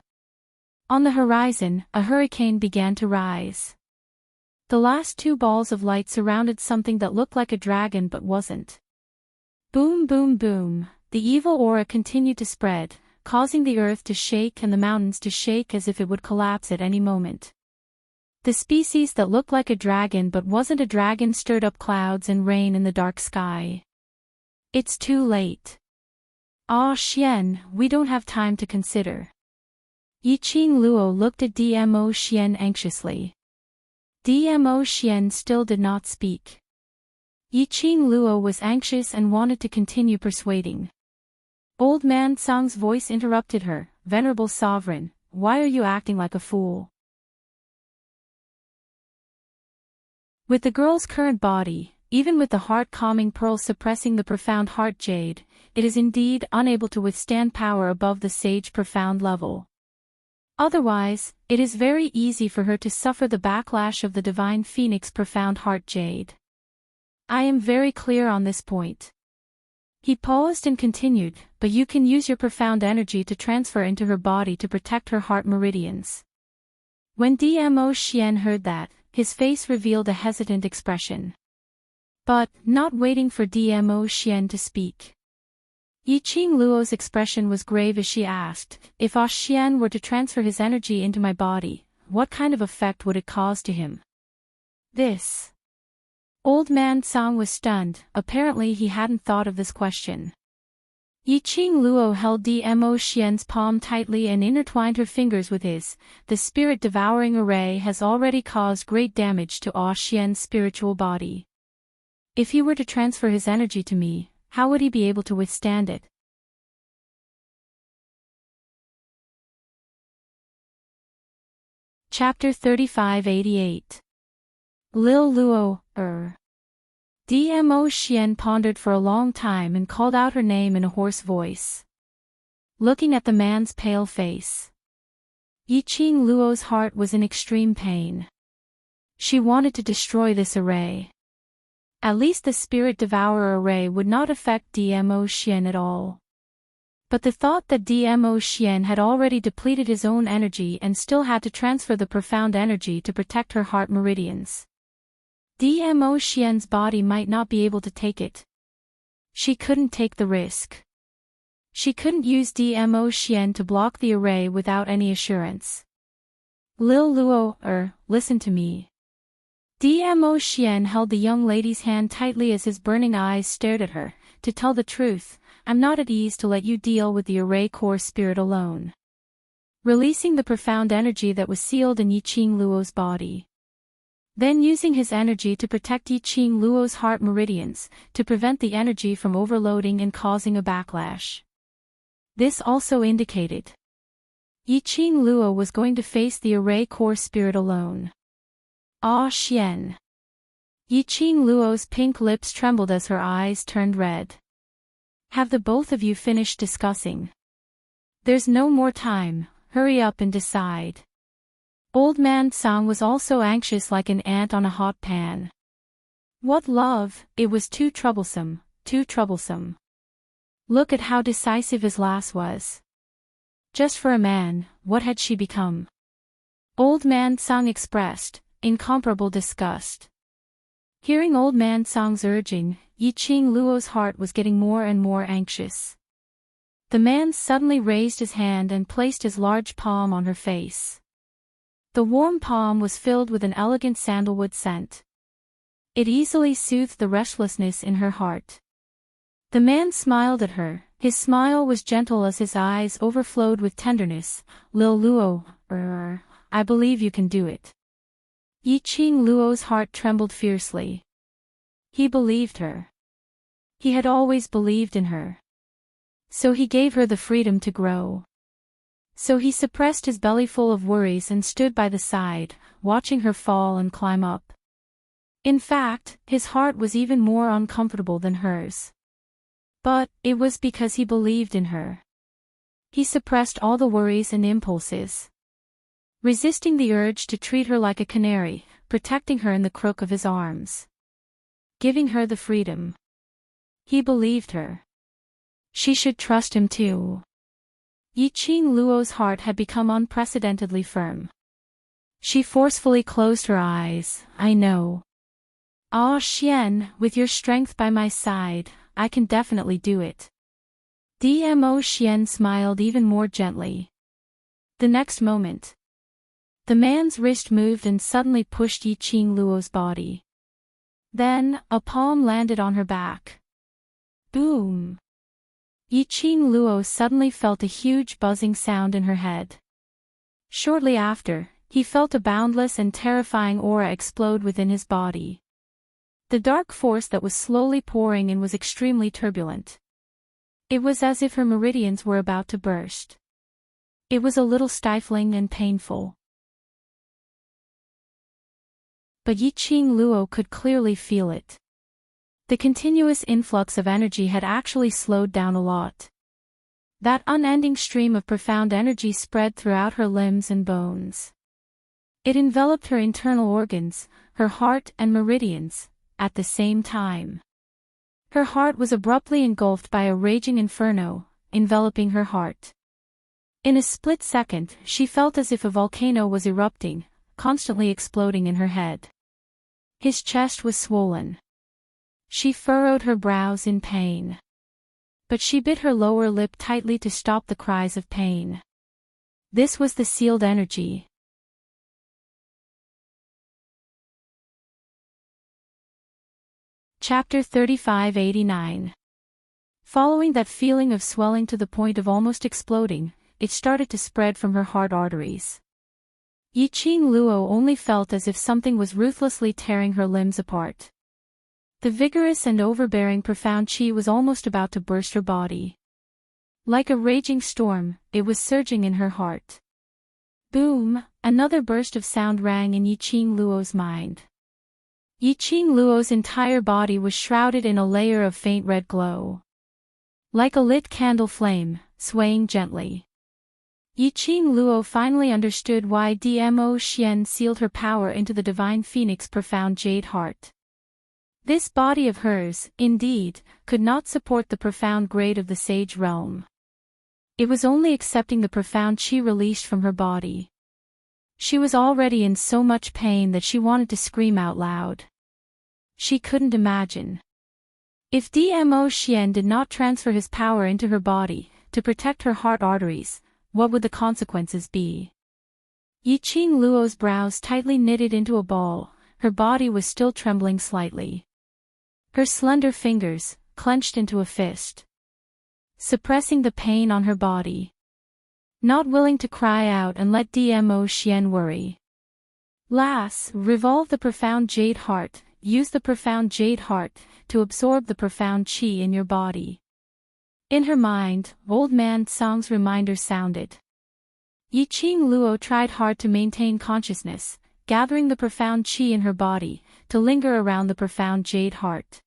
On the horizon, a hurricane began to rise. The last 2 balls of light surrounded something that looked like a dragon but wasn't. Boom boom boom, the evil aura continued to spread, causing the earth to shake and the mountains to shake as if it would collapse at any moment. The species that looked like a dragon but wasn't a dragon stirred up clouds and rain in the dark sky. It's too late. Xian, we don't have time to consider. Yiqing Luo looked at Dmo Xian anxiously. Dmo Xian still did not speak. Yiqing Luo was anxious and wanted to continue persuading. Old man Tsang's voice interrupted her. Venerable sovereign, why are you acting like a fool? With the girl's current body, even with the heart-calming pearl suppressing the profound heart jade, it is indeed unable to withstand power above the sage profound level. Otherwise, it is very easy for her to suffer the backlash of the Divine Phoenix Profound Heart Jade. I am very clear on this point. He paused and continued, but you can use your profound energy to transfer into her body to protect her heart meridians. When Dmo Xian heard that, his face revealed a hesitant expression. But, not waiting for Dmo Xian to speak, Yiqing Luo's expression was grave as she asked, if Ah Xian were to transfer his energy into my body, what kind of effect would it cause to him? This. Old man Song was stunned, apparently he hadn't thought of this question. Yiqing Luo held Dmo Xian's palm tightly and intertwined her fingers with his. The spirit-devouring array has already caused great damage to Ah Xian's spiritual body. If he were to transfer his energy to me, how would he be able to withstand it? Chapter 3588. Lil Luo, Dmo Xian pondered for a long time and called out her name in a hoarse voice. Looking at the man's pale face, Yiqing Luo's heart was in extreme pain. She wanted to destroy this array. At least the Spirit Devourer array would not affect Dmo Xian at all. But the thought that Dmo Xian had already depleted his own energy and still had to transfer the profound energy to protect her heart meridians. Dmo Xian's body might not be able to take it. She couldn't take the risk. She couldn't use Dmo Xian to block the array without any assurance. Lil Luo, listen to me. Dmo Xian held the young lady's hand tightly as his burning eyes stared at her. To tell the truth, I'm not at ease to let you deal with the array core spirit alone. Releasing the profound energy that was sealed in Yiqing Luo's body. Then using his energy to protect Yiqing Luo's heart meridians, to prevent the energy from overloading and causing a backlash. This also indicated Yiqing Luo was going to face the array core spirit alone. Ah Xian. Yiqing Luo's pink lips trembled as her eyes turned red. Have the both of you finished discussing? There's no more time, hurry up and decide. Old man Song was also anxious like an ant on a hot pan. What love, it was too troublesome, too troublesome. Look at how decisive his lass was. Just for a man, what had she become? Old man Song expressed incomparable disgust. Hearing old man Song's urging, Yiqing Luo's heart was getting more and more anxious. The man suddenly raised his hand and placed his large palm on her face. The warm palm was filled with an elegant sandalwood scent. It easily soothed the restlessness in her heart. The man smiled at her. His smile was gentle as his eyes overflowed with tenderness. Lil Luo, I believe you can do it. Yiqing Luo's heart trembled fiercely. He believed her. He had always believed in her. So he gave her the freedom to grow. So he suppressed his bellyful of worries and stood by the side, watching her fall and climb up. In fact, his heart was even more uncomfortable than hers. But, it was because he believed in her. He suppressed all the worries and impulses, resisting the urge to treat her like a canary, protecting her in the crook of his arms, giving her the freedom. He believed her. She should trust him too. Yiqing Luo's heart had become unprecedentedly firm. She forcefully closed her eyes. I know. Ah Xian, with your strength by my side, I can definitely do it. Dmo Xian smiled even more gently. The next moment, the man's wrist moved and suddenly pushed Yiqing Luo's body. Then, a palm landed on her back. Boom! Yiqing Luo suddenly felt a huge buzzing sound in her head. Shortly after, he felt a boundless and terrifying aura explode within his body. The dark force that was slowly pouring in was extremely turbulent. It was as if her meridians were about to burst. It was a little stifling and painful. But Yiqing Luo could clearly feel it. The continuous influx of energy had actually slowed down a lot. That unending stream of profound energy spread throughout her limbs and bones. It enveloped her internal organs, her heart and meridians, at the same time. Her heart was abruptly engulfed by a raging inferno, enveloping her heart. In a split second, she felt as if a volcano was erupting, constantly exploding in her head. His chest was swollen. She furrowed her brows in pain. But she bit her lower lip tightly to stop the cries of pain. This was the sealed energy. Chapter 3589. Following that feeling of swelling to the point of almost exploding, it started to spread from her heart arteries. Yiqing Luo only felt as if something was ruthlessly tearing her limbs apart. The vigorous and overbearing profound qi was almost about to burst her body. Like a raging storm, it was surging in her heart. Boom! Another burst of sound rang in Yiqing Luo's mind. Yiqing Luo's entire body was shrouded in a layer of faint red glow. Like a lit candle flame, swaying gently. Yiqing Luo finally understood why Dmo Xian sealed her power into the divine phoenix profound jade heart. This body of hers, indeed, could not support the profound grade of the sage realm. It was only accepting the profound qi released from her body. She was already in so much pain that she wanted to scream out loud. She couldn't imagine. If Dmo Xian did not transfer his power into her body, to protect her heart arteries, what would the consequences be? Yiqing Luo's brows tightly knitted into a ball, her body was still trembling slightly. Her slender fingers, clenched into a fist. Suppressing the pain on her body. Not willing to cry out and let Dmo Xian worry. Lass, revolve the profound jade heart, use the profound jade heart, to absorb the profound qi in your body. In her mind, old man Song's reminder sounded. Yiqing Luo tried hard to maintain consciousness, gathering the profound qi in her body, to linger around the profound jade heart.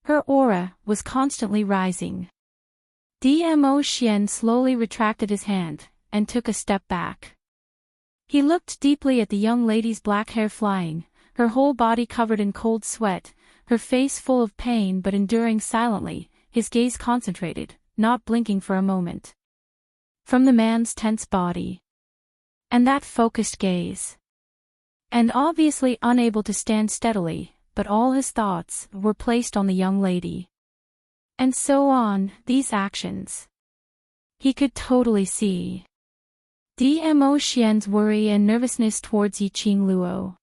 Her aura was constantly rising. Dmo Xian slowly retracted his hand, and took a step back. He looked deeply at the young lady's black hair flying, her whole body covered in cold sweat, her face full of pain but enduring silently, his gaze concentrated, not blinking for a moment. From the man's tense body. And that focused gaze. And obviously unable to stand steadily, but all his thoughts were placed on the young lady. And so on, these actions. He could totally see Dmo Xian's worry and nervousness towards Yiqing Luo.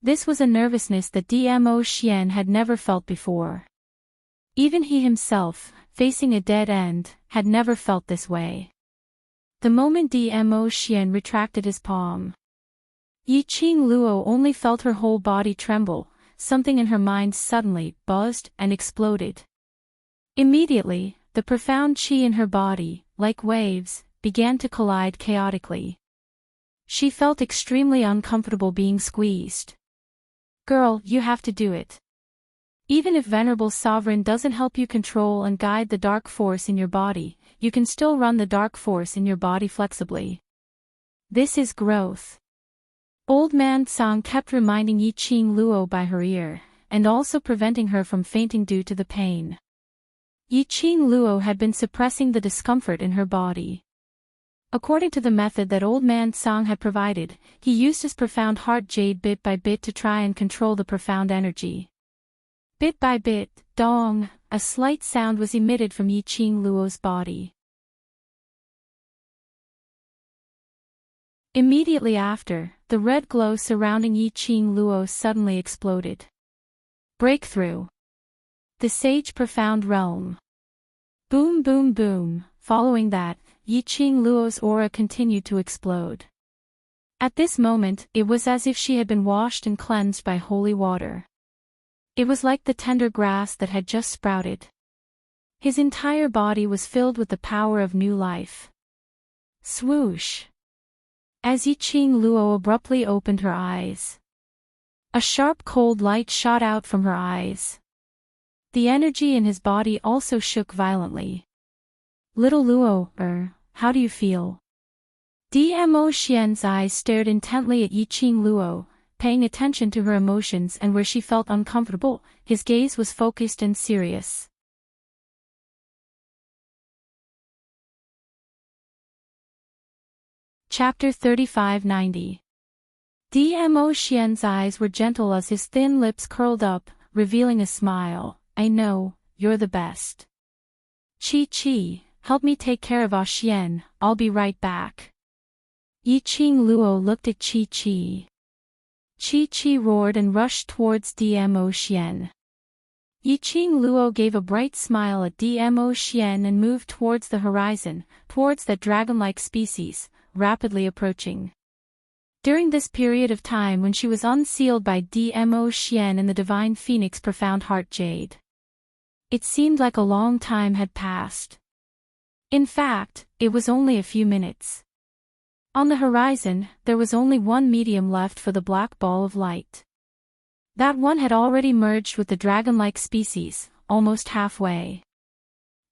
This was a nervousness that Dmo Xian had never felt before. Even he himself, facing a dead end, had never felt this way. The moment Dmo Xian retracted his palm, Yiqing Luo only felt her whole body tremble, something in her mind suddenly buzzed and exploded. Immediately, the profound qi in her body, like waves, began to collide chaotically. She felt extremely uncomfortable being squeezed. Girl, you have to do it. Even if Venerable Sovereign doesn't help you control and guide the dark force in your body, you can still run the dark force in your body flexibly. This is growth. Old man Song kept reminding Yiqing Luo by her ear, and also preventing her from fainting due to the pain. Yiqing Luo had been suppressing the discomfort in her body. According to the method that old man Song had provided, he used his profound heart jade bit by bit to try and control the profound energy. Bit by bit, dong, a slight sound was emitted from Yiqing Luo's body. Immediately after, the red glow surrounding Yiqing Luo suddenly exploded. Breakthrough. The sage profound realm. Boom boom boom, following that, Yiqing Luo's aura continued to explode. At this moment, it was as if she had been washed and cleansed by holy water. It was like the tender grass that had just sprouted. His entire body was filled with the power of new life. Swoosh. As Yiqing Luo abruptly opened her eyes, a sharp cold light shot out from her eyes. The energy in his body also shook violently. Little Luo, how do you feel? Dmo Xian's eyes stared intently at Yiqing Luo, paying attention to her emotions, and where she felt uncomfortable, his gaze was focused and serious. Chapter 3590. Dmo Xian's eyes were gentle as his thin lips curled up, revealing a smile. I know, you're the best. Chi, help me take care of Xian, I'll be right back. Yiqing Luo looked at Chi. Chi roared and rushed towards Dmo Xian. Yiqing Luo gave a bright smile at Dmo Xian and moved towards the horizon, towards that dragon-like species, rapidly approaching. During this period of time when she was unsealed by Dmo Xian in the Divine Phoenix Profound Heart Jade, it seemed like a long time had passed. In fact, it was only a few minutes. On the horizon, there was only one medium left for the black ball of light. That one had already merged with the dragon-like species, almost halfway.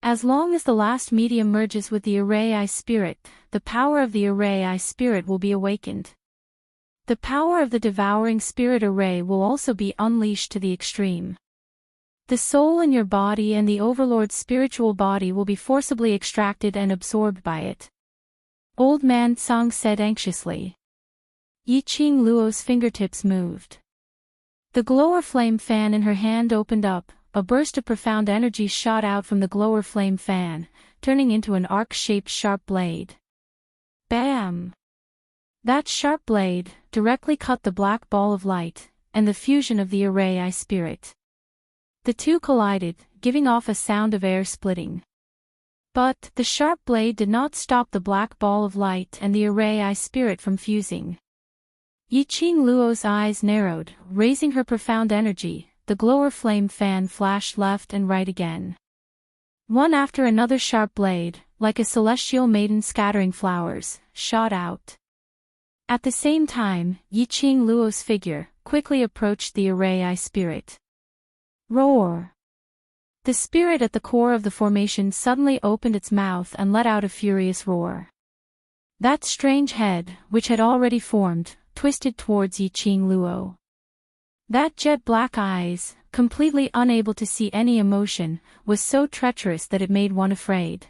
As long as the last medium merges with the Array Eye Spirit, the power of the Array Eye Spirit will be awakened. The power of the Devouring Spirit Array will also be unleashed to the extreme. The soul in your body and the Overlord's spiritual body will be forcibly extracted and absorbed by it. Old Man Tsang said anxiously. Yiqing Luo's fingertips moved. The glower flame fan in her hand opened up, a burst of profound energy shot out from the glower flame fan, turning into an arc-shaped sharp blade. Bam! That sharp blade directly cut the black ball of light, and the fusion of the Array Eye Spirit. The two collided, giving off a sound of air splitting. But the sharp blade did not stop the black ball of light and the Array Eye Spirit from fusing. Yiqing Luo's eyes narrowed, raising her profound energy. The glower flame fan flashed left and right again. One after another sharp blade, like a celestial maiden scattering flowers, shot out. At the same time, Yiqing Luo's figure quickly approached the Array Eye Spirit. Roar! The spirit at the core of the formation suddenly opened its mouth and let out a furious roar. That strange head, which had already formed, twisted towards Yiqing Luo. That jet-black eyes, completely unable to see any emotion, was so treacherous that it made one afraid.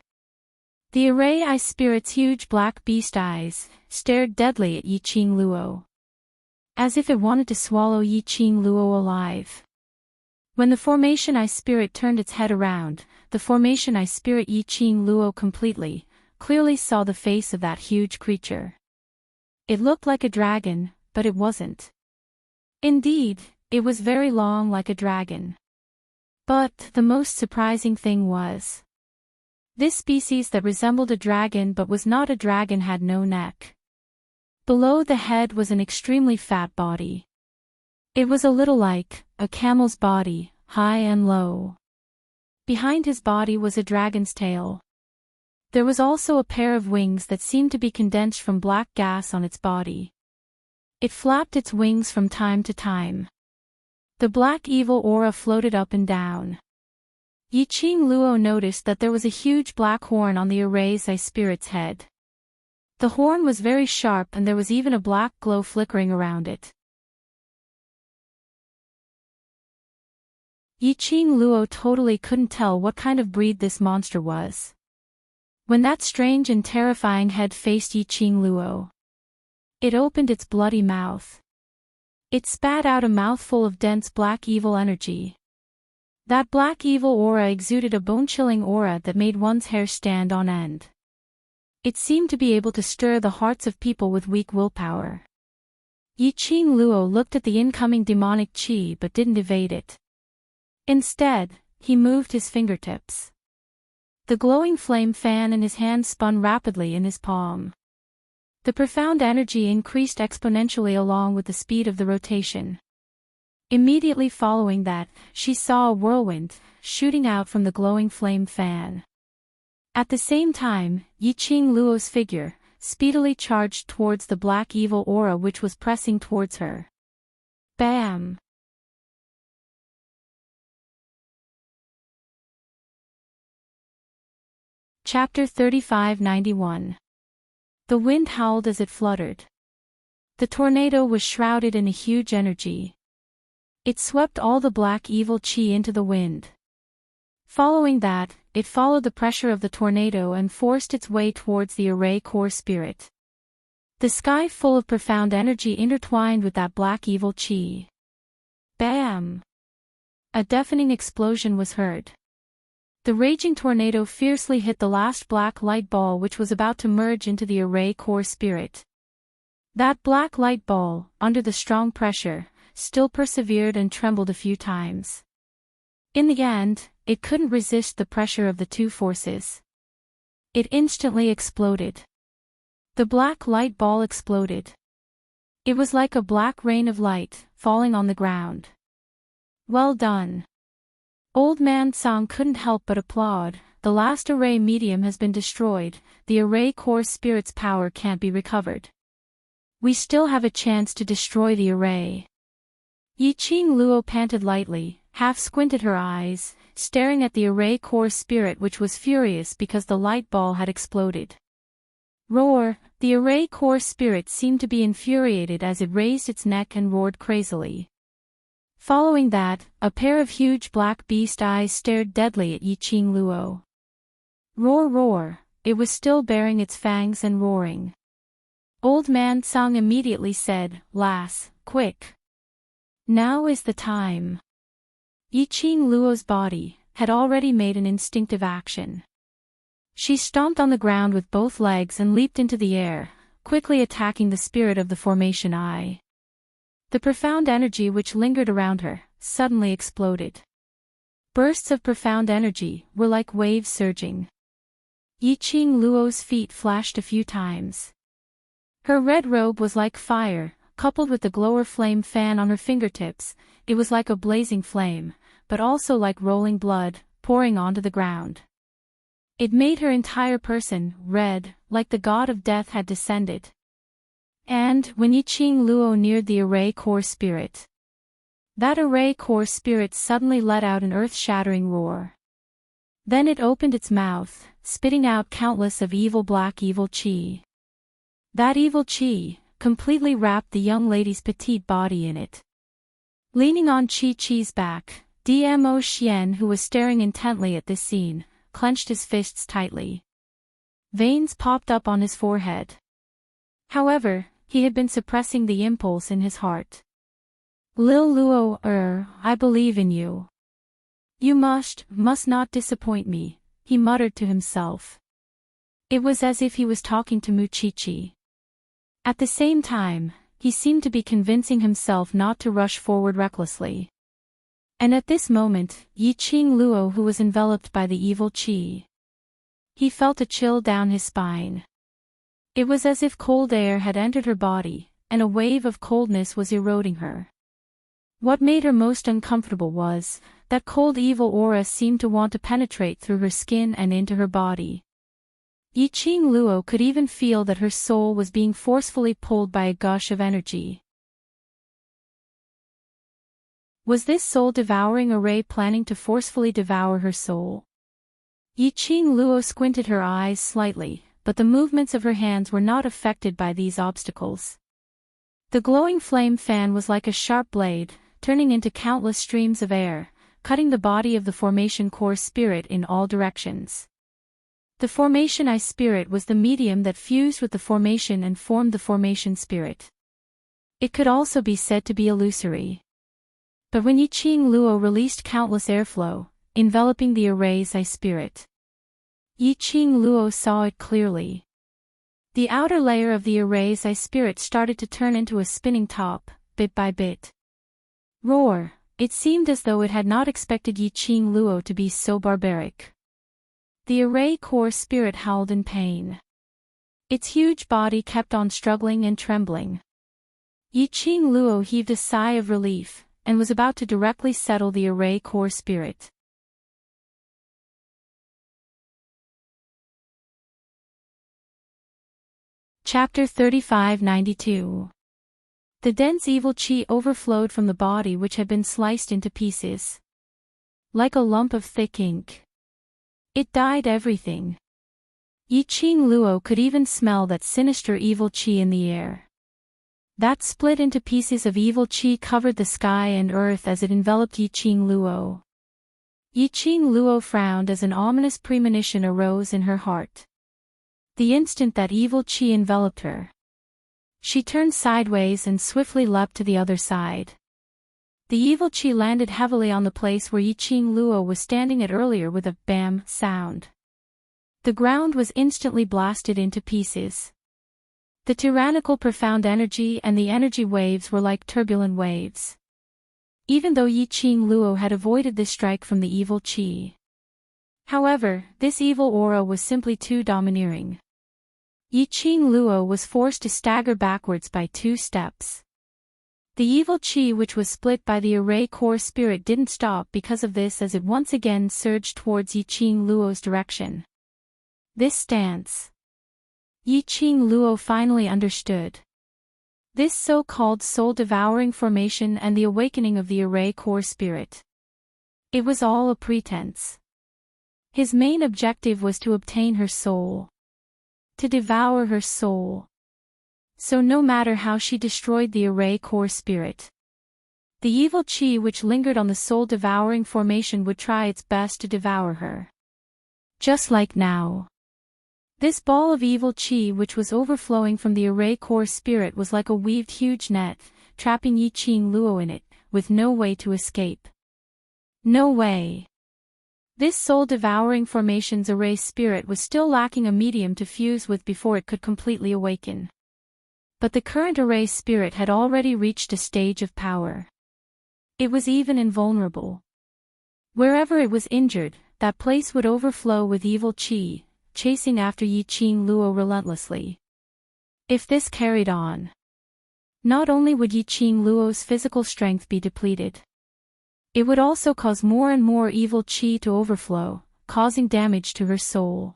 The Array Eye Spirit's huge black beast eyes stared deadly at Yiqing Luo, as if it wanted to swallow Yiqing Luo alive. When the Formation Eye Spirit turned its head around, the Formation Eye Spirit Yiqing Luo clearly saw the face of that huge creature. It looked like a dragon, but it wasn't. Indeed, it was very long like a dragon. But the most surprising thing was, this species that resembled a dragon but was not a dragon had no neck. Below the head was an extremely fat body. It was a little like a camel's body, high and low. Behind his body was a dragon's tail. There was also a pair of wings that seemed to be condensed from black gas on its body. It flapped its wings from time to time. The black evil aura floated up and down. Yiqing Luo noticed that there was a huge black horn on the Array Eye Spirit's head. The horn was very sharp and there was even a black glow flickering around it. Yiqing Luo totally couldn't tell what kind of breed this monster was. When that strange and terrifying head faced Yiqing Luo, it opened its bloody mouth. It spat out a mouthful of dense black evil energy. That black evil aura exuded a bone-chilling aura that made one's hair stand on end. It seemed to be able to stir the hearts of people with weak willpower. Yiqing Luo looked at the incoming demonic qi but didn't evade it. Instead, he moved his fingertips. The glowing flame fan in his hand spun rapidly in his palm. The profound energy increased exponentially along with the speed of the rotation. Immediately following that, she saw a whirlwind shooting out from the glowing flame fan. At the same time, Yiqing Luo's figure speedily charged towards the black evil aura which was pressing towards her. Bam! Chapter 3591. The wind howled as it fluttered. The tornado was shrouded in a huge energy. It swept all the black evil chi into the wind. Following that, it followed the pressure of the tornado and forced its way towards the array core spirit. The sky full of profound energy intertwined with that black evil chi. Bam! A deafening explosion was heard. The raging tornado fiercely hit the last black light ball which was about to merge into the array core spirit. That black light ball, under the strong pressure, still persevered and trembled a few times. In the end, it couldn't resist the pressure of the two forces. It instantly exploded. The black light ball exploded. It was like a black rain of light, falling on the ground. Well done. Old Man Song couldn't help but applaud. The last array medium has been destroyed, the array core spirit's power can't be recovered. We still have a chance to destroy the array. Yiqing Luo panted lightly, half squinted her eyes, staring at the array core spirit which was furious because the light ball had exploded. Roar! The array core spirit seemed to be infuriated as it raised its neck and roared crazily. Following that, a pair of huge black beast eyes stared deadly at Yiqing Luo. Roar roar! It was still baring its fangs and roaring. Old Man Song immediately said, "Lass, quick! Now is the time." Yiqing Luo's body had already made an instinctive action. She stomped on the ground with both legs and leaped into the air, quickly attacking the spirit of the formation eye. The profound energy which lingered around her suddenly exploded. Bursts of profound energy were like waves surging. Yiqing Luo's feet flashed a few times. Her red robe was like fire, coupled with the glower flame fan on her fingertips. It was like a blazing flame, but also like rolling blood, pouring onto the ground. It made her entire person red, like the god of death had descended. And, when Yiqing Luo neared the array core spirit, that array core spirit suddenly let out an earth-shattering roar. Then it opened its mouth, spitting out countless of evil black evil chi. That evil chi completely wrapped the young lady's petite body in it. Leaning on Chi-Chi's back, Dmo Xian, who was staring intently at this scene, clenched his fists tightly. Veins popped up on his forehead. However, he had been suppressing the impulse in his heart. "Lil Luo, I believe in you. You must not disappoint me," he muttered to himself. It was as if he was talking to Mu Chi-Chi. At the same time, he seemed to be convincing himself not to rush forward recklessly. And at this moment, Yiqing Luo, who was enveloped by the evil chi, he felt a chill down his spine. It was as if cold air had entered her body, and a wave of coldness was eroding her. What made her most uncomfortable was that cold evil aura seemed to want to penetrate through her skin and into her body. Yiqing Luo could even feel that her soul was being forcefully pulled by a gush of energy. Was this soul-devouring array planning to forcefully devour her soul? Yiqing Luo squinted her eyes slightly, but the movements of her hands were not affected by these obstacles. The glowing flame fan was like a sharp blade, turning into countless streams of air, cutting the body of the formation core spirit in all directions. The formation eye spirit was the medium that fused with the formation and formed the formation spirit. It could also be said to be illusory. But when Yiqing Luo released countless airflow, enveloping the array's eye spirit, Yiqing Luo saw it clearly. The outer layer of the array's eye spirit started to turn into a spinning top, bit by bit. Roar! It seemed as though it had not expected Yiqing Luo to be so barbaric. The array core spirit howled in pain. Its huge body kept on struggling and trembling. Yiqing Luo heaved a sigh of relief, and was about to directly settle the array core spirit. Chapter 3592. The dense evil chi overflowed from the body which had been sliced into pieces. Like a lump of thick ink. It dyed everything. Yi Qing Luo could even smell that sinister evil qi in the air. That split into pieces of evil qi covered the sky and earth as it enveloped Yi Qing Luo. Yi Qing Luo frowned as an ominous premonition arose in her heart. The instant that evil qi enveloped her, she turned sideways and swiftly leapt to the other side. The evil qi landed heavily on the place where Yi Qing Luo was standing at earlier with a bam sound. The ground was instantly blasted into pieces. The tyrannical profound energy and the energy waves were like turbulent waves. Even though Yi Qing Luo had avoided this strike from the evil qi. However, this evil aura was simply too domineering. Yi Qing Luo was forced to stagger backwards by 2 steps. The evil qi which was split by the array core spirit didn't stop because of this as it once again surged towards Yi Qing Luo's direction. This stance. Yi Qing Luo finally understood. This so-called soul-devouring formation and the awakening of the array core spirit. It was all a pretense. His main objective was to obtain her soul. To devour her soul. So no matter how she destroyed the array core spirit, the evil qi which lingered on the soul-devouring formation would try its best to devour her. Just like now. This ball of evil qi which was overflowing from the array core spirit was like a weaved huge net, trapping Yi Qing Luo in it, with no way to escape. No way. This soul-devouring formation's array spirit was still lacking a medium to fuse with before it could completely awaken. But the current array spirit had already reached a stage of power. It was even invulnerable. Wherever it was injured, that place would overflow with evil qi, chasing after Yi Qing Luo relentlessly. If this carried on, not only would Yi Qing Luo's physical strength be depleted, it would also cause more and more evil qi to overflow, causing damage to her soul.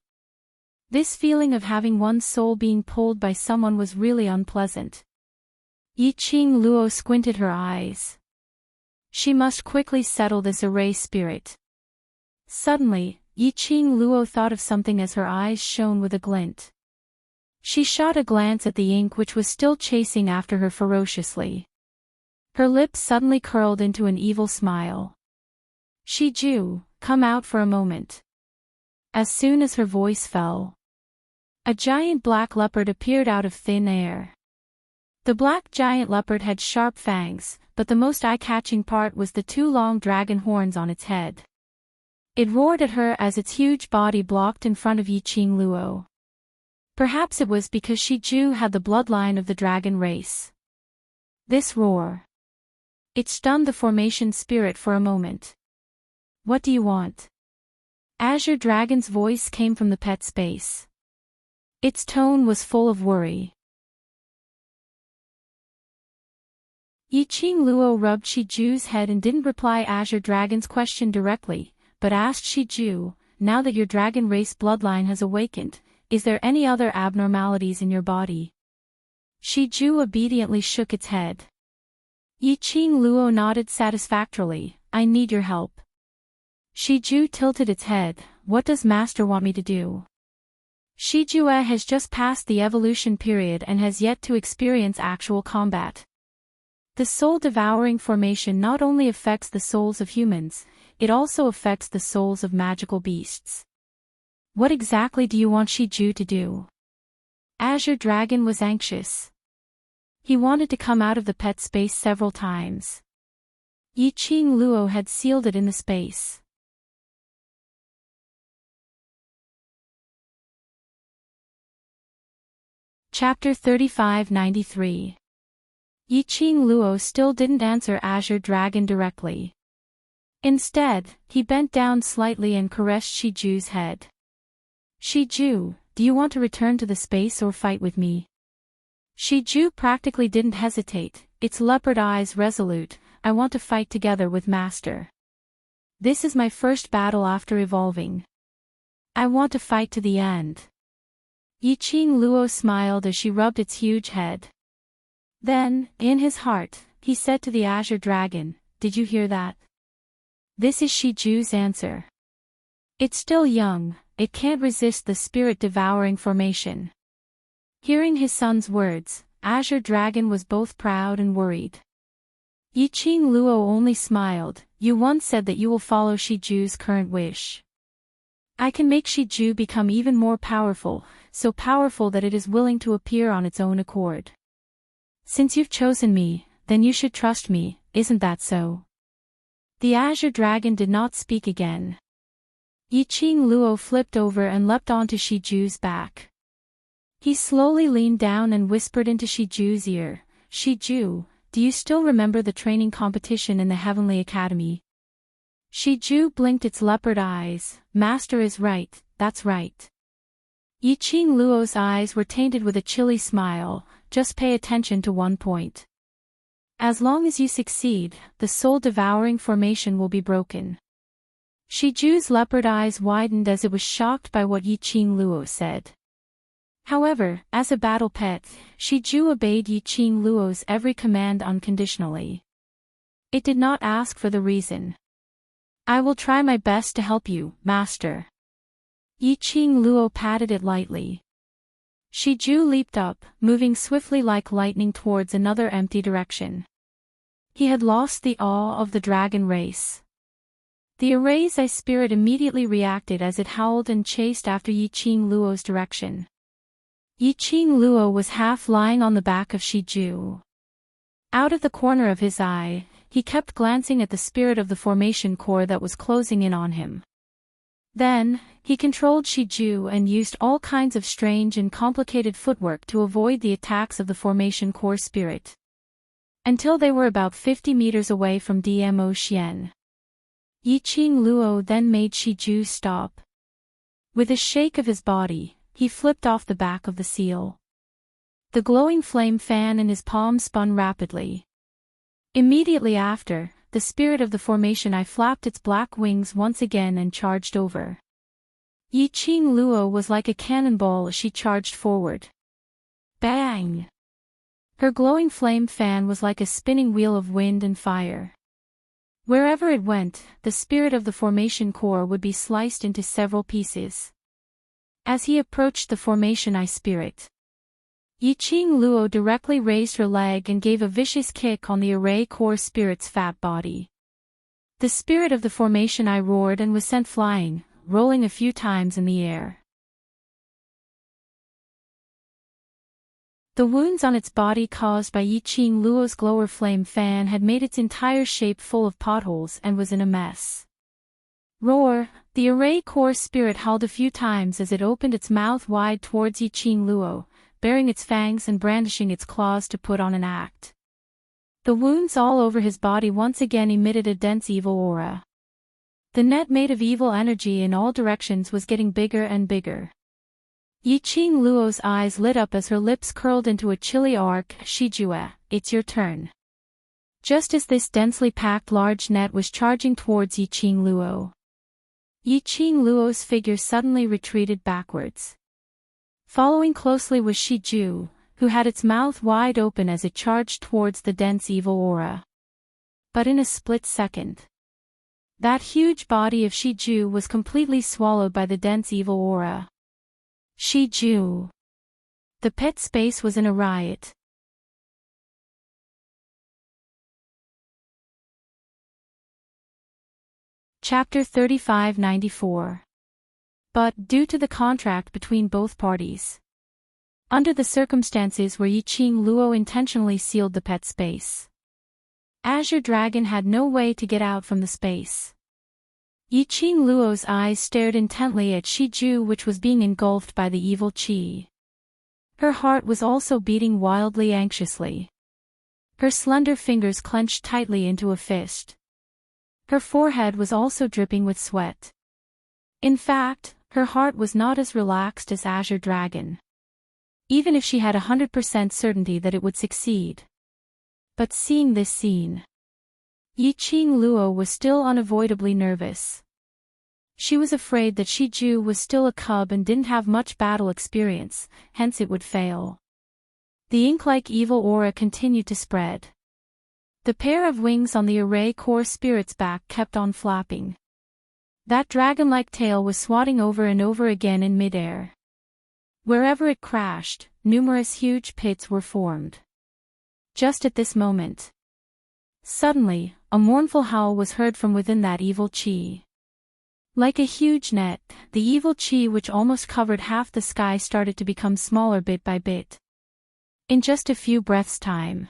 This feeling of having one's soul being pulled by someone was really unpleasant. Yi Qing Luo squinted her eyes. She must quickly settle this array spirit. Suddenly, Yi Qing Luo thought of something as her eyes shone with a glint. She shot a glance at the ink which was still chasing after her ferociously. Her lips suddenly curled into an evil smile. Shiju, come out for a moment. As soon as her voice fell, a giant black leopard appeared out of thin air. The black giant leopard had sharp fangs, but the most eye-catching part was the 2 long dragon horns on its head. It roared at her as its huge body blocked in front of Yi Qing Luo. Perhaps it was because Shiju had the bloodline of the dragon race. This roar. It stunned the formation spirit for a moment. What do you want? Azure Dragon's voice came from the pet space. Its tone was full of worry. Yi Qing Luo rubbed Shiju's head and didn't reply Azure Dragon's question directly, but asked Shiju, now that your dragon race bloodline has awakened, is there any other abnormalities in your body? Shiju obediently shook its head. Yi Qing Luo nodded satisfactorily, I need your help. Shiju tilted its head, what does Master want me to do? Shijue has just passed the evolution period and has yet to experience actual combat. The soul-devouring formation not only affects the souls of humans, it also affects the souls of magical beasts. What exactly do you want Shiju to do? Azure Dragon was anxious. He wanted to come out of the pet space several times. Yi Qing Luo had sealed it in the space. Chapter 3593. Yi Qing Luo still didn't answer Azure Dragon directly. Instead, he bent down slightly and caressed Shiju's head. Shiju, do you want to return to the space or fight with me? Shiju practically didn't hesitate, its leopard eyes resolute, I want to fight together with Master. This is my first battle after evolving. I want to fight to the end. Yi Qing Luo smiled as she rubbed its huge head. Then, in his heart, he said to the Azure Dragon, did you hear that? This is Shiju's answer. It's still young, it can't resist the spirit-devouring formation. Hearing his son's words, Azure Dragon was both proud and worried. Yiqing Luo only smiled. You once said that you will follow Shiju's current wish. I can make Shiju become even more powerful, so powerful that it is willing to appear on its own accord. Since you've chosen me, then you should trust me, isn't that so? The Azure Dragon did not speak again. Yiqing Luo flipped over and leapt onto Shiju's back. He slowly leaned down and whispered into Shiju's ear, Shiju, do you still remember the training competition in the Heavenly Academy? Shiju blinked its leopard eyes. Master is right, that's right. Yiqing Luo's eyes were tainted with a chilly smile. Just pay attention to one point. As long as you succeed, the soul-devouring formation will be broken. Shiju's leopard eyes widened as it was shocked by what Yiqing Luo said. However, as a battle pet, Shiju obeyed Yiqing Luo's every command unconditionally. It did not ask for the reason. I will try my best to help you, master. Yiqing Luo patted it lightly. Shiju leaped up, moving swiftly like lightning towards another empty direction. He had lost the awe of the dragon race. The Array's ice spirit immediately reacted as it howled and chased after Yiqing Luo's direction. Yiqing Luo was half lying on the back of Shiju. Out of the corner of his eye, he kept glancing at the spirit of the formation core that was closing in on him. Then, he controlled Shiju and used all kinds of strange and complicated footwork to avoid the attacks of the formation core spirit. Until they were about 50 meters away from Dmo Xian. Yiqing Luo then made Shiju stop. With a shake of his body, he flipped off the back of the seal. The glowing flame fan in his palm spun rapidly. Immediately after, the spirit of the formation eye flapped its black wings once again and charged over. Yiqing Luo was like a cannonball as she charged forward. Bang! Her glowing flame fan was like a spinning wheel of wind and fire. Wherever it went, the spirit of the formation core would be sliced into several pieces. As he approached the formation eye spirit, Yiqing Luo directly raised her leg and gave a vicious kick on the Array core spirit's fat body. The spirit of the formation eye roared and was sent flying, rolling a few times in the air. The wounds on its body caused by Yiqing Luo's glower flame fan had made its entire shape full of potholes and was in a mess. Roar! The Array core spirit howled a few times as it opened its mouth wide towards Yiqing Luo, baring its fangs and brandishing its claws to put on an act. The wounds all over his body once again emitted a dense evil aura. The net made of evil energy in all directions was getting bigger and bigger. Yiqing Luo's eyes lit up as her lips curled into a chilly arc. Shijue, it's your turn. Just as this densely packed large net was charging towards Yiqing Luo, Yiqing Luo's figure suddenly retreated backwards. Following closely was Shiju, who had its mouth wide open as it charged towards the dense evil aura. But in a split second, that huge body of Shiju was completely swallowed by the dense evil aura. Shiju! The pet space was in a riot. Chapter 3594. But, due to the contract between both parties, under the circumstances where Yiqing Luo intentionally sealed the pet space, Azure Dragon had no way to get out from the space. Yiqing Luo's eyes stared intently at Shiju, which was being engulfed by the evil qi. Her heart was also beating wildly anxiously. Her slender fingers clenched tightly into a fist. Her forehead was also dripping with sweat. In fact, her heart was not as relaxed as Azure Dragon. Even if she had 100% certainty that it would succeed. But seeing this scene, Yiqing Luo was still unavoidably nervous. She was afraid that Shiju was still a cub and didn't have much battle experience, hence it would fail. The ink-like evil aura continued to spread. The pair of wings on the Array core spirit's back kept on flapping. That dragon-like tail was swatting over and over again in midair. Wherever it crashed, numerous huge pits were formed. Just at this moment, suddenly, a mournful howl was heard from within that evil chi. Like a huge net, the evil chi which almost covered half the sky started to become smaller bit by bit. In just a few breaths' time,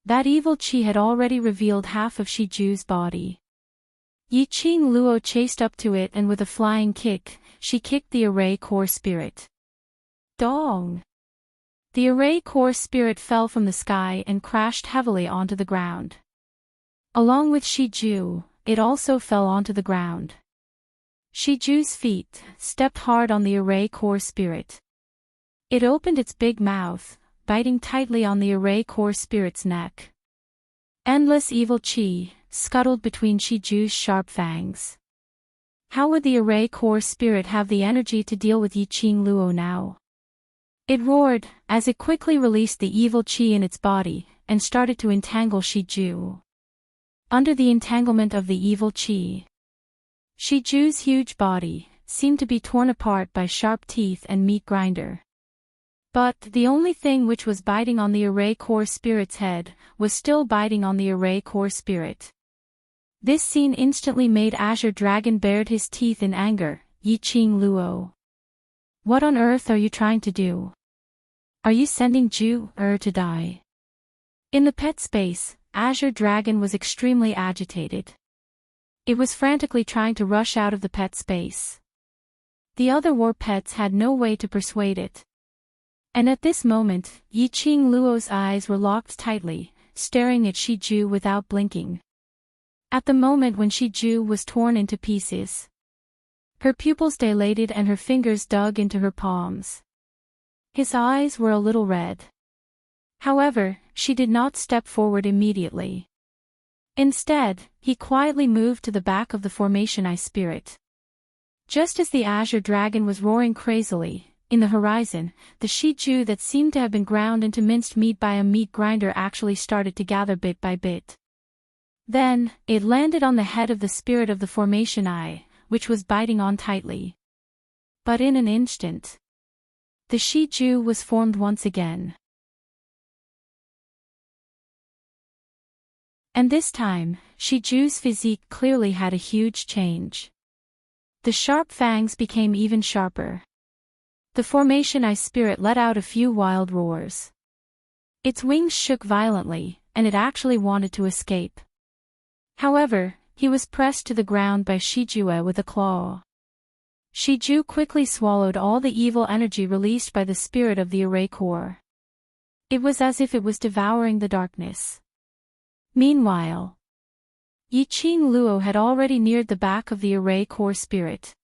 that evil chi had already revealed half of Shiju's body. Yiqing Luo chased up to it and with a flying kick, she kicked the array core spirit. Dong! The array core spirit fell from the sky and crashed heavily onto the ground. Along with Shiju, it also fell onto the ground. Shiju's feet stepped hard on the array core spirit. It opened its big mouth, biting tightly on the array core spirit's neck. Endless evil chi scuttled between Shiju's sharp fangs. How would the array core spirit have the energy to deal with Yiqing Luo now? It roared, as it quickly released the evil chi in its body, and started to entangle Shiju. Under the entanglement of the evil chi, Shiju's huge body seemed to be torn apart by sharp teeth and meat grinder. But the only thing which was biting on the array core spirit's head was still biting on the array core spirit. This scene instantly made Azure Dragon bared his teeth in anger. Yiqing Luo, what on earth are you trying to do? Are you sending Ju to die? In the pet space, Azure Dragon was extremely agitated. It was frantically trying to rush out of the pet space. The other war pets had no way to persuade it. And at this moment, Yiqing Luo's eyes were locked tightly, staring at Shiju without blinking. At the moment when Shiju was torn into pieces, her pupils dilated and her fingers dug into her palms. His eyes were a little red. However, she did not step forward immediately. Instead, he quietly moved to the back of the formation Eye Spirit. Just as the Azure Dragon was roaring crazily, in the horizon, the Shiju that seemed to have been ground into minced meat by a meat grinder actually started to gather bit by bit. Then, it landed on the head of the spirit of the formation Eye, which was biting on tightly. But in an instant, the Shiju was formed once again. And this time, Shiju's physique clearly had a huge change. The sharp fangs became even sharper. The formation Eye Spirit let out a few wild roars. Its wings shook violently, and it actually wanted to escape. However, he was pressed to the ground by Shiju with a claw. Shiju quickly swallowed all the evil energy released by the spirit of the array core. It was as if it was devouring the darkness. Meanwhile, Yiqing Luo had already neared the back of the array core spirit.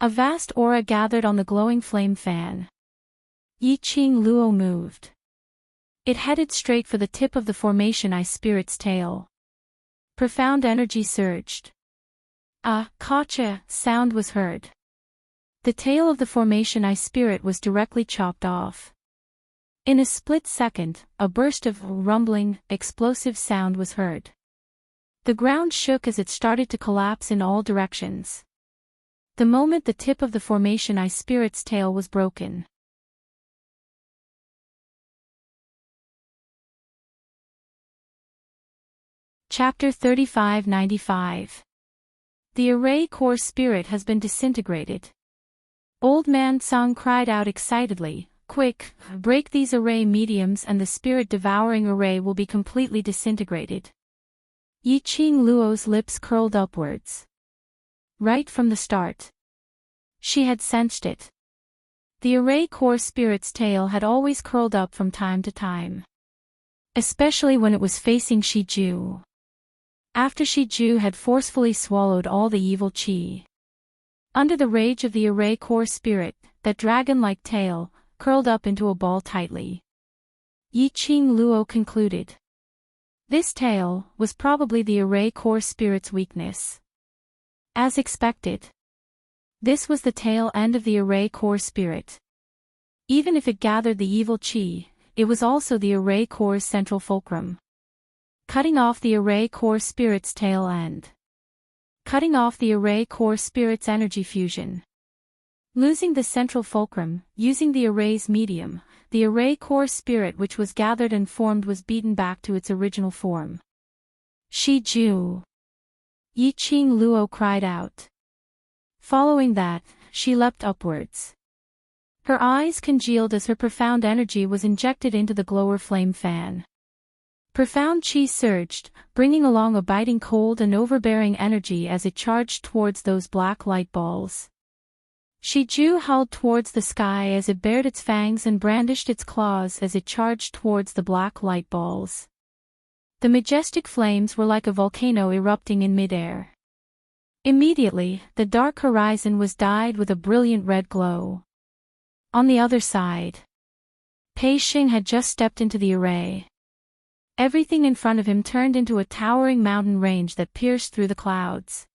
A vast aura gathered on the glowing flame fan. Yiqing Luo moved. It headed straight for the tip of the formation Eye Spirit's tail. Profound energy surged. A "kacha" sound was heard. The tail of the formation Eye Spirit was directly chopped off. In a split second, a burst of rumbling, explosive sound was heard. The ground shook as it started to collapse in all directions. The moment the tip of the formation Eye Spirit's tail was broken. Chapter 3595. The array core spirit has been disintegrated. Old Man Tsang cried out excitedly, "Quick, break these array mediums and the spirit-devouring array will be completely disintegrated." Yiqing Luo's lips curled upwards. Right from the start, she had sensed it. The array core spirit's tail had always curled up from time to time, especially when it was facing Shiju. After Shiju had forcefully swallowed all the evil chi. Under the rage of the array core spirit, that dragon-like tail curled up into a ball tightly. Yiqing Luo concluded. This tail was probably the array core spirit's weakness. As expected, this was the tail end of the array core spirit. Even if it gathered the evil chi, it was also the array core's central fulcrum. Cutting off the array core spirit's tail end cutting off the array core spirit's energy fusion. Losing the central fulcrum, using the array's medium, the array core spirit which was gathered and formed was beaten back to its original form. Shi Ju! Yi Qing Luo cried out. Following that, she leapt upwards. Her eyes congealed as her profound energy was injected into the glower flame fan. Profound chi surged, bringing along a biting cold and overbearing energy as it charged towards those black light balls. Shi Ju howled towards the sky as it bared its fangs and brandished its claws as it charged towards the black light balls. The majestic flames were like a volcano erupting in midair. Immediately, the dark horizon was dyed with a brilliant red glow. On the other side, Pei Xing had just stepped into the array. Everything in front of him turned into a towering mountain range that pierced through the clouds.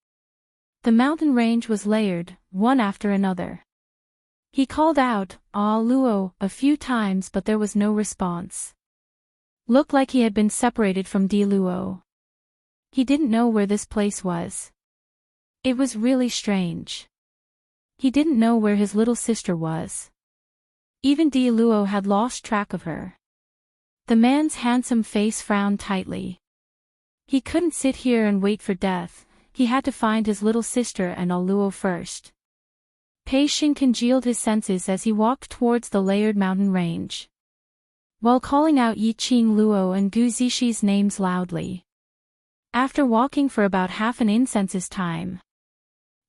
The mountain range was layered, one after another. He called out, "Ah Luo," a few times but there was no response. Looked like he had been separated from Di Luo. He didn't know where this place was. It was really strange. He didn't know where his little sister was. Even Di Luo had lost track of her. The man's handsome face frowned tightly. He couldn't sit here and wait for death. He had to find his little sister and Ah Luo first. Pei Xing congealed his senses as he walked towards the layered mountain range, while calling out Yi Qing Luo and Gu Zixi names loudly. After walking for about half an incense's time,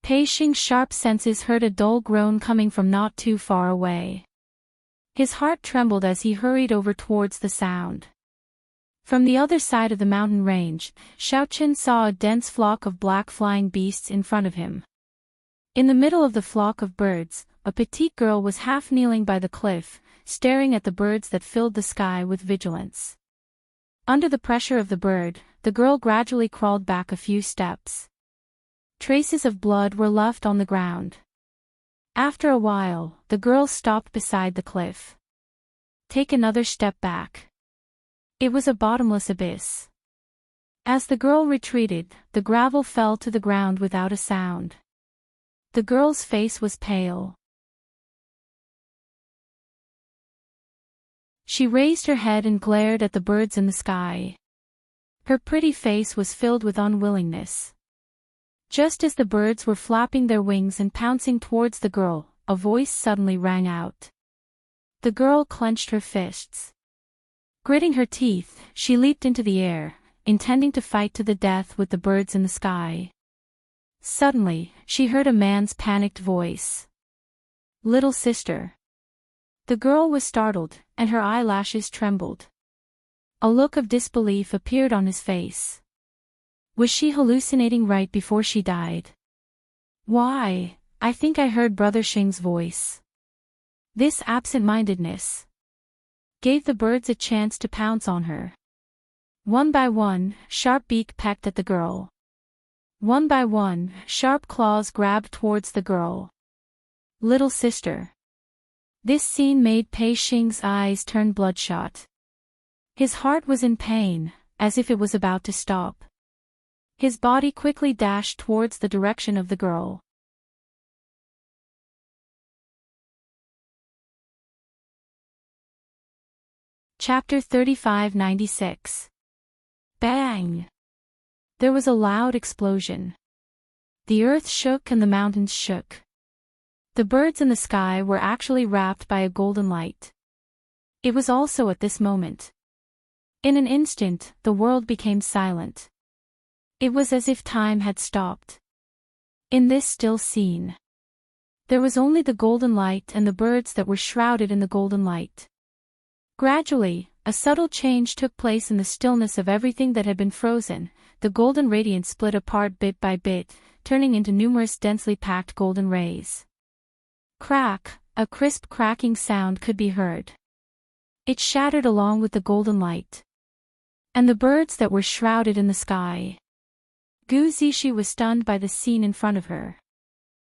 Pei Xing's sharp senses heard a dull groan coming from not too far away. His heart trembled as he hurried over towards the sound. From the other side of the mountain range, Xiaochen saw a dense flock of black flying beasts in front of him. In the middle of the flock of birds, a petite girl was half kneeling by the cliff, staring at the birds that filled the sky with vigilance. Under the pressure of the bird, the girl gradually crawled back a few steps. Traces of blood were left on the ground. After a while, the girl stopped beside the cliff. Take another step back. It was a bottomless abyss. As the girl retreated, the gravel fell to the ground without a sound. The girl's face was pale. She raised her head and glared at the birds in the sky. Her pretty face was filled with unwillingness. Just as the birds were flapping their wings and pouncing towards the girl, a voice suddenly rang out. The girl clenched her fists. Gritting her teeth, she leaped into the air, intending to fight to the death with the birds in the sky. Suddenly, she heard a man's panicked voice. "Little sister." The girl was startled, and her eyelashes trembled. A look of disbelief appeared on his face. Was she hallucinating right before she died? Why, I think I heard Brother Xing's voice. This absent-mindedness gave the birds a chance to pounce on her. One by one, sharp beak pecked at the girl. One by one, sharp claws grabbed towards the girl. Little sister. This scene made Pei Xing's eyes turn bloodshot. His heart was in pain, as if it was about to stop. His body quickly dashed towards the direction of the girl. Chapter 3596. Bang! There was a loud explosion. The earth shook and the mountains shook. The birds in the sky were actually wrapped by a golden light. It was also at this moment. In an instant, the world became silent. It was as if time had stopped. In this still scene, there was only the golden light and the birds that were shrouded in the golden light. Gradually, a subtle change took place in the stillness of everything that had been frozen. The golden radiance split apart bit by bit, turning into numerous densely packed golden rays. Crack, a crisp cracking sound could be heard. It shattered along with the golden light. And the birds that were shrouded in the sky. Gu Zixi was stunned by the scene in front of her.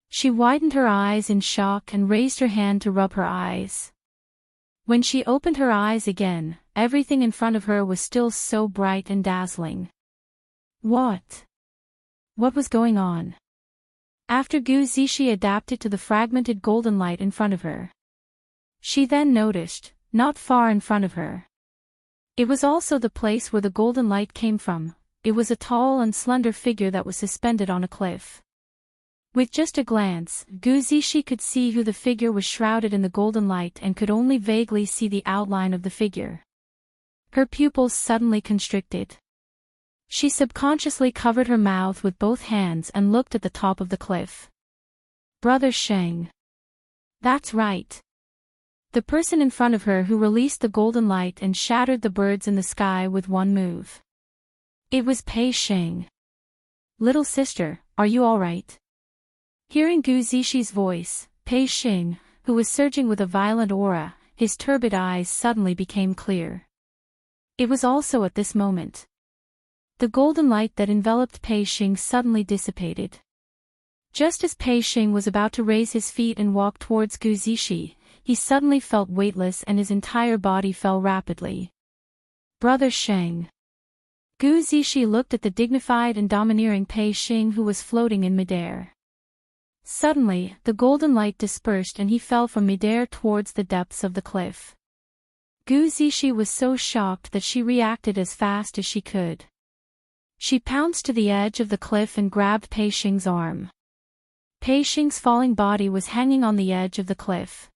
She widened her eyes in shock and raised her hand to rub her eyes. When she opened her eyes again, everything in front of her was still so bright and dazzling. What? What was going on? After Gu Zishi adapted to the fragmented golden light in front of her, she then noticed, not far in front of her. It was also the place where the golden light came from. It was a tall and slender figure that was suspended on a cliff. With just a glance, Gu Zishi could see who the figure was, shrouded in the golden light, and could only vaguely see the outline of the figure. Her pupils suddenly constricted. She subconsciously covered her mouth with both hands and looked at the top of the cliff. Brother Sheng. That's right. The person in front of her who released the golden light and shattered the birds in the sky with one move. It was Pei Sheng. Little sister, are you all right? Hearing Gu Zishi's voice, Pei Sheng, who was surging with a violent aura, his turbid eyes suddenly became clear. It was also at this moment. The golden light that enveloped Pei Sheng suddenly dissipated. Just as Pei Sheng was about to raise his feet and walk towards Gu Zishi, he suddenly felt weightless and his entire body fell rapidly. Brother Sheng. Gu Zishi looked at the dignified and domineering Pei Sheng who was floating in midair. Suddenly, the golden light dispersed and he fell from midair towards the depths of the cliff. Gu Zishi was so shocked that she reacted as fast as she could. She pounced to the edge of the cliff and grabbed Pei Sheng's arm. Pei Sheng's falling body was hanging on the edge of the cliff.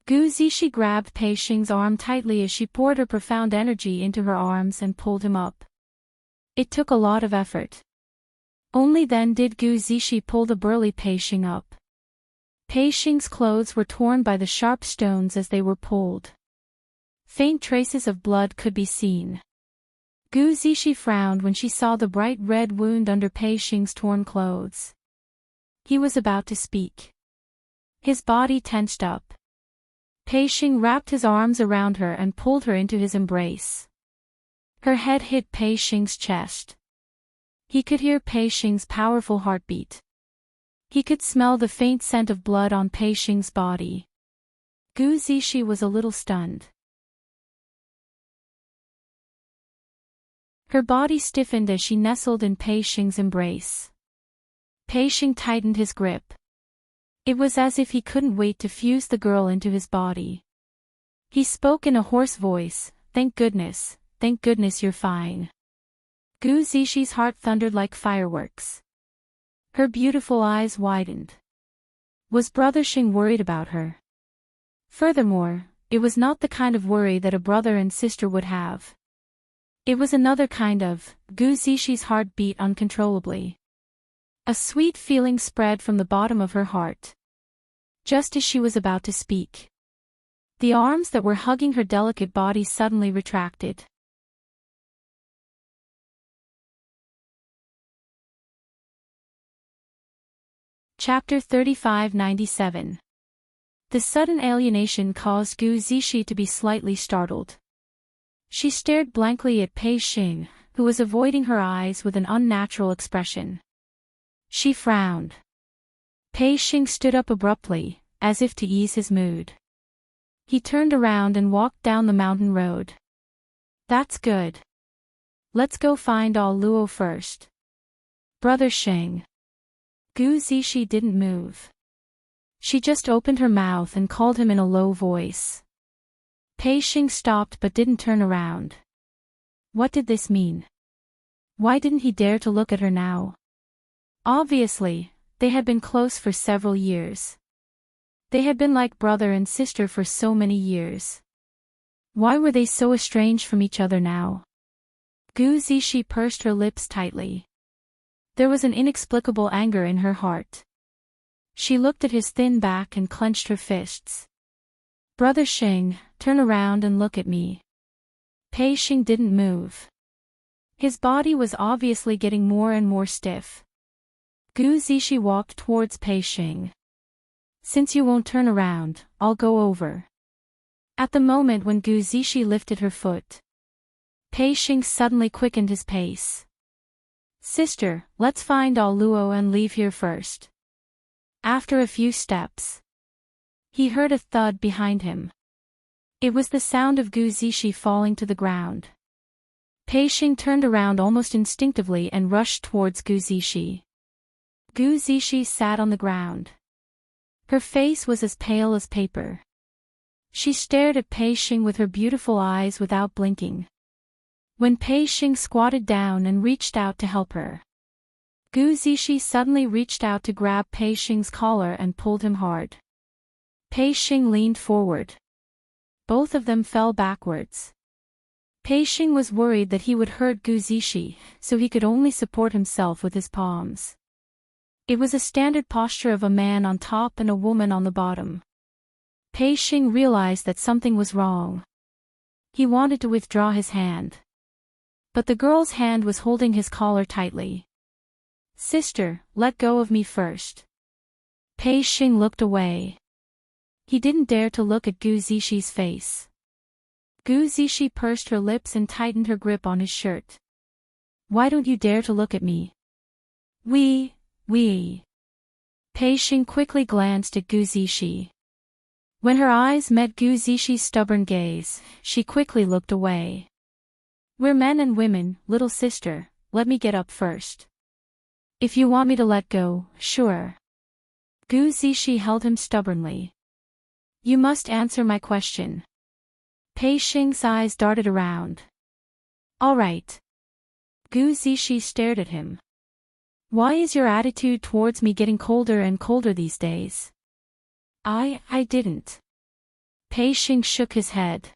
Gu Zishi grabbed Pei Sheng's arm tightly as she poured her profound energy into her arms and pulled him up. It took a lot of effort. Only then did Gu Zishi pull the burly Pei Sheng up. Pei Sheng's clothes were torn by the sharp stones as they were pulled. Faint traces of blood could be seen. Gu Zishi frowned when she saw the bright red wound under Pei Sheng's torn clothes. He was about to speak. His body tensed up. Pei Sheng wrapped his arms around her and pulled her into his embrace. Her head hit Pei Sheng's chest. He could hear Pei Sheng's powerful heartbeat. He could smell the faint scent of blood on Pei Sheng's body. Gu Zishi was a little stunned. Her body stiffened as she nestled in Pei Sheng's embrace. Pei Sheng tightened his grip. It was as if he couldn't wait to fuse the girl into his body. He spoke in a hoarse voice, thank goodness you're fine. Gu Zishi's heart thundered like fireworks. Her beautiful eyes widened. Was Brother Sheng worried about her? Furthermore, it was not the kind of worry that a brother and sister would have. It was another kind of. Gu Zishi's heart beat uncontrollably. A sweet feeling spread from the bottom of her heart. Just as she was about to speak, the arms that were hugging her delicate body suddenly retracted. Chapter 3597. The sudden alienation caused Gu Zishi to be slightly startled. She stared blankly at Pei Sheng, who was avoiding her eyes with an unnatural expression. She frowned. Pei Sheng stood up abruptly, as if to ease his mood. He turned around and walked down the mountain road. That's good. Let's go find All Luo first. Brother Sheng. Gu Zishi didn't move. She just opened her mouth and called him in a low voice. Pei Sheng stopped but didn't turn around. What did this mean? Why didn't he dare to look at her now? Obviously, they had been close for several years. They had been like brother and sister for so many years. Why were they so estranged from each other now? Gu Zishi pursed her lips tightly. There was an inexplicable anger in her heart. She looked at his thin back and clenched her fists. Brother Sheng, turn around and look at me. Pei Sheng didn't move. His body was obviously getting more and more stiff. Gu Zishi walked towards Pei Sheng. Since you won't turn around, I'll go over. At the moment when Gu Zishi lifted her foot, Pei Sheng suddenly quickened his pace. Sister, let's find All Luo and leave here first. After a few steps, he heard a thud behind him. It was the sound of Gu Zishi falling to the ground. Pei Xing turned around almost instinctively and rushed towards Gu Zishi. Gu Zishi sat on the ground. Her face was as pale as paper. She stared at Pei Xing with her beautiful eyes without blinking. When Pei Xing squatted down and reached out to help her, Gu Zishi suddenly reached out to grab Pei Xing's collar and pulled him hard. Pei Xing leaned forward. Both of them fell backwards. Pei Xing was worried that he would hurt Gu Zishi, so he could only support himself with his palms. It was a standard posture of a man on top and a woman on the bottom. Pei Xing realized that something was wrong. He wanted to withdraw his hand. But the girl's hand was holding his collar tightly. "Sister, let go of me first." Pei Xing looked away. He didn't dare to look at Gu Zishi's face. Gu Zishi pursed her lips and tightened her grip on his shirt. "Why don't you dare to look at me?" We. Pei Xing quickly glanced at Gu Zishi. When her eyes met Gu Zishi's stubborn gaze, she quickly looked away. "We're men and women, little sister, let me get up first." "If you want me to let go, sure." Gu Zishi held him stubbornly. "You must answer my question." Pei Xing's eyes darted around. "All right." Gu Zishi stared at him. "Why is your attitude towards me getting colder and colder these days?" I didn't." Pei Xing shook his head.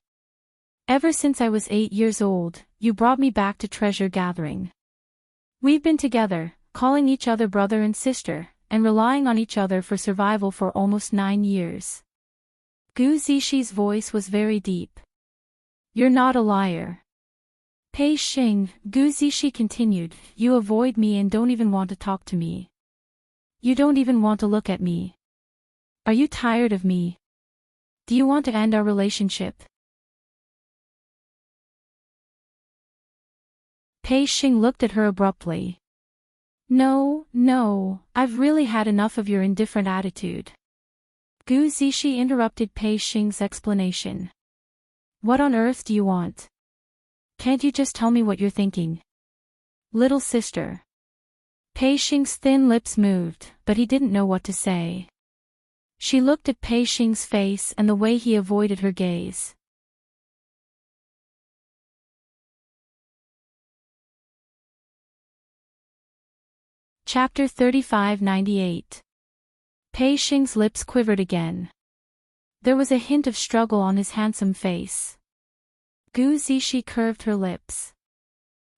"Ever since I was 8 years old, you brought me back to treasure gathering. We've been together, calling each other brother and sister, and relying on each other for survival for almost 9 years. Gu Zishi's voice was very deep. "You're not a liar." "Pei Xing," Gu Zishi continued, "you avoid me and don't even want to talk to me. You don't even want to look at me. Are you tired of me? Do you want to end our relationship?" Pei Xing looked at her abruptly. No, I've really had enough of your indifferent attitude." Gu Zishi interrupted Pei Xing's explanation. "What on earth do you want? Can't you just tell me what you're thinking?" "Little sister." Pei Xing's thin lips moved, but he didn't know what to say. She looked at Pei Xing's face and the way he avoided her gaze. Chapter 3598. Pei Xing's lips quivered again. There was a hint of struggle on his handsome face. Gu Zishi curved her lips.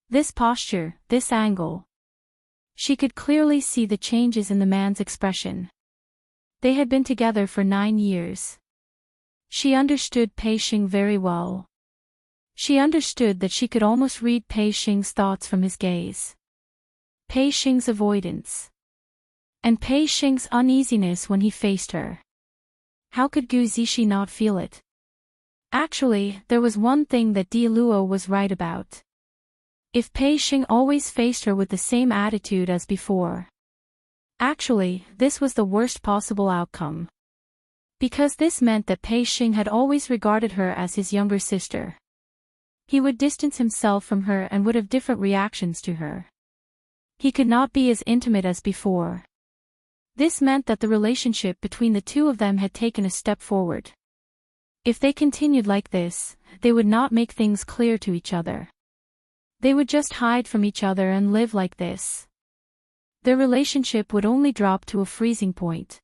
This posture, this angle. She could clearly see the changes in the man's expression. They had been together for 9 years. She understood Pei Xing very well. She understood that she could almost read Pei Xing's thoughts from his gaze. Pei Xing's avoidance. And Pei Xing's uneasiness when he faced her. How could Gu Zishi not feel it? Actually, there was one thing that Di Luo was right about. If Pei Xing always faced her with the same attitude as before. Actually, this was the worst possible outcome. Because this meant that Pei Xing had always regarded her as his younger sister. He would distance himself from her and would have different reactions to her. He could not be as intimate as before. This meant that the relationship between the two of them had taken a step forward. If they continued like this, they would not make things clear to each other. They would just hide from each other and live like this. Their relationship would only drop to a freezing point.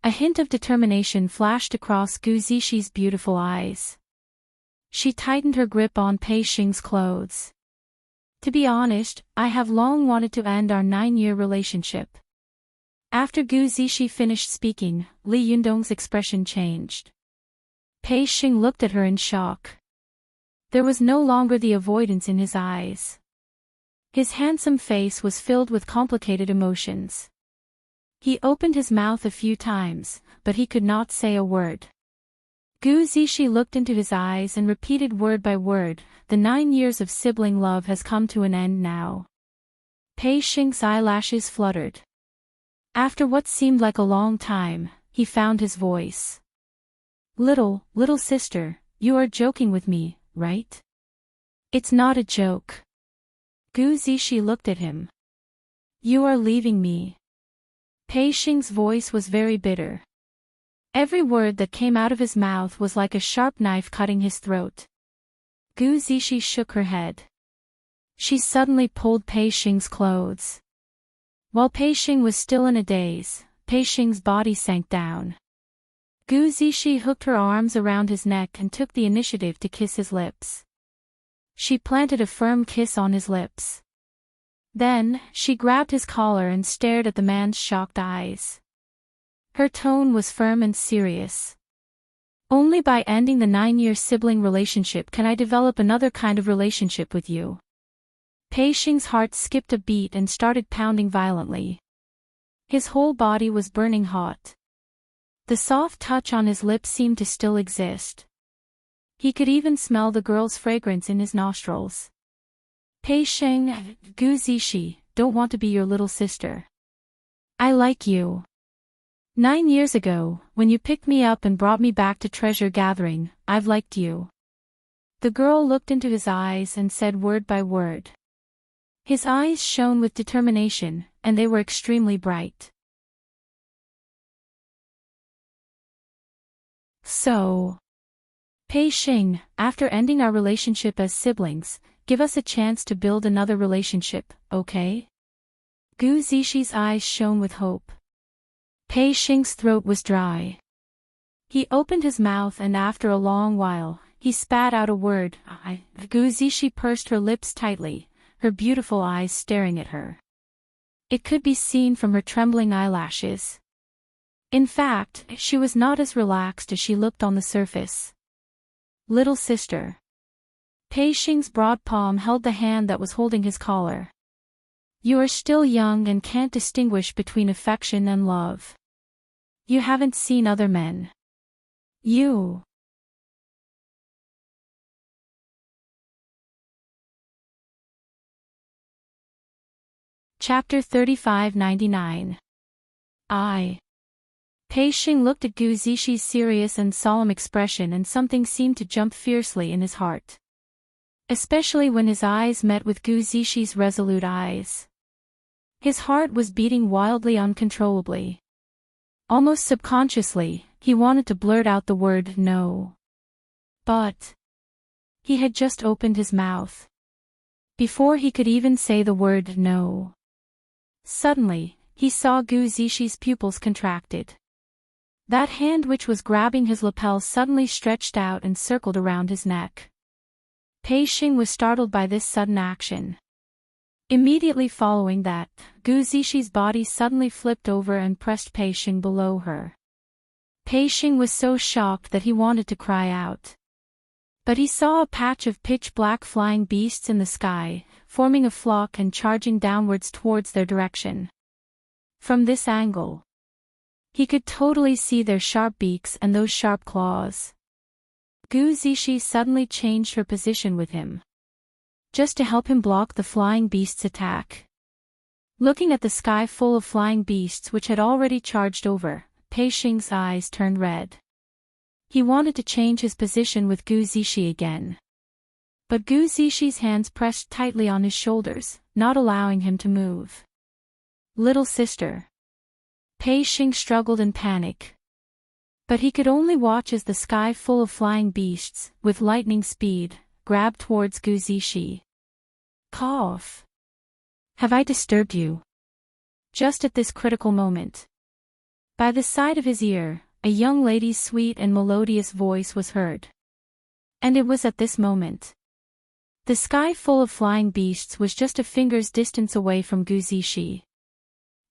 A hint of determination flashed across Gu Zishi's beautiful eyes. She tightened her grip on Pei Xing's clothes. "To be honest, I have long wanted to end our 9-year relationship." After Gu Zishi finished speaking, Li Yundong's expression changed. Pei Xing looked at her in shock. There was no longer the avoidance in his eyes. His handsome face was filled with complicated emotions. He opened his mouth a few times, but he could not say a word. Gu Zishi looked into his eyes and repeated word by word, "The 9 years of sibling love has come to an end now." Pei Xing's eyelashes fluttered. After what seemed like a long time, he found his voice. Little sister, you are joking with me, right?" It's not a joke. Gu Zishi looked at him. You are leaving me. Pei Xing's voice was very bitter. Every word that came out of his mouth was like a sharp knife cutting his throat. Gu Zishi shook her head. She suddenly pulled Pei Xing's clothes. While Pei Xing was still in a daze, Pei Xing's body sank down. Gu Zishi hooked her arms around his neck and took the initiative to kiss his lips. She planted a firm kiss on his lips. Then, she grabbed his collar and stared at the man's shocked eyes. Her tone was firm and serious. Only by ending the 9-year sibling relationship can I develop another kind of relationship with you. Pei Xing's heart skipped a beat and started pounding violently. His whole body was burning hot. The soft touch on his lips seemed to still exist. He could even smell the girl's fragrance in his nostrils. Pei Xing, Gu Zishi, don't want to be your little sister. I like you. 9 years ago, when you picked me up and brought me back to treasure gathering, I've liked you. The girl looked into his eyes and said word by word. His eyes shone with determination, and they were extremely bright. So, Pei Xing, after ending our relationship as siblings, give us a chance to build another relationship, okay? Gu Zishi's eyes shone with hope. Pei Xing's throat was dry. He opened his mouth and after a long while, he spat out a word. Gu Zishi pursed her lips tightly, her beautiful eyes staring at her. It could be seen from her trembling eyelashes. In fact, she was not as relaxed as she looked on the surface. Little sister. Pei Xing's broad palm held the hand that was holding his collar. You are still young and can't distinguish between affection and love. You haven't seen other men. You. Chapter 3599. Pei Xing looked at Gu Zishi's serious and solemn expression and something seemed to jump fiercely in his heart. Especially when his eyes met with Gu Zishi's resolute eyes. His heart was beating wildly uncontrollably. Almost subconsciously, he wanted to blurt out the word no. But he had just opened his mouth. Before he could even say the word no. Suddenly, he saw Gu Zishi's pupils contracted. That hand which was grabbing his lapel suddenly stretched out and circled around his neck. Pei Xing was startled by this sudden action. Immediately following that, Gu Zishi's body suddenly flipped over and pressed Pei Xing below her. Pei Xing was so shocked that he wanted to cry out. But he saw a patch of pitch-black flying beasts in the sky, forming a flock and charging downwards towards their direction. From this angle, he could totally see their sharp beaks and those sharp claws. Gu Zishi suddenly changed her position with him, just to help him block the flying beast's attack. Looking at the sky full of flying beasts which had already charged over, Pei Xing's eyes turned red. He wanted to change his position with Gu Zishi again. But Gu Zishi's hands pressed tightly on his shoulders, not allowing him to move. Little sister. Pei Xing struggled in panic. But he could only watch as the sky full of flying beasts, with lightning speed, grabbed towards Gu Zishi. Cough. Have I disturbed you? Just at this critical moment. By the side of his ear, a young lady's sweet and melodious voice was heard. And it was at this moment. The sky full of flying beasts was just a finger's distance away from Gu Zishi.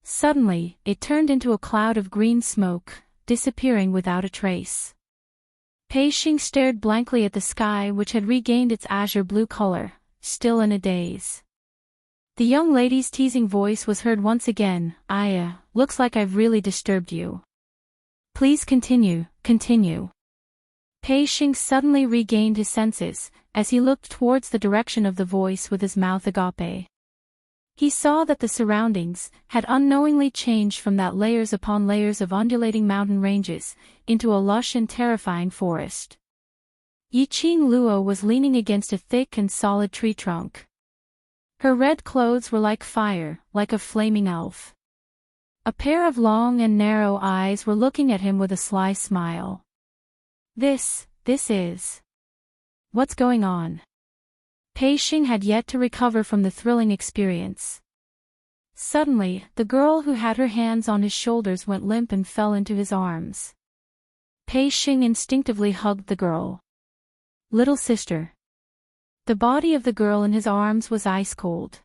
Suddenly, it turned into a cloud of green smoke, disappearing without a trace. Pei Xing stared blankly at the sky which had regained its azure blue color, still in a daze. The young lady's teasing voice was heard once again. Looks like I've really disturbed you. Please continue. Pei Xing suddenly regained his senses, as he looked towards the direction of the voice with his mouth agape. He saw that the surroundings had unknowingly changed from that layers upon layers of undulating mountain ranges, into a lush and terrifying forest. Yiqing Luo was leaning against a thick and solid tree trunk. Her red clothes were like fire, like a flaming elf. A pair of long and narrow eyes were looking at him with a sly smile. This is... What's going on? Pei Xing had yet to recover from the thrilling experience. Suddenly, the girl who had her hands on his shoulders went limp and fell into his arms. Pei Xing instinctively hugged the girl. Little sister. The body of the girl in his arms was ice cold.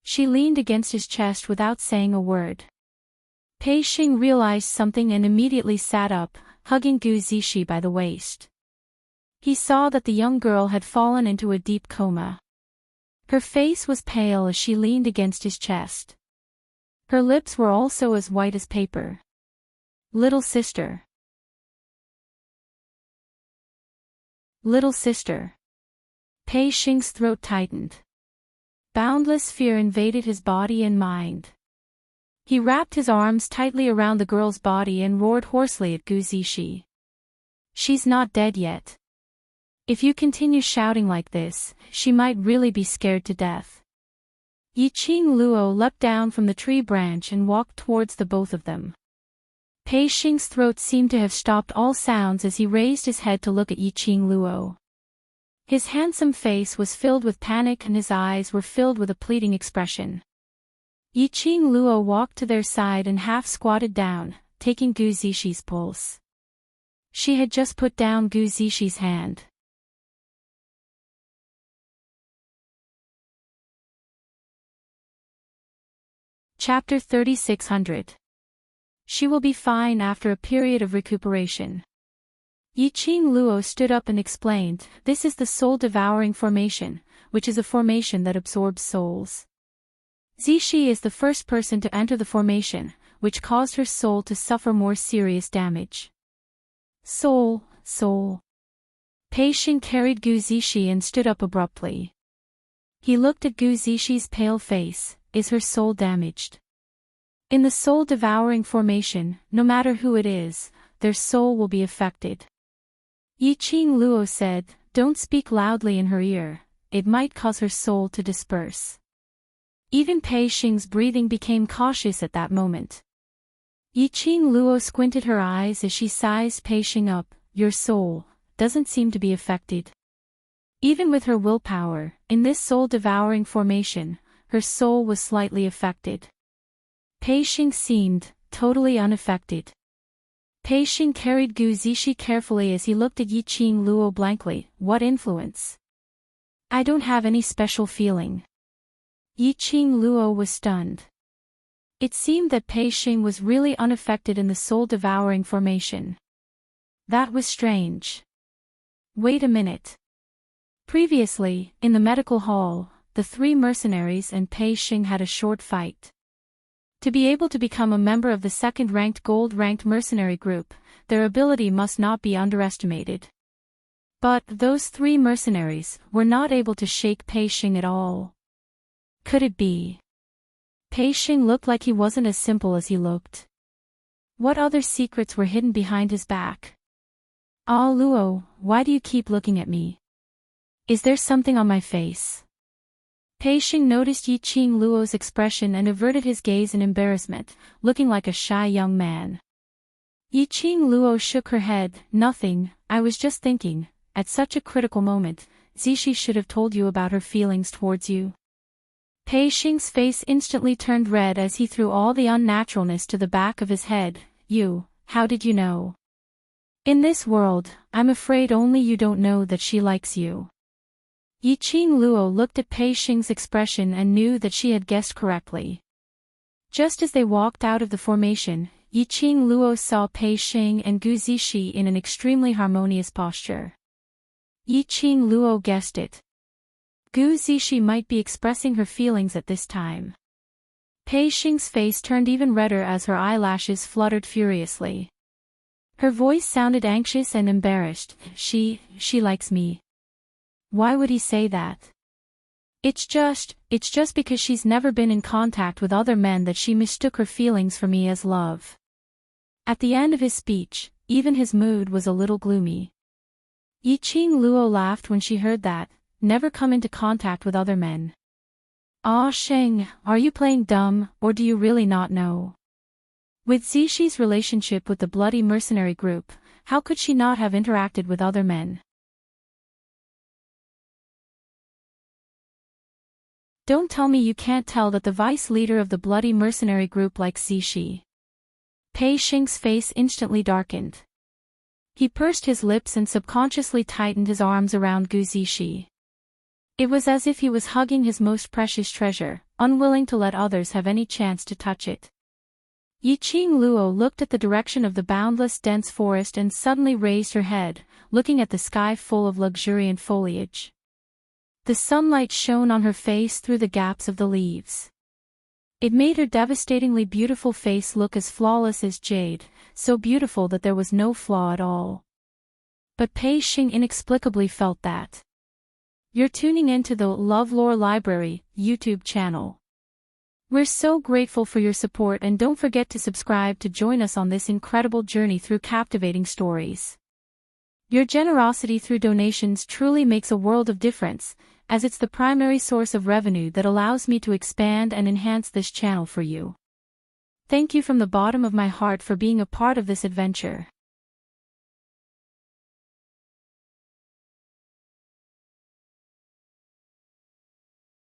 She leaned against his chest without saying a word. Pei Xing realized something and immediately sat up, hugging Gu Zixi by the waist. He saw that the young girl had fallen into a deep coma. Her face was pale as she leaned against his chest. Her lips were also as white as paper. Little sister. Little sister. Pei Xing's throat tightened. Boundless fear invaded his body and mind. He wrapped his arms tightly around the girl's body and roared hoarsely at Gu Zixi. She's not dead yet. If you continue shouting like this, she might really be scared to death. Yiqing Luo leapt down from the tree branch and walked towards the both of them. Pei Xing's throat seemed to have stopped all sounds as he raised his head to look at Yiqing Luo. His handsome face was filled with panic and his eyes were filled with a pleading expression. Yiqing Luo walked to their side and half squatted down, taking Gu Zixi pulse. She had just put down Gu Zixi's hand. Chapter 3600. She will be fine after a period of recuperation. Yiqing Luo stood up and explained, this is the soul-devouring formation, which is a formation that absorbs souls. Zixi is the first person to enter the formation, which caused her soul to suffer more serious damage. Soul. Pei Xing carried Gu Zixi and stood up abruptly. He looked at Gu Zixi's pale face. Is her soul damaged? In the soul-devouring formation, no matter who it is, their soul will be affected. Yiqing Luo said, don't speak loudly in her ear, it might cause her soul to disperse. Even Pei Xing's breathing became cautious at that moment. Yiqing Luo squinted her eyes as she sized Pei Xing up, your soul doesn't seem to be affected. Even with her willpower, in this soul-devouring formation, her soul was slightly affected. Pei Xing seemed totally unaffected. Pei Xing carried Gu Zixi carefully as he looked at Yiqing Luo blankly. What influence? I don't have any special feeling. Yiqing Luo was stunned. It seemed that Pei Xing was really unaffected in the soul-devouring formation. That was strange. Wait a minute. Previously, in the medical hall, the three mercenaries and Pei Xing had a short fight. To be able to become a member of the second-ranked gold-ranked mercenary group, their ability must not be underestimated. But those three mercenaries were not able to shake Pei Xing at all. Could it be? Pei Xing looked like he wasn't as simple as he looked. What other secrets were hidden behind his back? Ah Luo, why do you keep looking at me? Is there something on my face? Pei Xing noticed Yiqing Luo's expression and averted his gaze in embarrassment, looking like a shy young man. Yiqing Luo shook her head, nothing, I was just thinking, at such a critical moment, Zixi should have told you about her feelings towards you. Pei Xing's face instantly turned red as he threw all the unnaturalness to the back of his head. You, how did you know? In this world, I'm afraid only you don't know that she likes you. Yiqing Luo looked at Pei Xing's expression and knew that she had guessed correctly. Just as they walked out of the formation, Yiqing Luo saw Pei Xing and Gu Zixi in an extremely harmonious posture. Yiqing Luo guessed it. Gu Zixi might be expressing her feelings at this time. Pei Xing's face turned even redder as her eyelashes fluttered furiously. Her voice sounded anxious and embarrassed. She likes me. Why would he say that? It's just because she's never been in contact with other men that she mistook her feelings for me as love. At the end of his speech, even his mood was a little gloomy. Yiqing Luo laughed when she heard that, never come into contact with other men. Ah Sheng, are you playing dumb, or do you really not know? With Zixi relationship with the bloody mercenary group, how could she not have interacted with other men? Don't tell me you can't tell that the vice leader of the bloody mercenary group likes Zixi. Pei Xing's face instantly darkened. He pursed his lips and subconsciously tightened his arms around Gu Zixi. It was as if he was hugging his most precious treasure, unwilling to let others have any chance to touch it. Yiqing Luo looked at the direction of the boundless dense forest and suddenly raised her head, looking at the sky full of luxuriant foliage. The sunlight shone on her face through the gaps of the leaves. It made her devastatingly beautiful face look as flawless as jade, so beautiful that there was no flaw at all. But Pei Xing inexplicably felt that. You're tuning into the LoveLore Library YouTube channel. We're so grateful for your support, and don't forget to subscribe to join us on this incredible journey through captivating stories. Your generosity through donations truly makes a world of difference, as it's the primary source of revenue that allows me to expand and enhance this channel for you. Thank you from the bottom of my heart for being a part of this adventure.